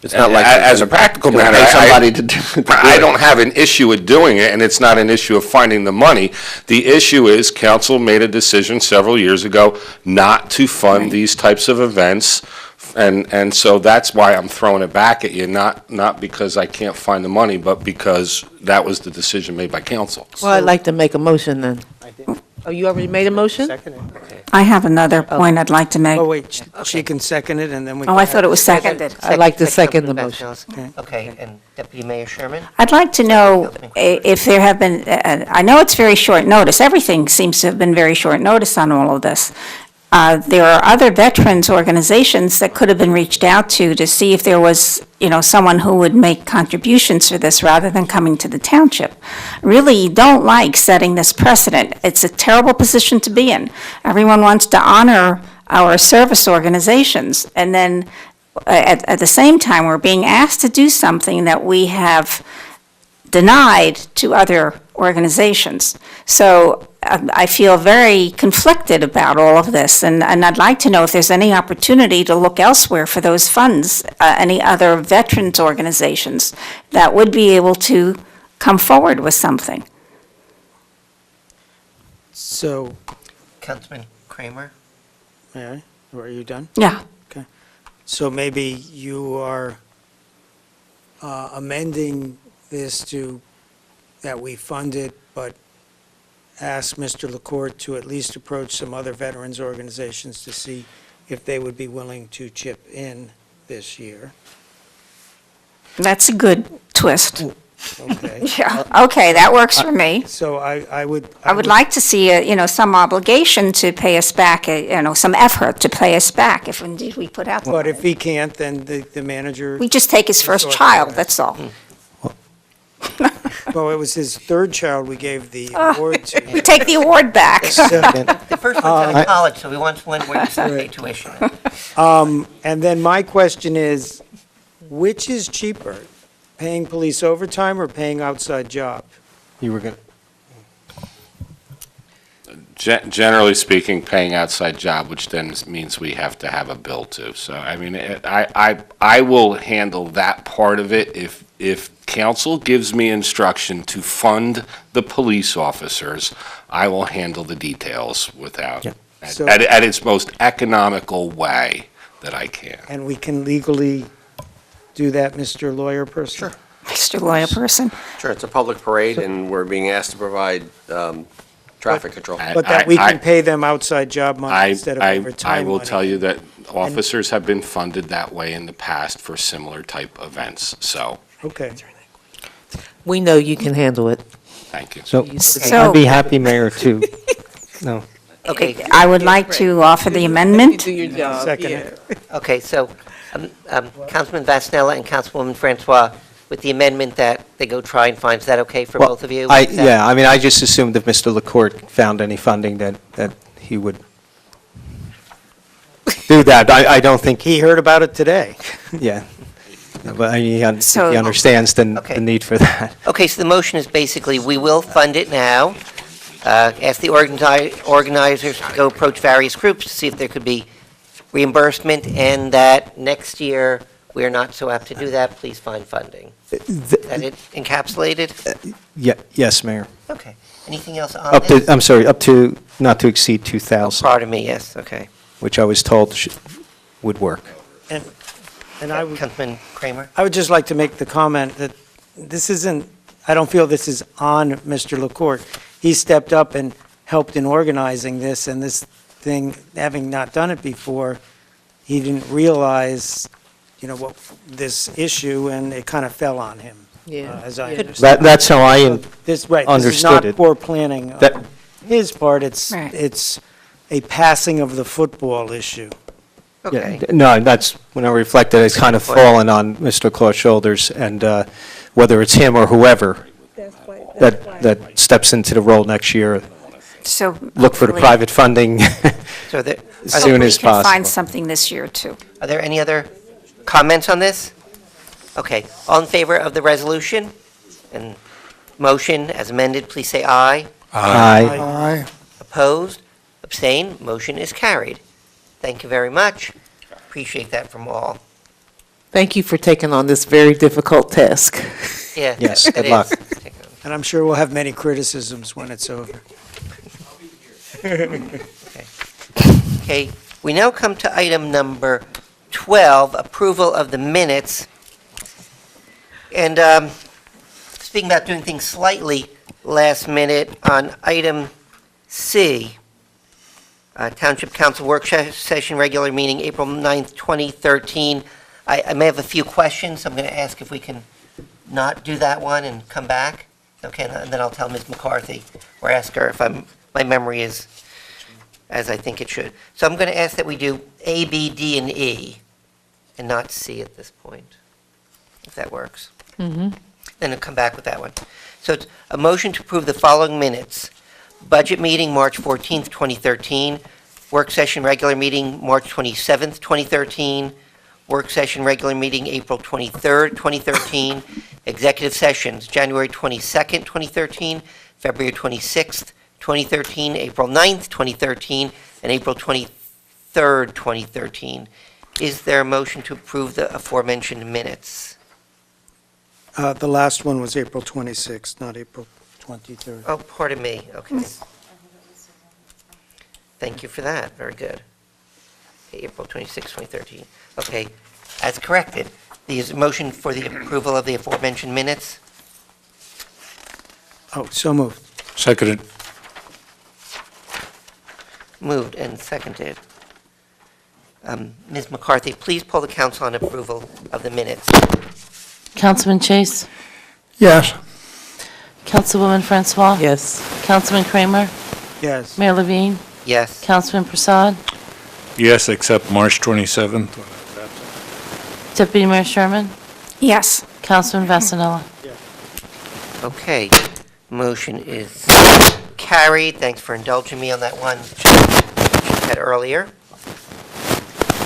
It's not like. As a practical matter, pay somebody to do it. I don't have an issue with doing it, and it's not an issue of finding the money. The issue is council made a decision several years ago not to fund these types of events, and so that's why I'm throwing it back at you, not because I can't find the money, but because that was the decision made by council. Well, I'd like to make a motion then. Oh, you already made a motion? I have another point I'd like to make. Oh, wait, she can second it, and then we. Oh, I thought it was seconded. I'd like to second the motion. Okay, and Deputy Mayor Sherman? I'd like to know if there have been, I know it's very short notice. Everything seems to have been very short notice on all of this. There are other veterans organizations that could have been reached out to see if there was, someone who would make contributions for this rather than coming to the township. Really, you don't like setting this precedent. It's a terrible position to be in. Everyone wants to honor our service organizations, and then at the same time, we're being asked to do something that we have denied to other organizations. So I feel very conflicted about all of this, and I'd like to know if there's any opportunity to look elsewhere for those funds, any other veterans organizations that would be able to come forward with something. So, Councilman Kramer? Mary, are you done? Yeah. Okay. So maybe you are amending this to, that we fund it, but ask Mr. LaCourte to at least approach some other veterans organizations to see if they would be willing to chip in this year. That's a good twist. Okay. Yeah, okay, that works for me. So I would... I would like to see, some obligation to pay us back, some effort to pay us back if indeed we put out the But money. if he can't, then the manager... We just take his first child, that's all. Well, it was his third child we gave the award to. We take the award back. The first one's out of college, so he wants one where he's pay tuition. And then my question is, which is cheaper, paying police overtime or paying outside job? You were going Generally speaking, paying outside job, which then means we have to have a bill too. So, I mean, I will handle that part of it if council gives me instruction to fund the police officers, I will handle the details without, Yeah. So- at its most economical way that I can. And we can legally do that, Mr. Lawyer Person? Sure. Mr. Lawyer Person. Sure, it's a public parade, and we're being asked to provide traffic control. But that we can pay them outside job money instead of I overtime will money. tell you that officers have been funded that way in the past for similar type events, so, Okay. We know you can handle it. thank you. So So- I'd be happy, Mayor, to, no. Okay, I would like to offer the amendment. Do your job. Second it. okay, so Councilman Vaснella and Councilwoman Francois, with the amendment that they go try and find, is that okay for Well, both of you? Yeah, I mean, I just assumed if Mr. LaCourt found any funding that he would do that. I don't think, He heard about it today. yeah. But he So- understands the Okay. need for that. Okay, so the motion is basically, we will fund it now. Ask the organizers to go approach various groups to see if there could be reimbursement, and that next year, we are not so apt to do that, please find funding. Is that it encapsulated? Yeah, yes, Mayor. Okay. Anything else on Up to, this? I'm sorry, up to, not to exceed 2,000, Pardon me, yes, okay. which I was told would work. And I would, Councilman Kramer? I would just like to make the comment that this isn't, I don't feel this is on Mr. LaCourt. He stepped up and helped in organizing this, and this thing, having not done it before, he didn't realize, what this issue, and it kind of fell on him. Yeah. As I Yeah. understand. That's how I This, right, this is understood not it. poor planning That- on his part, it's Right. a passing of the football issue. Okay. No, that's, when I reflected, it's kind of fallen on Mr. Claw's shoulders, and whether it's him or whoever that steps into the role next year, So. look for the hopefully- private funding So there, as soon as Hopefully we can find possible. something this year, too. are there any other comments on this? Okay, all in favor of the resolution and motion as amended, please say aye. Aye. Aye. Opposed? Abstain? Motion is carried. Thank you very much. Appreciate that from all. Thank you for taking on this very difficult task. Yeah. Yes, it good is. luck. And I'm sure we'll have many criticisms when it's over. Okay, we now come to item number 12, approval of the minutes. And speaking about doing things slightly last minute, on item C, Township Council Work Session, regular meeting, April 9th, 2013. I may have a few questions, so I'm going to ask if we can not do that one and come back. Okay, and then I'll tell Ms. McCarthy, or ask her if my memory is as I think it should. So I'm going to ask that we do A, B, D, and E, and not C at this point, if that works. Then I'll come back with that one. So it's a motion to approve the following minutes. Budget meeting, March 14th, 2013. Work session, regular meeting, March 27th, 2013. Work session, regular meeting, April 23rd, 2013. Executive sessions, January 22nd, 2013, February 26th, 2013, April 9th, 2013, and April 23rd, 2013. Is there a motion to approve the aforementioned minutes? The last one was April 26th, not April 23rd. Oh, pardon me, okay. Thank you for that, very good. Okay, April 26, 2013. Okay, as corrected, the motion for the approval of the aforementioned minutes? Oh, so moved. Seconded. Moved and seconded. Ms. McCarthy, please poll the council on approval of the minutes. Councilman Chase, Yes. Councilwoman Francois, Yes. Councilman Kramer, Yes. Mayor Levine, Yes. Councilman Prasad, Yes, except March 27th. Deputy Mayor Sherman, Yes. Councilman Vasanella. Okay, motion is carried. Thanks for indulging me on that one we had earlier.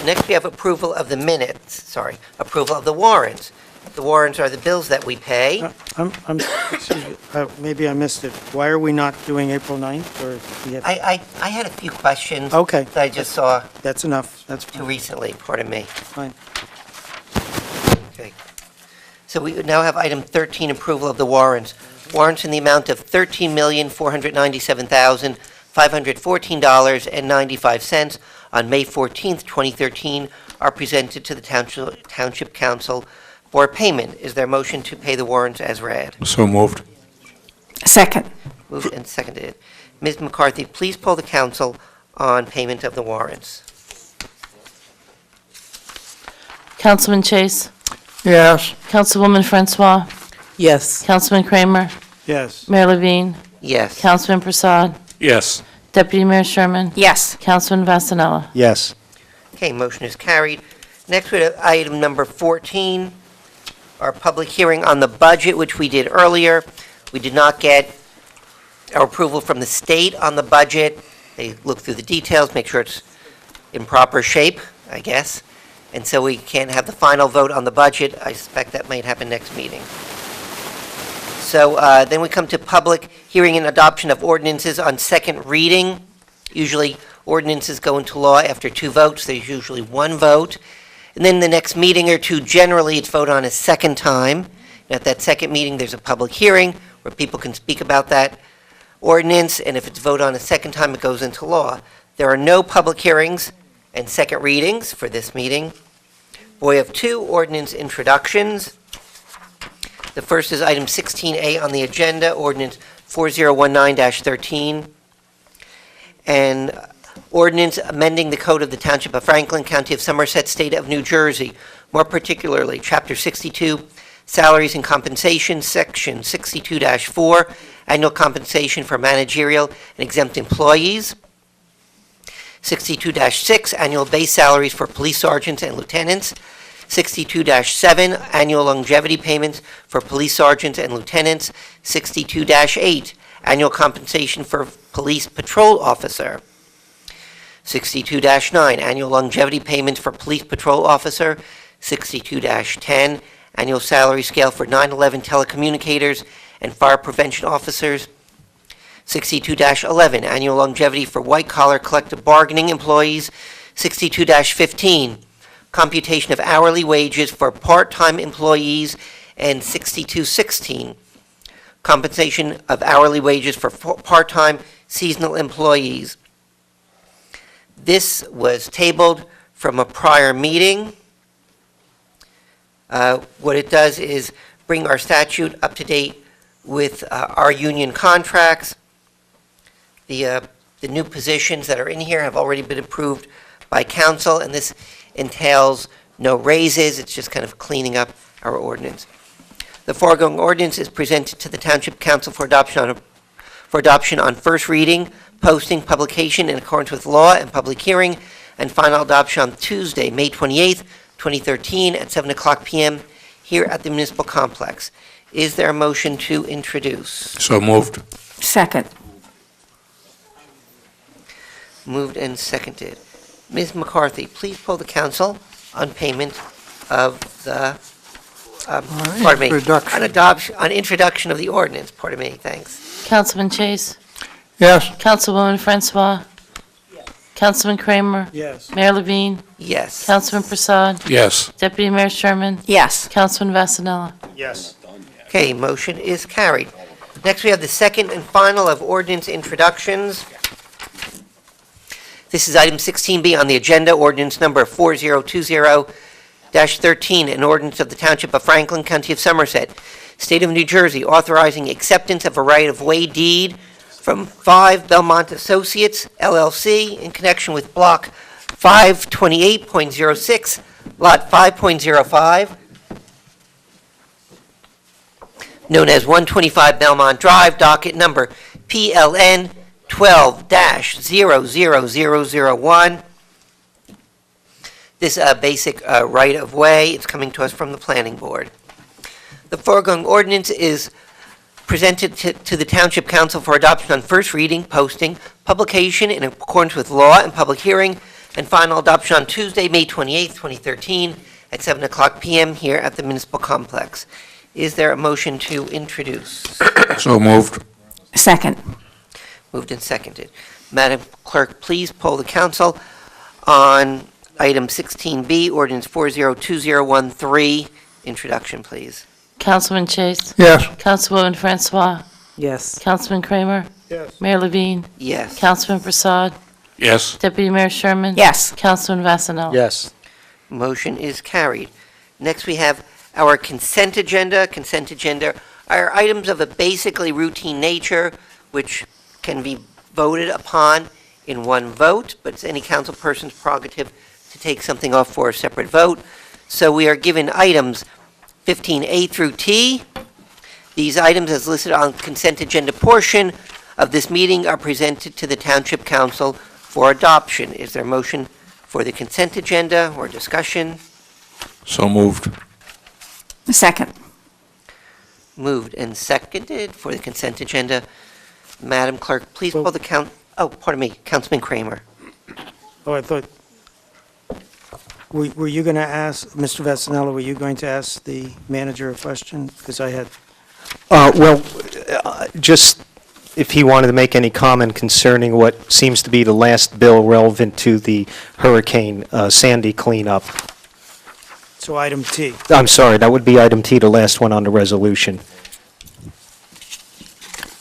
Next, we have approval of the minutes, approval of the warrants. The warrants are the bills that we pay. Excuse me, maybe I missed it. Why are we not doing April 9th, or we have? I had a few questions Okay. that I just saw That's enough, that's too fine. recently, pardon me. Fine. Okay. So we now have item 13, approval of the warrants. Warrants in the amount of $13,497,514.95 on May 14th, 2013 are presented to the Township Council for payment. Is there a motion to pay the warrants as read? So moved. Second. Moved and seconded. Ms. McCarthy, please poll the council on payment of the warrants. Councilman Chase, Yes. Councilwoman Francois, Yes. Councilman Kramer, Yes. Mayor Levine, Yes. Councilman Prasad, Yes. Deputy Mayor Sherman, Yes. Councilman Vasanella. Yes. Okay, motion is carried. Next, we have item number 14, our public hearing on the budget, which we did earlier. We did not get our approval from the state on the budget. They looked through the details, make sure it's in proper shape, I guess. And so we can't have the final vote on the budget. I suspect that might happen next meeting. So then we come to public hearing and adoption of ordinances on second reading. Usually ordinances go into law after 2 votes. There's usually 1 vote. And then the next meeting or 2, generally it's voted on a second time. And at that second meeting, there's a public hearing where people can speak about that ordinance. And if it's voted on a second time, it goes into law. There are no public hearings and second readings for this meeting. We have 2 ordinance introductions. The first is item 16A on the agenda, ordinance 4019-13. And ordinance amending the code of the Township of Franklin, County of Somerset, State of New Jersey. More particularly, Chapter 62, Salaries and Compensation, Section 62-4, Annual Compensation for Managerial and Exempt Employees. 62-6, Annual Base Salaries for Police Sergeants and Lieutenants. 62-7, Annual Longevity Payments for Police Sergeants and Lieutenants. 62-8, Annual Compensation for Police Patrol Officer. 62-9, Annual Longevity Payments for Police Patrol Officer. 62-10, Annual Salary Scale for 9/11 Telecommunicators and Fire Prevention Officers. 62-11, Annual Longevity for White-Collar Collective Bargaining Employees. 62-15, Computation of Hourly Wages for Part-Time Employees. And 62-16, Compensation of Hourly Wages for part-time seasonal employees. This was tabled from a prior meeting. What it does is bring our statute up to date with our union contracts. The new positions that are in here have already been approved by council, and this entails no raises. It's just kind of cleaning up our ordinance. The foregoing ordinance is presented to the Township Council for adoption on first reading, posting, publication in accordance with law, and public hearing, and final adoption on Tuesday, May 28th, 2013, at 7 o'clock p.m. here at the Municipal Complex. Is there a motion to introduce? So moved. Second. Moved and seconded. Ms. McCarthy, please poll the council on payment of the, pardon me, on introduction of the ordinance. Pardon me, thanks. Councilman Chase, Yes. Councilwoman Francois, Councilman Kramer, Yes. Mayor Levine, Yes. Councilman Prasad, Yes. Deputy Mayor Sherman, Yes. Councilman Vasanella. Yes. Okay, motion is carried. Next, we have the second and final of ordinance introductions. This is item 16B on the agenda, ordinance number 4020-13, an ordinance of the Township of Franklin, County of Somerset, State of New Jersey, authorizing acceptance of a right-of-way deed from 5 Belmont Associates, LLC, in connection with Block 528.06, Lot 5.05. known as 125 Belmont Drive, docket number PLN 12-00001. This basic right-of-way, it's coming to us from the planning board. The foregoing ordinance is presented to the Township Council for adoption on first reading, posting, publication in accordance with law, and public hearing, and final adoption on Tuesday, May 28, 2013, at 7 o'clock p.m. here at the Municipal Complex. Is there a motion to introduce? So moved. Second. Moved and seconded. Madam Clerk, please poll the council on item 16B, ordinance 402013. Introduction, please. Councilman Chase. Yes. Councilwoman Francois. Yes. Councilman Kramer. Yes. Mayor Levine. Yes. Councilman Prasad. Yes. Deputy Mayor Sherman. Yes. Councilman Vasanel. Yes. Motion is carried. Next, we have our consent agenda. Consent agenda are items of a basically routine nature, which can be voted upon in one vote, but it's any council person's prerogative to take something off for a separate vote. So we are given items 15A through T. These items, as listed on consent agenda portion of this meeting, are presented to the Township Council for adoption. Is there a motion for the consent agenda or discussion? So moved. Second. Moved and seconded for the consent agenda. Madam Clerk, please poll the Councilman Kramer. Oh, I thought, were you going to ask, Mr. Vasanello, were you going to ask the manager a question? Because I had, Just if he wanted to make any comment concerning what seems to be the last bill relevant to the Hurricane Sandy cleanup. so item T. I'm sorry, that would be item T, the last one on the resolution.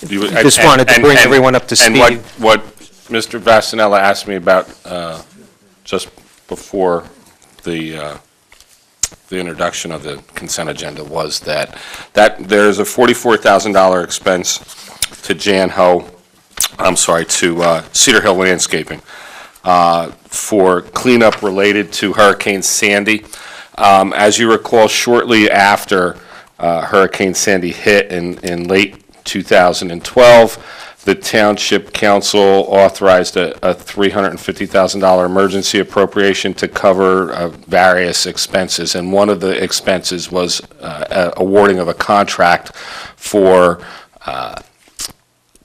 Just wanted to bring everyone up to speed. And what Mr. Vasanella asked me about just before the introduction of the consent agenda was that there's a $44,000 expense to Cedar Hill Landscaping for cleanup related to Hurricane Sandy. As you recall, shortly after Hurricane Sandy hit in late 2012, the Township Council authorized a $350,000 emergency appropriation to cover various expenses, and one of the expenses was awarding of a contract for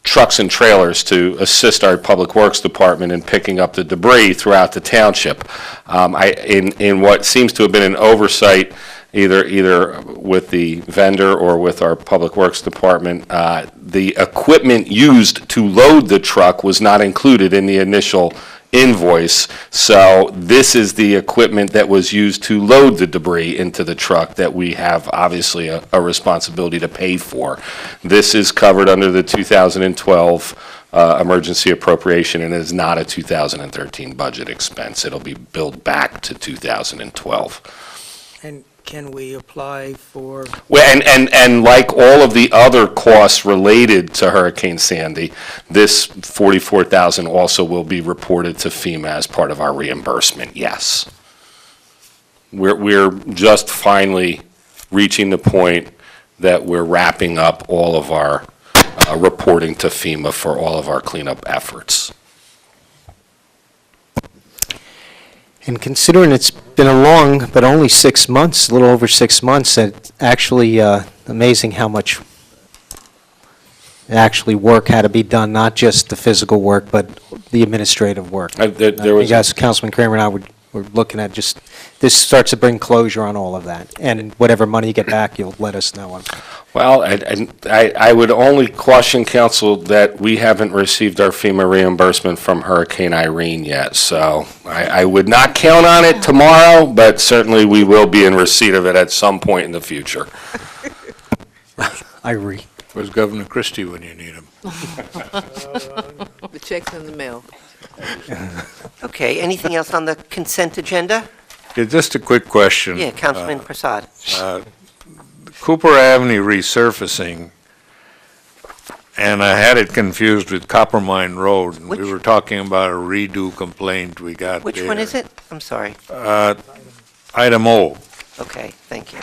trucks and trailers to assist our Public Works Department in picking up the debris throughout the township. In what seems to have been an oversight, either with the vendor or with our Public Works Department, the equipment used to load the truck was not included in the initial invoice. So this is the equipment that was used to load the debris into the truck that we have obviously a responsibility to pay for. This is covered under the 2012 emergency appropriation and is not a 2013 budget expense. It'll be billed back to 2012. And can we apply for, Well, and like all of the other costs related to Hurricane Sandy, this $44,000 also will be reported to FEMA as part of our reimbursement, yes. We're just finally reaching the point that we're wrapping up all of our reporting to FEMA for all of our cleanup efforts. And considering it's been a long, but only 6 months, a little over 6 months, it's actually amazing how much actually work had to be done, not just the physical work, but the administrative work. There was Yes, Councilman Kramer and I were looking at just, this starts to bring closure on all of that. And whatever money you get back, you'll let us know on. Well, I would only caution council that we haven't received our FEMA reimbursement from Hurricane Irene yet, so I would not count on it tomorrow, but certainly we will be in receipt of it at some point in the future. Irene. Where's Governor Christie when you need him? The check's in the mail. Okay, anything else on the consent agenda? Yeah, just a quick question. Yeah, Councilman Prasad. Cooper Avenue resurfacing, and I had it confused with Coppermine Road. And we were talking about a redo complaint we got there. Which one is it? I'm sorry. Item O. Okay, thank you.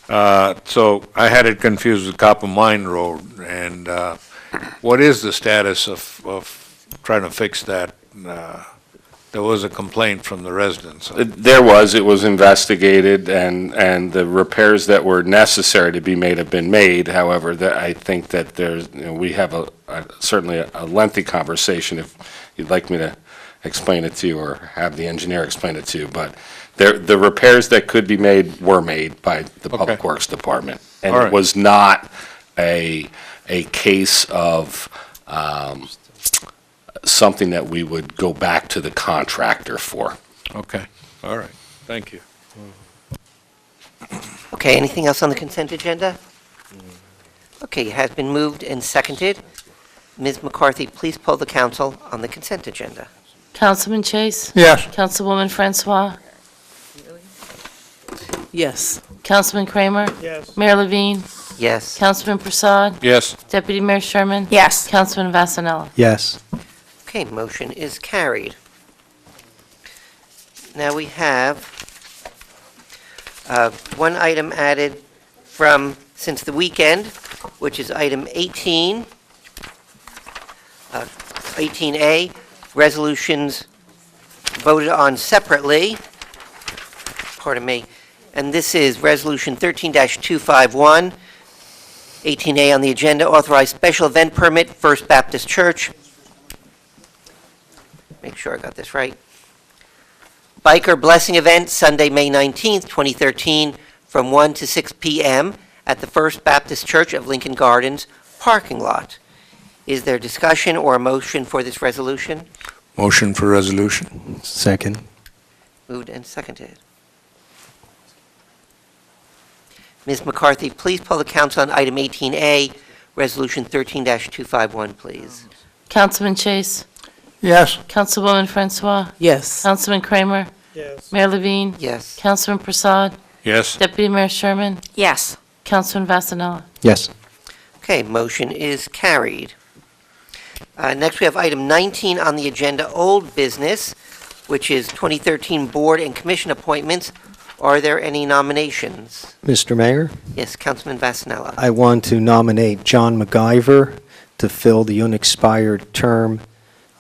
So I had it confused with Copper Mine Road, and what is the status of trying to fix that? There was a complaint from the residents. It was investigated, and the repairs that were necessary to be made have been made. However, I think that we have certainly a lengthy conversation, if you'd like me to explain it to you, or have the engineer explain it to you, but the repairs that could be made were made by the Public Works Department. And All right. it was not a case of something that we would go back to the contractor for. Okay, all right, thank you. Okay, anything else on the consent agenda? Okay, it has been moved and seconded. Ms. McCarthy, please poll the council on the consent agenda. Councilman Chase? Yes. Councilwoman Francois? Yes. Councilman Kramer? Yes. Mayor Levine? Yes. Councilman Prasad? Yes, Deputy Mayor Sherman? Yes. Councilman Vasanella? Yes. Okay, motion is carried. Now we have one item added since the weekend, which is item 18, 18A, resolutions voted on separately. Pardon me. And this is Resolution 13-251, 18A on the agenda, authorized special event permit, First Baptist Church. Make sure I got this right. Biker Blessing Event, Sunday, May 19th, 2013, from 1 to 6 p.m. at the First Baptist Church of Lincoln Gardens parking lot. Is there discussion or a motion for this resolution? motion for resolution. Second. Moved and seconded. Ms. McCarthy, please poll the council on item 18A, Resolution 13-251, please. Councilman Chase? Yes. Councilwoman Francois? Yes. Councilman Kramer? Yes. Mayor Levine? Yes. Councilman Prasad? Yes, Deputy Mayor Sherman? Yes. Councilman Vasanella? Yes. Okay, motion is carried. Next, we have item 19 on the agenda, old business, which is 2013 board and commission appointments. Are there any nominations? Mr. Mayor, Yes, Councilman Vasanella. I want to nominate John MacGyver to fill the unexpired term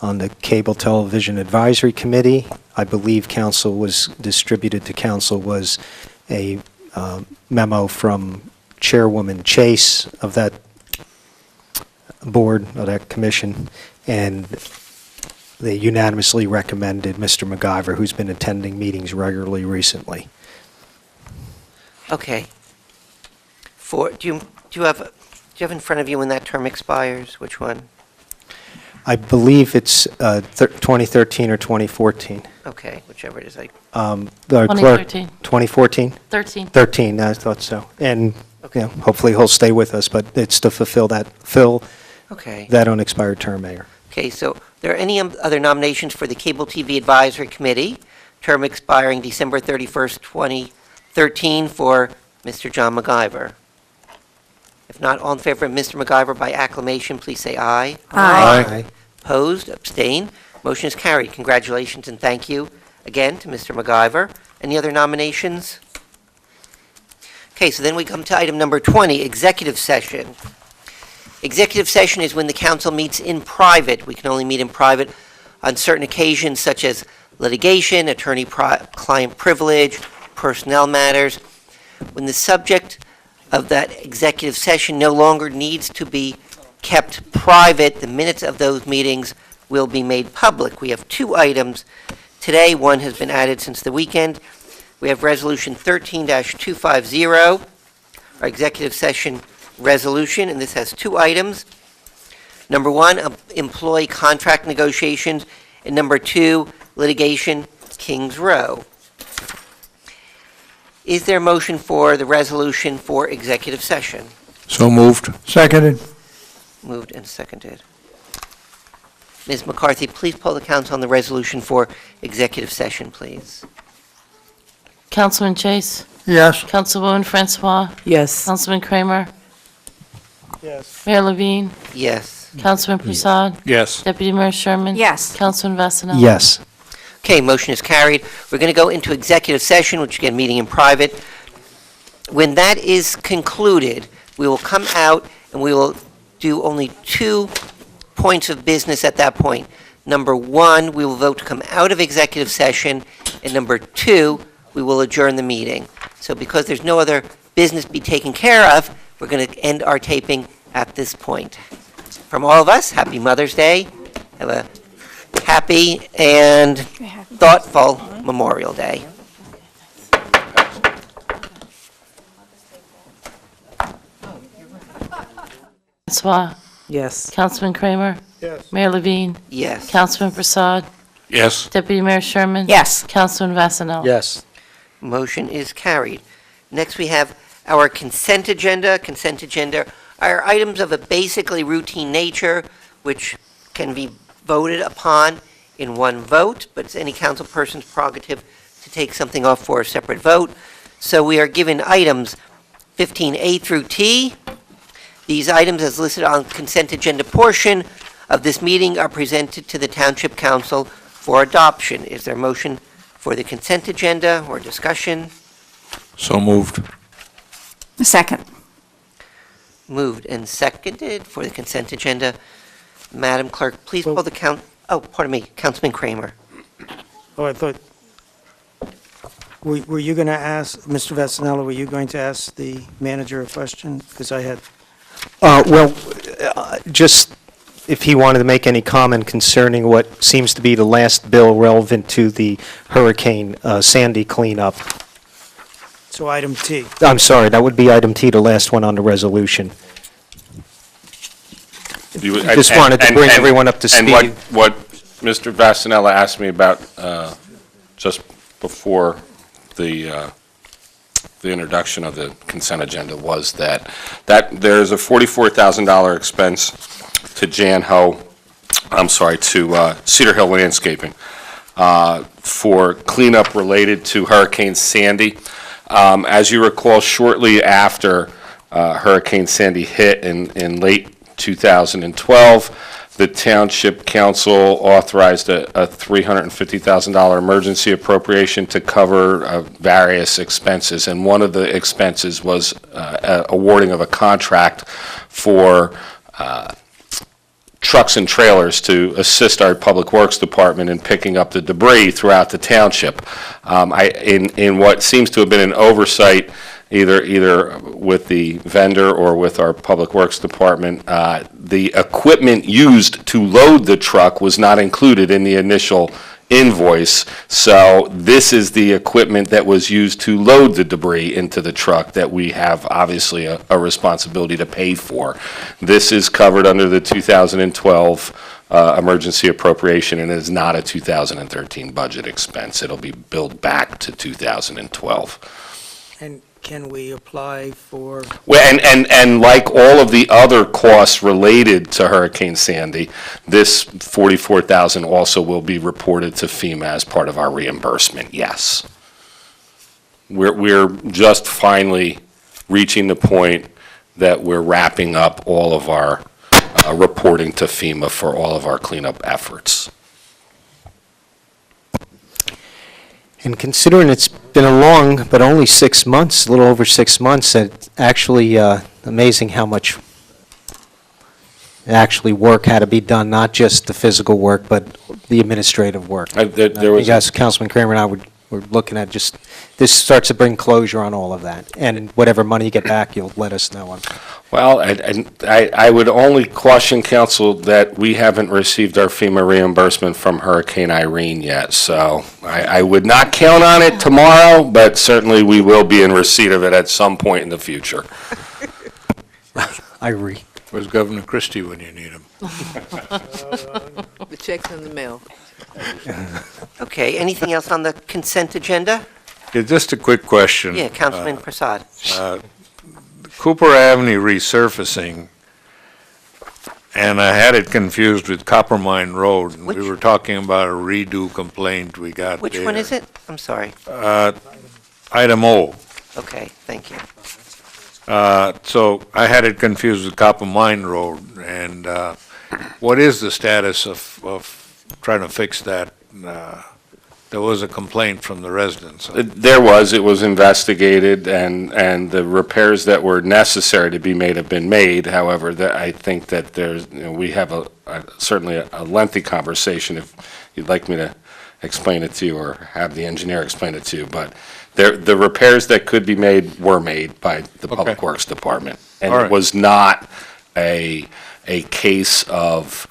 on the Cable Television Advisory Committee. I believe distributed to council was a memo from Chairwoman Chase of that board, of that commission, and they unanimously recommended Mr. MacGyver, who's been attending meetings regularly recently. Okay. Do you have in front of you when that term expires? Which one? I believe it's 2013 or 2014. Okay, whichever it is. The clerk- 2013. 2014? 13. 13, I thought so. And, Okay. hopefully he'll stay with us, but it's to fill Okay. that unexpired term, Mayor. Okay, so there are any other nominations for the Cable TV Advisory Committee, term expiring December 31st, 2013, for Mr. John MacGyver? If not, all in favor of Mr. MacGyver by acclamation, please say aye. Aye. Opposed, abstain. Motion is carried. Congratulations and thank you again to Mr. MacGyver. Any other nominations? Okay, so then we come to item number 20, executive session. Executive session is when the council meets in private. We can only meet in private on certain occasions such as litigation, attorney-client privilege, personnel matters. When the subject of that executive session no longer needs to be kept private, the minutes of those meetings will be made public. We have two items today. One has been added since the weekend. We have Resolution 13-250, our executive session resolution, and this has two items. Number one, employee contract negotiations, and number two, litigation, Kings Row. Is there a motion for the resolution for executive session? so moved. Seconded. Moved and seconded. Ms. McCarthy, please poll the council on the resolution for executive session, please. Councilman Chase? Yes. Councilwoman Francois? Yes. Councilman Kramer? Yes. Mayor Levine? Yes. Councilman Prasad? Yes, Deputy Mayor Sherman? Yes. Councilman Vasanella? Yes. Okay, motion is carried. We're going to go into executive session, which again, meeting in private. When that is concluded, we will come out and we will do only 2 points of business at that point. Number 1, we will vote to come out of executive session, and number 2, we will adjourn the meeting. So because there's no other business to be taken care of, we're going to end our taping at this point. From all of us, happy Mother's Day. Have a happy and thoughtful Memorial Day. Francois, Yes. Councilman Kramer, Yes. Mayor Levine, Yes. Councilman Prasad, Yes? Deputy Mayor Sherman. Yes. Councilman Vasanel. Yes. Motion is carried. Next, we have our consent agenda. Consent agenda are items of a basically routine nature, which can be voted upon in one vote, but it's any council person's prerogative to take something off for a separate vote. So we are given items 15A through T. These items, as listed on consent agenda portion of this meeting, are presented to the Township Council for adoption. Is there a motion for the consent agenda or discussion? So moved. Second. Moved and seconded for the consent agenda. Madam Clerk, please call the count, oh, pardon me, Councilman Kramer. Oh, I thought, were you going to ask, Mr. Vasanello, were you going to ask the manager a question? Because I had, Well, just if he wanted to make any comment concerning what seems to be the last bill relevant to the Hurricane Sandy cleanup. so item T. I'm sorry, that would be item T, the last one on the resolution. Just wanted to bring everyone up to speed. And what Mr. Vasanella asked me about just before the introduction of the consent agenda was that there's a $44,000 expense to to Cedar Hill Landscaping for cleanup related to Hurricane Sandy. As you recall, shortly after Hurricane Sandy hit in late 2012, the Township Council authorized a $350,000 emergency appropriation to cover various expenses, and one of the expenses was awarding of a contract for trucks and trailers to assist our Public Works Department in picking up the debris throughout the township. In what seems to have been an oversight, either with the vendor or with our Public Works Department, the equipment used to load the truck was not included in the initial invoice. So this is the equipment that was used to load the debris into the truck that we have obviously a responsibility to pay for. This is covered under the 2012 emergency appropriation and is not a 2013 budget expense. It'll be billed back to 2012. And can we apply for, Well, and like all of the other costs related to Hurricane Sandy, this $44,000 also will be reported to FEMA as part of our reimbursement, yes. We're just finally reaching the point that we're wrapping up all of our reporting to FEMA for all of our cleanup efforts. And considering it's been a long, but only 6 months, a little over 6 months, it's actually amazing how much actually work had to be done, not just the physical work, but the administrative work. There was Yes, Councilman Kramer and I were looking at just, this starts to bring closure on all of that. And whatever money you get back, you'll let us know on. Well, I would only caution council that we haven't received our FEMA reimbursement from Hurricane Irene yet, so I would not count on it tomorrow, but certainly we will be in receipt of it at some point in the future. Irene. Where's Governor Christie when you need him? The check's in the mail. Okay, anything else on the consent agenda? Yeah, just a quick question. Yeah, Councilman Prasad. Cooper Avenue resurfacing, and I had it confused with Coppermine Road. And we were talking about a redo complaint we got Which there. one is it? I'm sorry. Item O. Okay, thank you. So I had it confused with Coppermine Road, and what is the status of trying to fix that There was a complaint from the residents. There it was investigated, and the repairs that were necessary to be made have been made. However, I think that we have certainly a lengthy conversation, if you'd like me to explain it to you or have the engineer explain it to you. But the repairs that could be made were made by the Public Works Department. And All right. it was not a case of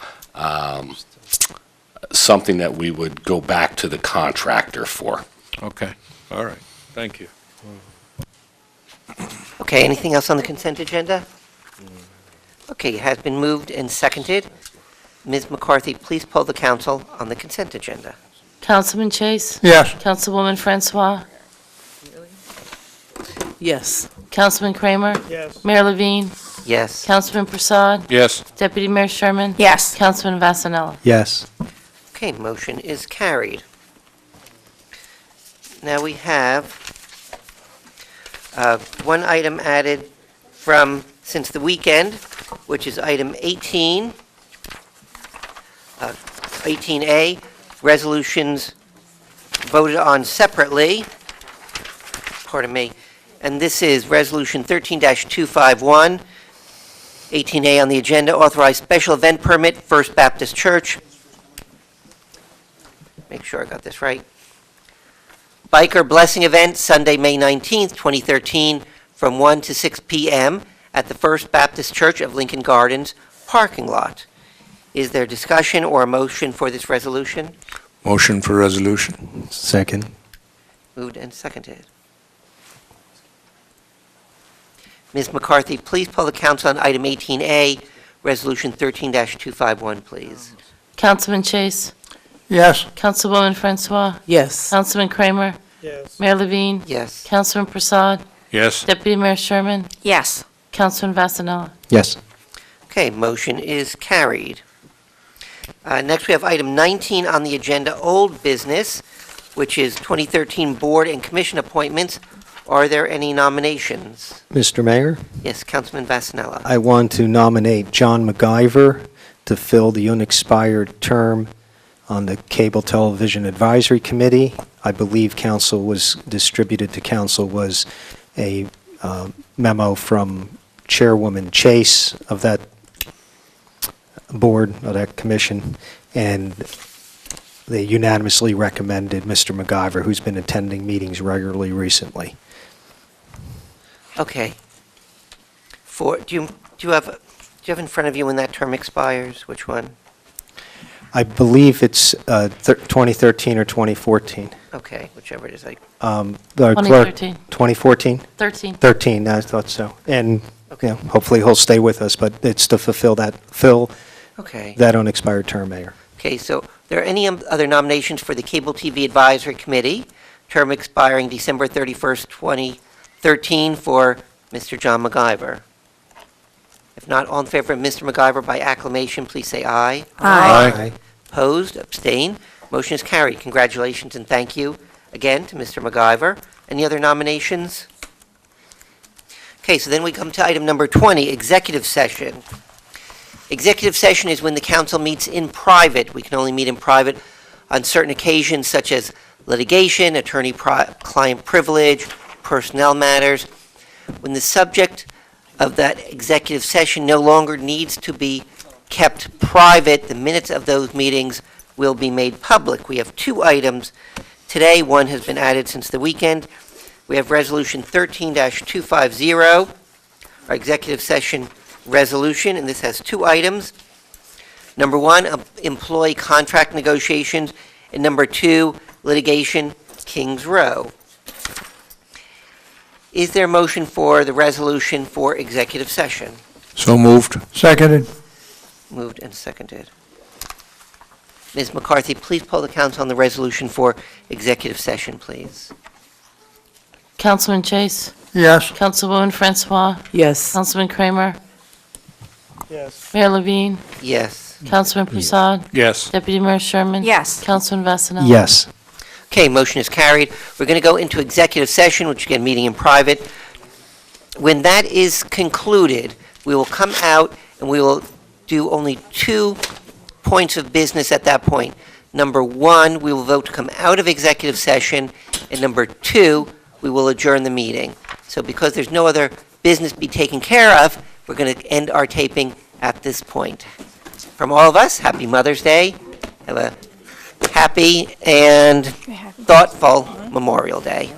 something that we would go back to the contractor for. Okay, all right, thank you. Okay, anything else on the consent agenda? Okay, it has been moved and seconded. Ms. McCarthy, please poll the council on the consent agenda. Councilman Chase? Yes. Councilwoman Francois? Yes. Councilman Kramer? Yes. Mayor Levine? Yes. Councilman Prasad? Yes, Deputy Mayor Sherman? Yes. Councilman Vasanella? Yes. Okay, motion is carried. Now we have one item added since the weekend, which is item 18, 18A, resolutions voted on separately. Pardon me. And this is Resolution 13-251, 18A on the agenda, authorized special event permit, First Baptist Church. Make sure I got this right. Biker Blessing Event, Sunday, May 19th, 2013, from 1 to 6 p.m. at the First Baptist Church of Lincoln Gardens parking lot. Is there discussion or a motion for this resolution? motion for resolution. Second. Moved and seconded. Ms. McCarthy, please poll the council on item 18A, Resolution 13-251, please. Councilman Chase? Yes. Councilwoman Francois? Yes. Councilman Kramer? Yes. Mayor Levine? Yes. Councilman Prasad? Yes, Deputy Mayor Sherman? Yes. Councilman Vasanella? Yes. Okay, motion is carried. Next, we have item 19 on the agenda, old business, which is 2013 board and commission appointments. Are there any nominations? Mr. Mayor, Yes, Councilman Vasanella. I want to nominate John MacGyver to fill the unexpired term on the Cable Television Advisory Committee. I believe distributed to council was a memo from Chairwoman Chase of that board, of that commission, and they unanimously recommended Mr. MacGyver, who's been attending meetings regularly recently. Okay. Do you have in front of you when that term expires? Which one? I believe it's 2013 or 2014. Okay, whichever it is. The clerk- 2013. 2014? 13. 13, I thought so. And, hopefully he'll stay with us, but it's to fill Okay. that unexpired term, Mayor. Okay, so there are any other nominations for the Cable TV Advisory Committee, term expiring December 31st, 2013, for Mr. John MacGyver? If not, all in favor of Mr. MacGyver by acclamation, please say aye. Aye. Opposed, abstain. Motion is carried. Congratulations and thank you again to Mr. MacGyver. Any other nominations? Okay, so then we come to item number 20, executive session. Executive session is when the council meets in private. We can only meet in private on certain occasions such as litigation, attorney-client privilege, personnel matters. When the subject of that executive session no longer needs to be kept private, the minutes of those meetings will be made public. We have two items today. One has been added since the weekend. We have Resolution 13-250, our executive session resolution, and this has two items. Number one, employee contract negotiations, and number two, litigation, Kings Row. Is there a motion for the resolution for executive session? so moved. Seconded. Moved and seconded. Ms. McCarthy, please poll the council on the resolution for executive session, please. Councilman Chase? Yes. Councilwoman Francois? Yes. Councilman Kramer? Yes. Mayor Levine? Yes. Councilman Prasad? Yes, Deputy Mayor Sherman? Yes. Councilman Vasanella? Yes. Okay, motion is carried. We're going to go into executive session, which again, meeting in private. When that is concluded, we will come out and we will do only 2 points of business at that point. Number one, we will vote to come out of executive session, and number two, we will adjourn the meeting. So because there's no other business to be taken care of, we're going to end our taping at this point. From all of us, happy Mother's Day. Have a happy and thoughtful Memorial Day.